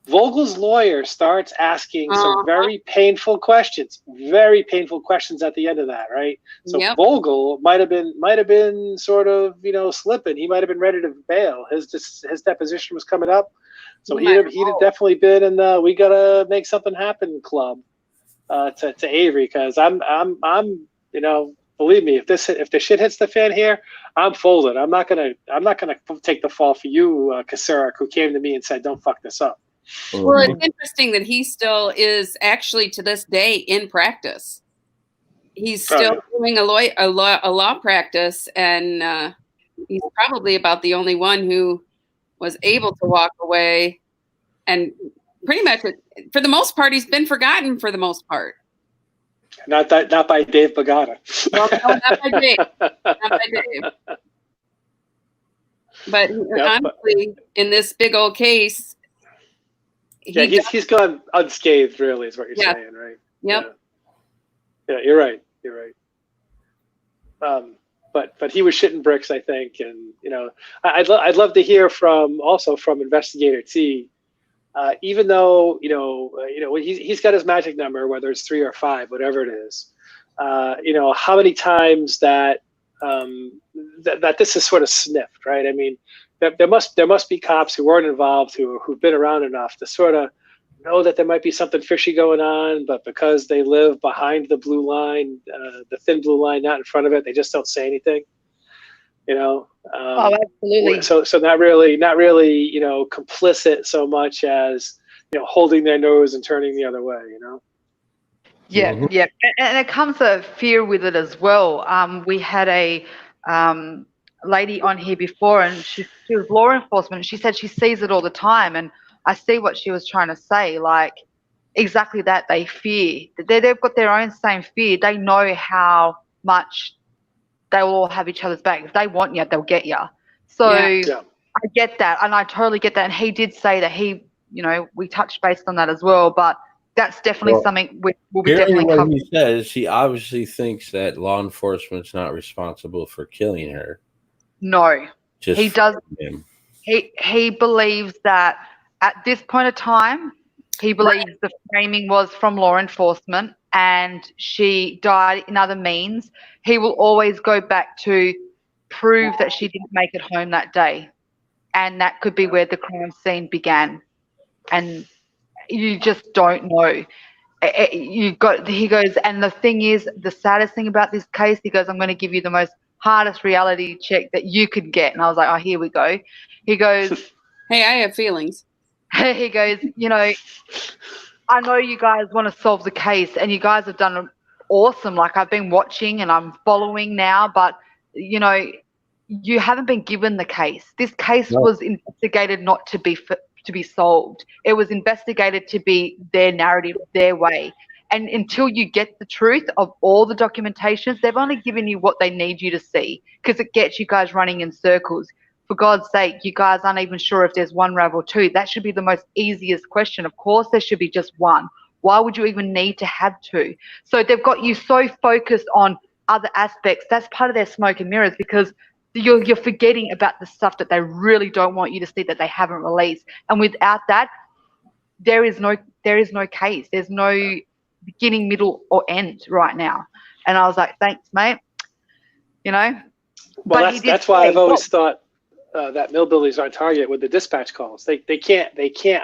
Vogel's lawyer starts asking some very painful questions at the end of that, right? So Vogel might have been sort of, slipping. He might have been ready to bail. His deposition was coming up, so he'd have definitely been in the "we gotta make something happen" club to Avery, because I'm believe me, if the shit hits the fan here, I'm folded. I'm not gonna take the fall for you, Kaceric, who came to me and said, "Don't fuck this up." Well, it's interesting that he still is actually to this day in practice. He's still doing a law practice, and he's probably about the only one who was able to walk away. And pretty much, for the most part, he's been forgotten for the most part. Not by Dave Bogata. Well, no, not by Dave. Not by Dave. But honestly, in this big old case, he's gone unscathed, really, is what you're saying, right? Yep. Yeah, you're right. But he was shitting bricks, I think, and I'd love to hear from Investigator T. Even though he's got his magic number, whether it's 3 or 5, whatever it is. How many times that this is sort of sniffed, right? I mean, there must be cops who weren't involved who've been around enough to sort of know that there might be something fishy going on, but because they live behind the blue line, the thin blue line, not in front of it, they just don't say anything. Absolutely. So not really, complicit so much as holding their nose and turning the other way. Yeah, and it comes a fear with it as well. We had a lady on here before, and she was law enforcement. She said she sees it all the time, and I see what she was trying to say. Like, exactly that. They fear. They've got their own same fear. They know how much they will all have each other's back. If they want you, they'll get you. So I get that, and I totally get that. And he did say that we touched base on that as well. But that's definitely something we'll be definitely covering. He says he obviously thinks that law enforcement's not responsible for killing her. No, he does. Him. He believes that at this point of time, he believes the framing was from law enforcement and she died in other means. He will always go back to prove that she didn't make it home that day, and that could be where the crime scene began. And you just don't know. He goes, and the thing is, the saddest thing about this case, he goes, I'm going to give you the most hardest reality check that you could get. And I was like, oh, here we go. He goes, hey, I have feelings. He goes, I know you guys want to solve the case, and you guys have done awesome. Like, I've been watching and I'm following now, but you haven't been given the case. This case was investigated not to be solved. It was investigated to be their narrative, their way. And until you get the truth of all the documentations, they've only given you what they need you to see, because it gets you guys running in circles. For God's sake, you guys aren't even sure if there's 1 RAV or 2. That should be the most easiest question. Of course, there should be just 1. Why would you even need to have 2? So they've got you so focused on other aspects. That's part of their smoke and mirrors, because you're forgetting about the stuff that they really don't want you to see, that they haven't released. And without that, there is no case. There's no beginning, middle, or end right now. And I was like, thanks, mate. Well, that's why I've always thought that millbillies are on target with the dispatch calls. They can't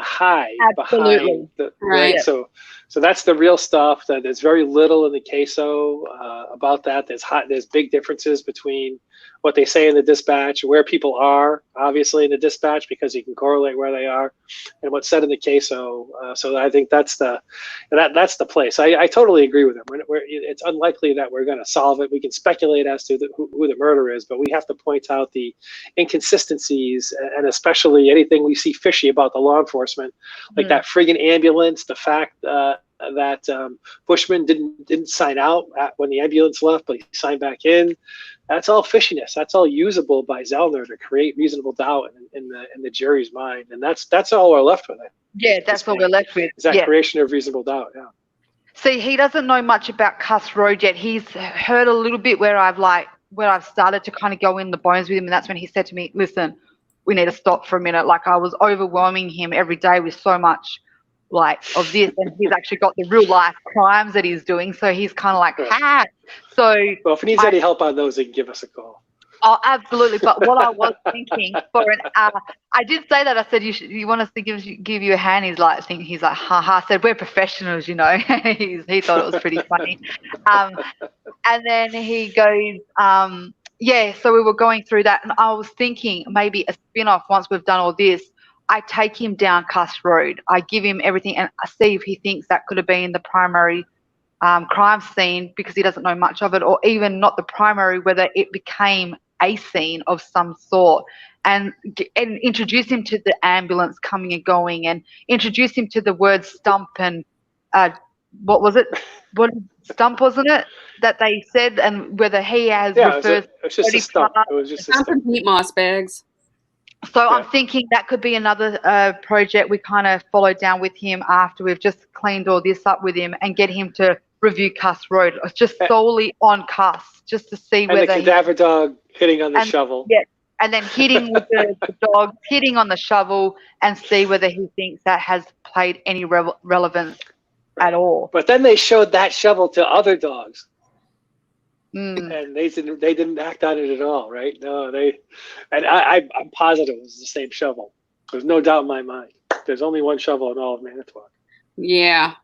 hide behind the right. So that's the real stuff. That there's very little in the CASO about that. There's big differences between what they say in the dispatch, where people are, obviously in the dispatch, because you can correlate where they are, and what's said in the CASO. So I think that's the place. I totally agree with him. It's unlikely that we're going to solve it. We can speculate as to who the murderer is, but we have to point out the inconsistencies, and especially anything we see fishy about the law enforcement, like that friggin' ambulance, the fact that Bushman didn't sign out when the ambulance left, but he signed back in. That's all fishiness. That's all usable by Zellner to create reasonable doubt in the jury's mind, and that's all we're left with. Yeah, that's all we're left with. Is that creation of reasonable doubt? Yeah. See, he doesn't know much about Cuss Road yet. He's heard a little bit where I've started to kind of go in the bones with him, and that's when he said to me, "Listen, we need to stop for a minute." Like, I was overwhelming him every day with so much of this, and he's actually got the real life crimes that he's doing. So he's kind of like, ha. So well, if he needs any help on those, he can give us a call. Oh, absolutely. But what I was thinking I did say that. I said, you want us to give you a hand? He's like, haha. I said, we're professionals, he thought it was pretty funny. And then he goes, yeah, so we were going through that, and I was thinking maybe a spin-off once we've done all this. I take him down Cuss Road. I give him everything, and I see if he thinks that could have been the primary crime scene, because he doesn't know much of it, or even not the primary, whether it became a scene of some sort, and introduce him to the ambulance coming and going, and introduce him to the word stump and what was it? What stump, wasn't it, that they said, and whether he has referred. It was just a stump. It was just a stump. And meat moss bags. So I'm thinking that could be another project we kind of follow down with him after we've just cleaned all this up with him, and get him to review Cuss Road, just solely on Cuss, just to see whether the cadaver dog hitting on the shovel. Yeah, and then hitting with the dog, hitting on the shovel, and see whether he thinks that has played any relevance at all. But then they showed that shovel to other dogs. Mm. And they didn't act on it at all, right? No, I'm positive it was the same shovel. There's no doubt in my mind. There's only one shovel in all of Manitowoc. Yeah.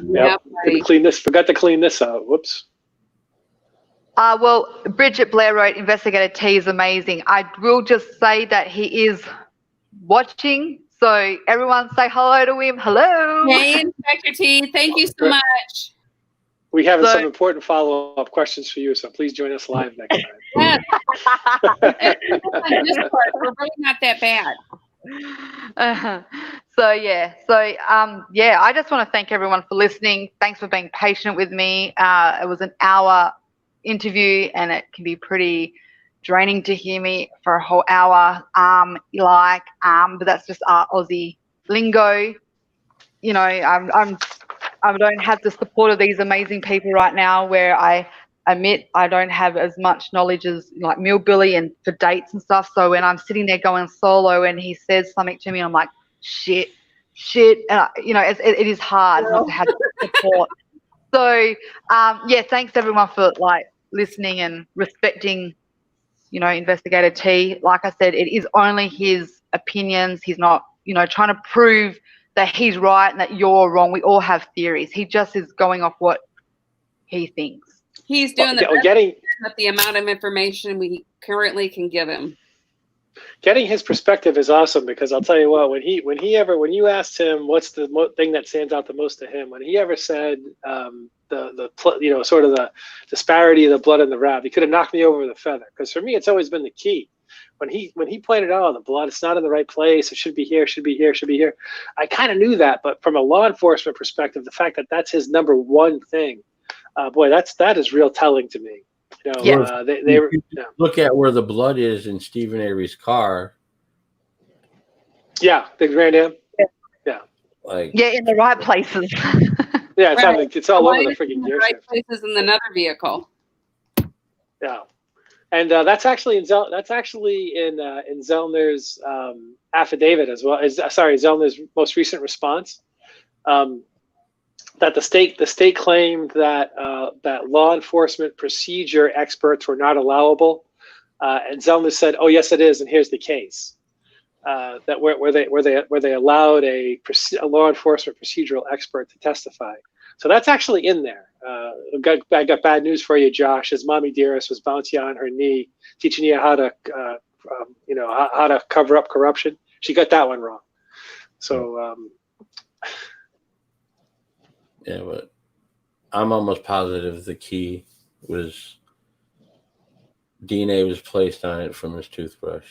Yep. Forgot to clean this out. Whoops. Well, Bridget Blair wrote, Investigator T is amazing. I will just say that he is watching. So everyone say hello to him. Hello. Hey, Inspector T. Thank you so much. We have some important follow-up questions for you, so please join us live next time. Yeah. We're really not that bad. I just want to thank everyone for listening. Thanks for being patient with me. It was an hour interview, and it can be pretty draining to hear me for a whole hour. But that's just our Aussie lingo. I don't have the support of these amazing people right now, where I admit I don't have as much knowledge as like Millbilly and for dates and stuff. So when I'm sitting there going solo and he says something to me, I'm like, shit. And it is hard not to have support. So thanks everyone for listening and respecting, Investigator T. Like I said, it is only his opinions. He's not, trying to prove that he's right and that you're wrong. We all have theories. He just is going off what he thinks. He's doing the amount of information we currently can give him. Getting his perspective is awesome, because I'll tell you what, when you asked him what's the thing that stands out the most to him, when he ever said sort of the disparity of the blood and the rab, he could have knocked me over with a feather, because for me it's always been the key. When he pointed out, the blood, it's not in the right place, it should be here, should be here, should be here. I kind of knew that, but from a law enforcement perspective, the fact that that's his number one thing, that is real telling to me. Look at where the blood is in Stephen Avery's car. Yeah, the Grand Am. Yeah. In the right places. Yeah, it's all over the freaking gear shift. Right places in another vehicle. Yeah, and that's actually in Zellner's affidavit as well. Zellner's most recent response. That the state claimed that that law enforcement procedure experts were not allowable, and Zellner said, "Oh yes, it is, and here's the case." That where they allowed a law enforcement procedural expert to testify. So that's actually in there. I got bad news for you, Josh. His mommy dearest was bouncing on her knee, teaching you how to how to cover up corruption. She got that one wrong. So. Yeah, but I'm almost positive the key was DNA was placed on it from his toothbrush.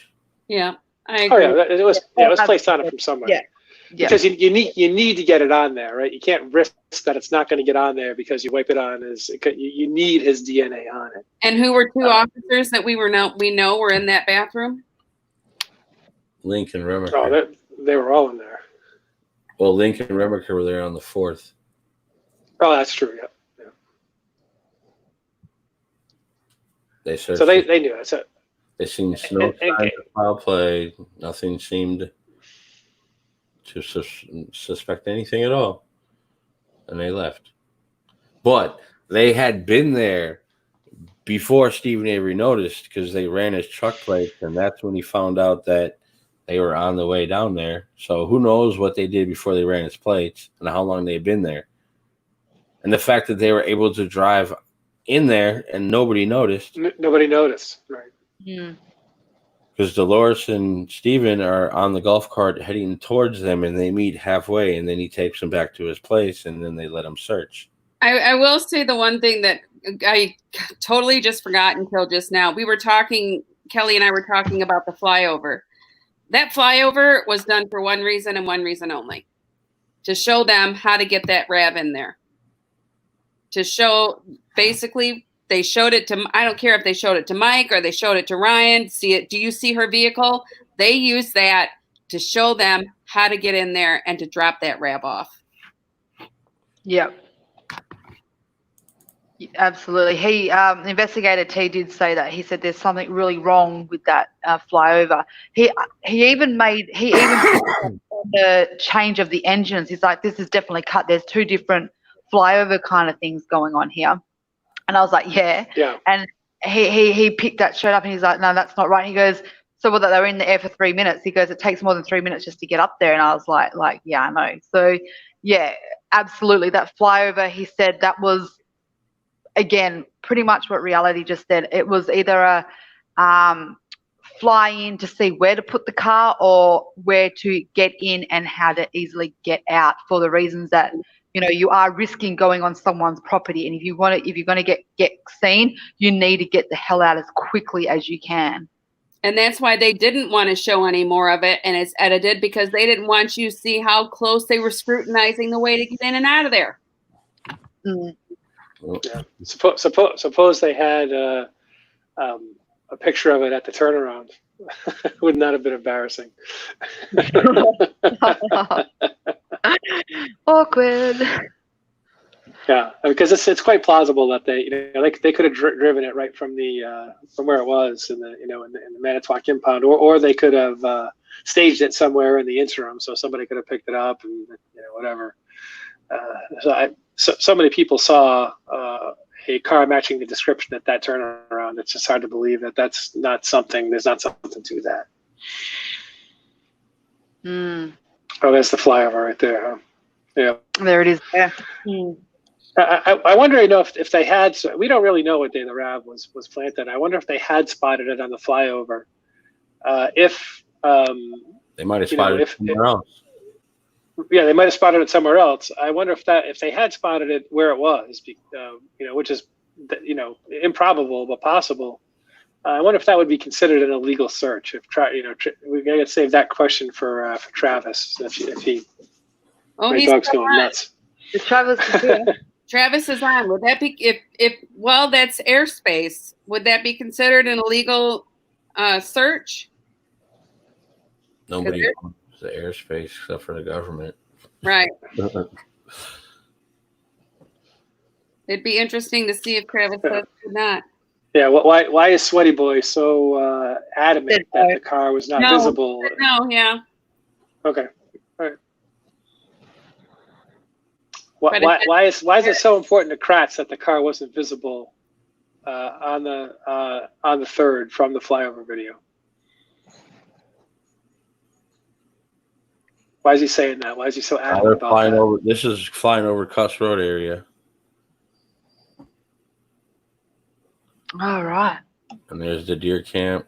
Yeah, I agree. Oh yeah, it was placed on it from somewhere. Yeah. Yeah. Because you need to get it on there, right? You can't risk that it's not going to get on there because you wipe it on. You need his DNA on it. And who were two officers that we know were in that bathroom? Link and Remaker. Oh, they were all in there. Well, Link and Remaker were there on the 4th. Oh, that's true. Yeah. They searched. So they knew it. So, they seen no signs of foul play. Nothing seemed to suspect anything at all, and they left. But they had been there before Stephen Avery noticed because they ran his truck plates, and that's when he found out that they were on the way down there. So who knows what they did before they ran his plates and how long they'd been there. And the fact that they were able to drive in there and nobody noticed. Nobody noticed, right? Mm. Because Dolores and Steven are on the golf cart heading towards them, and they meet halfway, and then he takes them back to his place, and then they let him search. I will say the one thing that I totally just forgot until just now. We were talking, Kelly and I were talking about the flyover. That flyover was done for one reason and one reason only. To show them how to get that RAV in there. To show, basically, they showed it to, I don't care if they showed it to Mike or they showed it to Ryan. See it? Do you see her vehicle? They used that to show them how to get in there and to drop that RAV off. Yep. Absolutely. He, Investigator T did say that. He said there's something really wrong with that flyover. He even the change of the engines. He's like, this is definitely cut. There's two different flyover kind of things going on here. And I was like, yeah. And he picked that straight up and he's like, no, that's not right. He goes, so well, that they were in the air for 3 minutes. He goes, it takes more than 3 minutes just to get up there. And I was like, yeah, I know. So yeah, absolutely. That flyover, he said that was, again, pretty much what reality just said. It was either a fly in to see where to put the car or where to get in and how to easily get out, for the reasons that, you know, you are risking going on someone's property, and if you're going to get seen, you need to get the hell out as quickly as you can. And that's why they didn't want to show any more of it, and it's edited, because they didn't want you to see how close they were scrutinizing the way to get in and out of there. Mm. Yeah. Suppose they had a picture of it at the turnaround. Would not have been embarrassing. Awkward. Yeah, because it's quite plausible that they could have driven it right from the from where it was in the in the Manitowoc impound, or they could have staged it somewhere in the interim, so somebody could have picked it up and whatever. So many people saw a car matching the description at that turnaround. It's just hard to believe that there's not something to that. Mm. Oh, there's the flyover right there, huh? Yeah. There it is. Yeah. Mm. I wonder, if they had, we don't really know what day the RAV was planted. I wonder if they had spotted it on the flyover. They might have spotted it somewhere else. Yeah, they might have spotted it somewhere else. I wonder if they had spotted it where it was, which is, improbable but possible. I wonder if that would be considered an illegal search. We gotta save that question for Travis if he. Oh, my dog's going nuts. Travis is here. Travis is on. Would that be if that's airspace? Would that be considered an illegal search? Nobody owns the airspace except for the government. Right. It'd be interesting to see if Travis says or not. Yeah. Why is Sweaty Boy so adamant that the car was not visible? No. Yeah. Okay. All right. Why is it so important to Kratz that the car wasn't visible on the 3rd from the flyover video? Why is he saying that? Why is he so adamant about that? This is flying over Cuss Road area. All right. And there's the deer camp.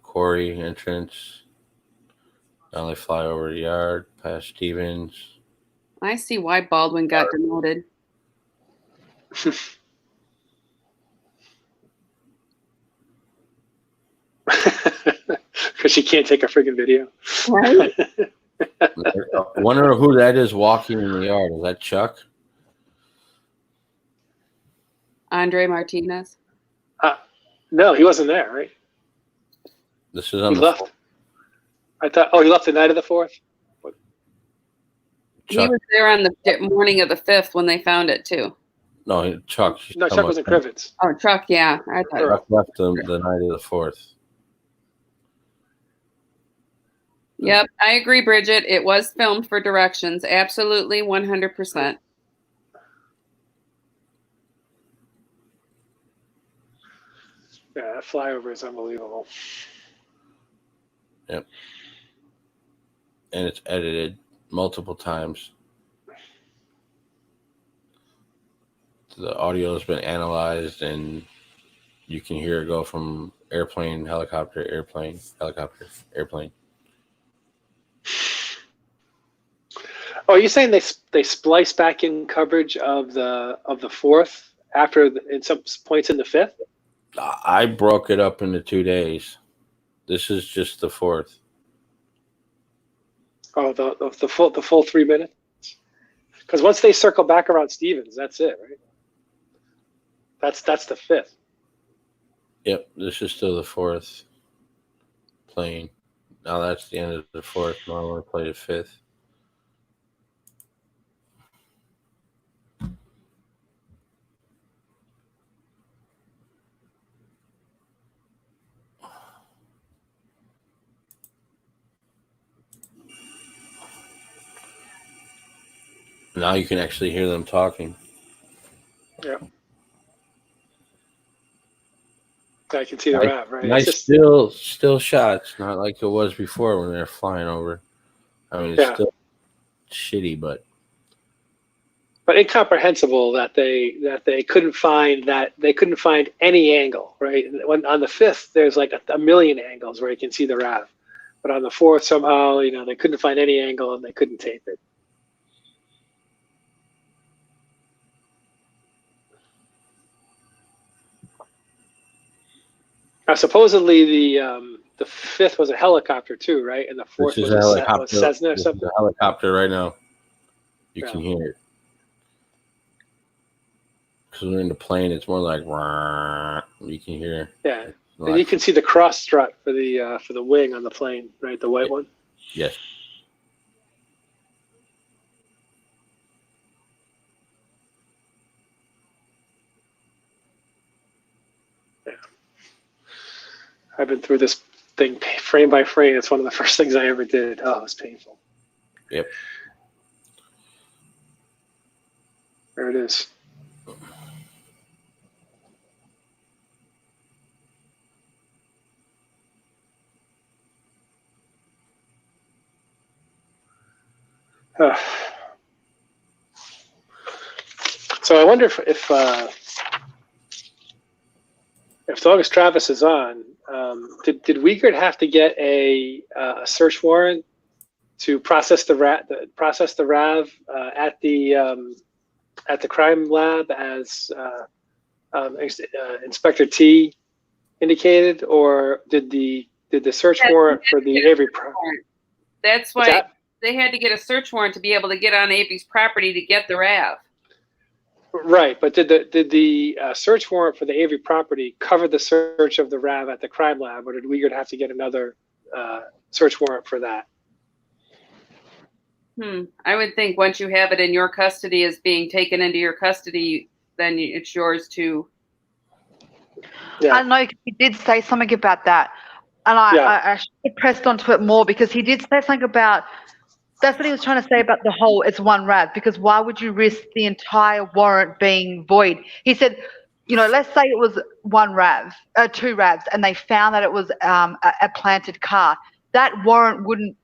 Quarry entrance. Now they fly over the yard, past Stevens. I see why Baldwin got demoted. because she can't take a freaking video. Right? I wonder who that is walking in the yard. Is that Chuck? Andre Martinez. No, he wasn't there, right? This is on He the left. I thought. Oh, he left the night of the 4th. He Chuck. was there on the morning of the 5th when they found it too. No, Chuck. No, Chuck was in Crivets. Oh, Chuck, yeah. I thought. Chuck left the night of the 4th. Yep, I agree, Bridget. It was filmed for directions. Absolutely, 100%. Yeah, that flyover is unbelievable. Yep. And it's edited multiple times. The audio has been analyzed, and you can hear it go from airplane, helicopter, airplane, helicopter, airplane. Oh, are you saying they splice back in coverage of the 4th after in some points in the 5th? I broke it up into 2 days. This is just the 4th. Oh, the full 3 minutes. Because once they circle back around Stevens, that's it, right? That's the 5th. Yep, this is still the 4th plane. Now that's the end of the 4th. Now I want to play the 5th. Now you can actually hear them talking. Yeah. I can see the RAV, right? Nice, It's just, still shots, not like it was before when they're flying over. I mean, it's Yeah. still shitty, but incomprehensible that they couldn't find any angle, right? When on the 5th, there's like a million angles where you can see the RAV, but on the 4th, somehow, they couldn't find any angle and they couldn't tape it. Now, supposedly the 5th was a helicopter too, right? And the 4th this was is a a helicopter. Cessna or This is something. a helicopter right now. You Yeah. can hear it. Because we're in the plane, it's more like you can hear. Yeah, and you can see the cross strut for the wing on the plane, right? The white one. Yes. I've been through this thing frame by frame. It's one of the first things I ever did. Oh, it was painful. Yep. There it is. So I wonder if August Travis is on, did Wiegert have to get a search warrant to process the RAV at the crime lab as Inspector T indicated, or did the search warrant for the Avery property? That's why they had to get a search warrant to be able to get on Avery's property to get the RAV. Right, but did the search warrant for the Avery property cover the search of the RAV at the crime lab, or did Wiegert have to get another search warrant for that? I would think once you have it in your custody as being taken into your custody, then it's yours to. Yeah. I don't know. He did say something about that, and I should have pressed onto it more because he did say something about. That's what he was trying to say about the whole it's one RAV, because why would you risk the entire warrant being void? He said, let's say it was one RAV, two RAVs, and they found that it was a planted car. That warrant wouldn't,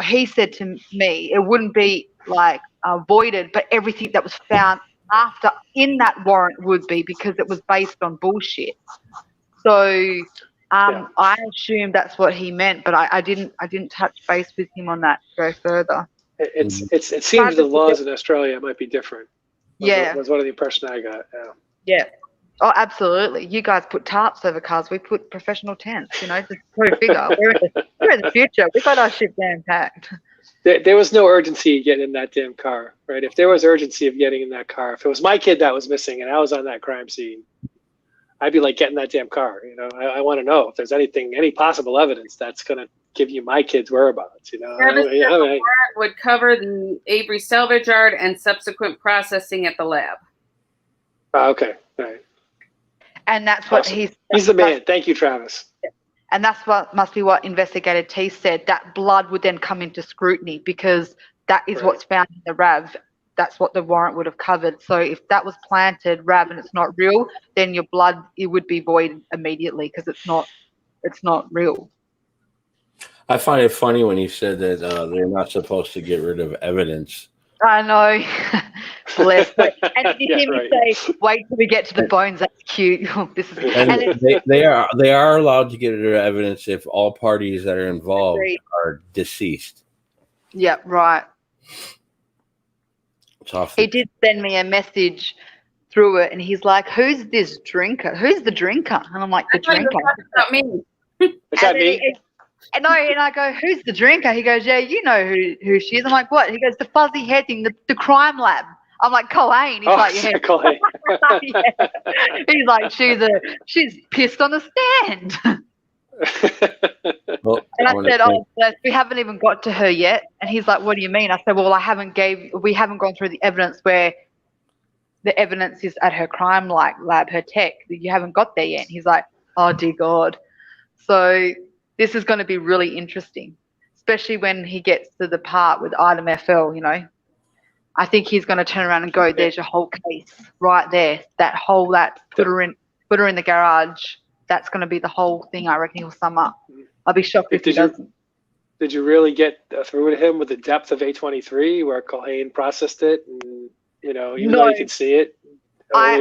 he said to me, it wouldn't be like voided, but everything that was found after in that warrant would be, because it was based on bullshit. So I assume that's what he meant, but I didn't touch base with him on that to go further. It seems the laws in Australia might be different. Yeah. Was one of the impression I got. Yeah. Oh, absolutely. You guys put tarps over cars. We put professional tents, just go figure. We're in the future. We got our shit down packed. There was no urgency getting in that damn car, right? If there was urgency of getting in that car, if it was my kid that was missing and I was on that crime scene, I'd be like, get in that damn car. I want to know if there's any possible evidence that's going to give you my kid's whereabouts, Travis said the warrant would cover the Avery salvage yard and subsequent processing at the lab. Okay, all right. And that's what Awesome. He's the man. Thank you, Travis. And that's what must be what Investigator T said. That blood would then come into scrutiny because that is what's found in the RAV. That's what the warrant would have covered. So if that was planted RAV and it's not real, then your blood, it would be void immediately because it's not real. I find it funny when you said that they're not supposed to get rid of evidence. I know. Bless. And you hear me say, wait till we get to the bones. That's cute. This is and they are allowed to get rid of evidence if all parties that are involved are deceased. Yeah, right. He did send me a message through it, and he's like, "Who's this drinker? Who's the drinker?" And I'm like, "The drinker." Not me. Is that me? And I go, "Who's the drinker?" He goes, "Yeah, you know who she is." I'm like, "What?" He goes, "The fuzzy hair thing, the crime lab." I'm like, "Colleen." He's like, "Yeah, Colleen." yeah. He's like, "She's pissed on the stand." Well, and I said, "Oh, we haven't even got to her yet." And he's like, "What do you mean?" I said, "Well, we haven't gone through the evidence where the evidence is at her crime lab, her tech. You haven't got there yet." And he's like, "Oh dear God." So this is going to be really interesting, especially when he gets to the part with item FL, I think he's going to turn around and go, "There's your whole case right there. That put her in the garage. That's going to be the whole thing." I reckon he'll sum up. I'll be shocked if he doesn't. Did you really get through to him with the depth of A23 where Colleen processed it and, even though you can see it? I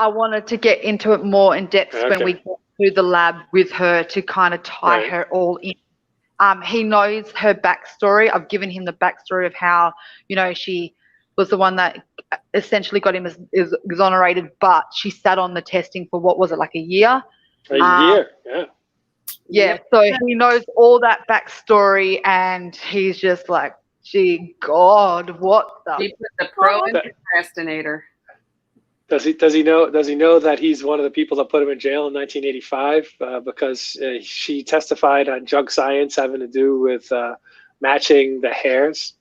wanted to get into it more in depth when we got to the lab with her to kind of tie her all in. He knows her backstory. I've given him the backstory of how, she was the one that essentially got him exonerated, but she sat on the testing for, what was it, like a year? A year, yeah. Yeah, so he knows all that backstory, and he's just like, "Gee, God, what the?" He put the pro in the procrastinator. Does he know that he's one of the people that put him in jail in 1985 because she testified on junk science having to do with matching the hairs?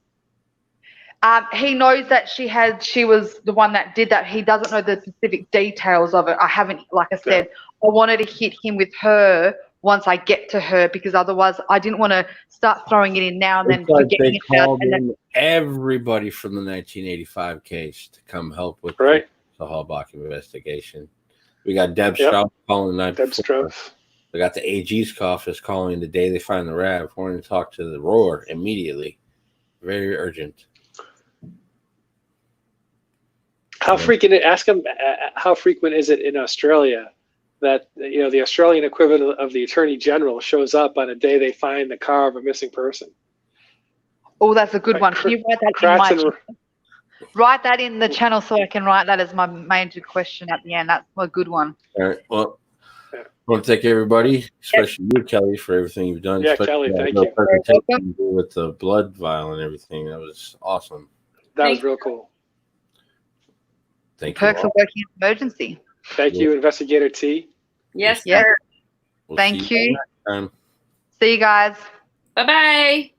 He knows that she was the one that did that. He doesn't know the specific details of it. I haven't, like I said, I wanted to hit him with her once I get to her, because otherwise I didn't want to start throwing it in now and then forgetting it out. And then everybody from the 1985 case to come help with the Halbach investigation. We got Deb Strauss calling the night before. We got the AG's office calling the day they find the RAV, wanting to talk to the Roar immediately. Very urgent. How frequent? Ask him. How frequent is it in Australia that the Australian equivalent of the Attorney General shows up on a day they find the car of a missing person? Oh, that's a good one. Can you write that in the channel so I can write that as my major question at the end? That's a good one. All right. Well, I want to thank everybody, especially you, Kelly, for everything you've done. Yeah, Kelly, thank you. With the blood vial and everything. That was awesome. That was real cool. Thank you. Perks of working in emergency. Thank you, Investigator T. Yes, sir. Thank you. See you guys. Bye-bye.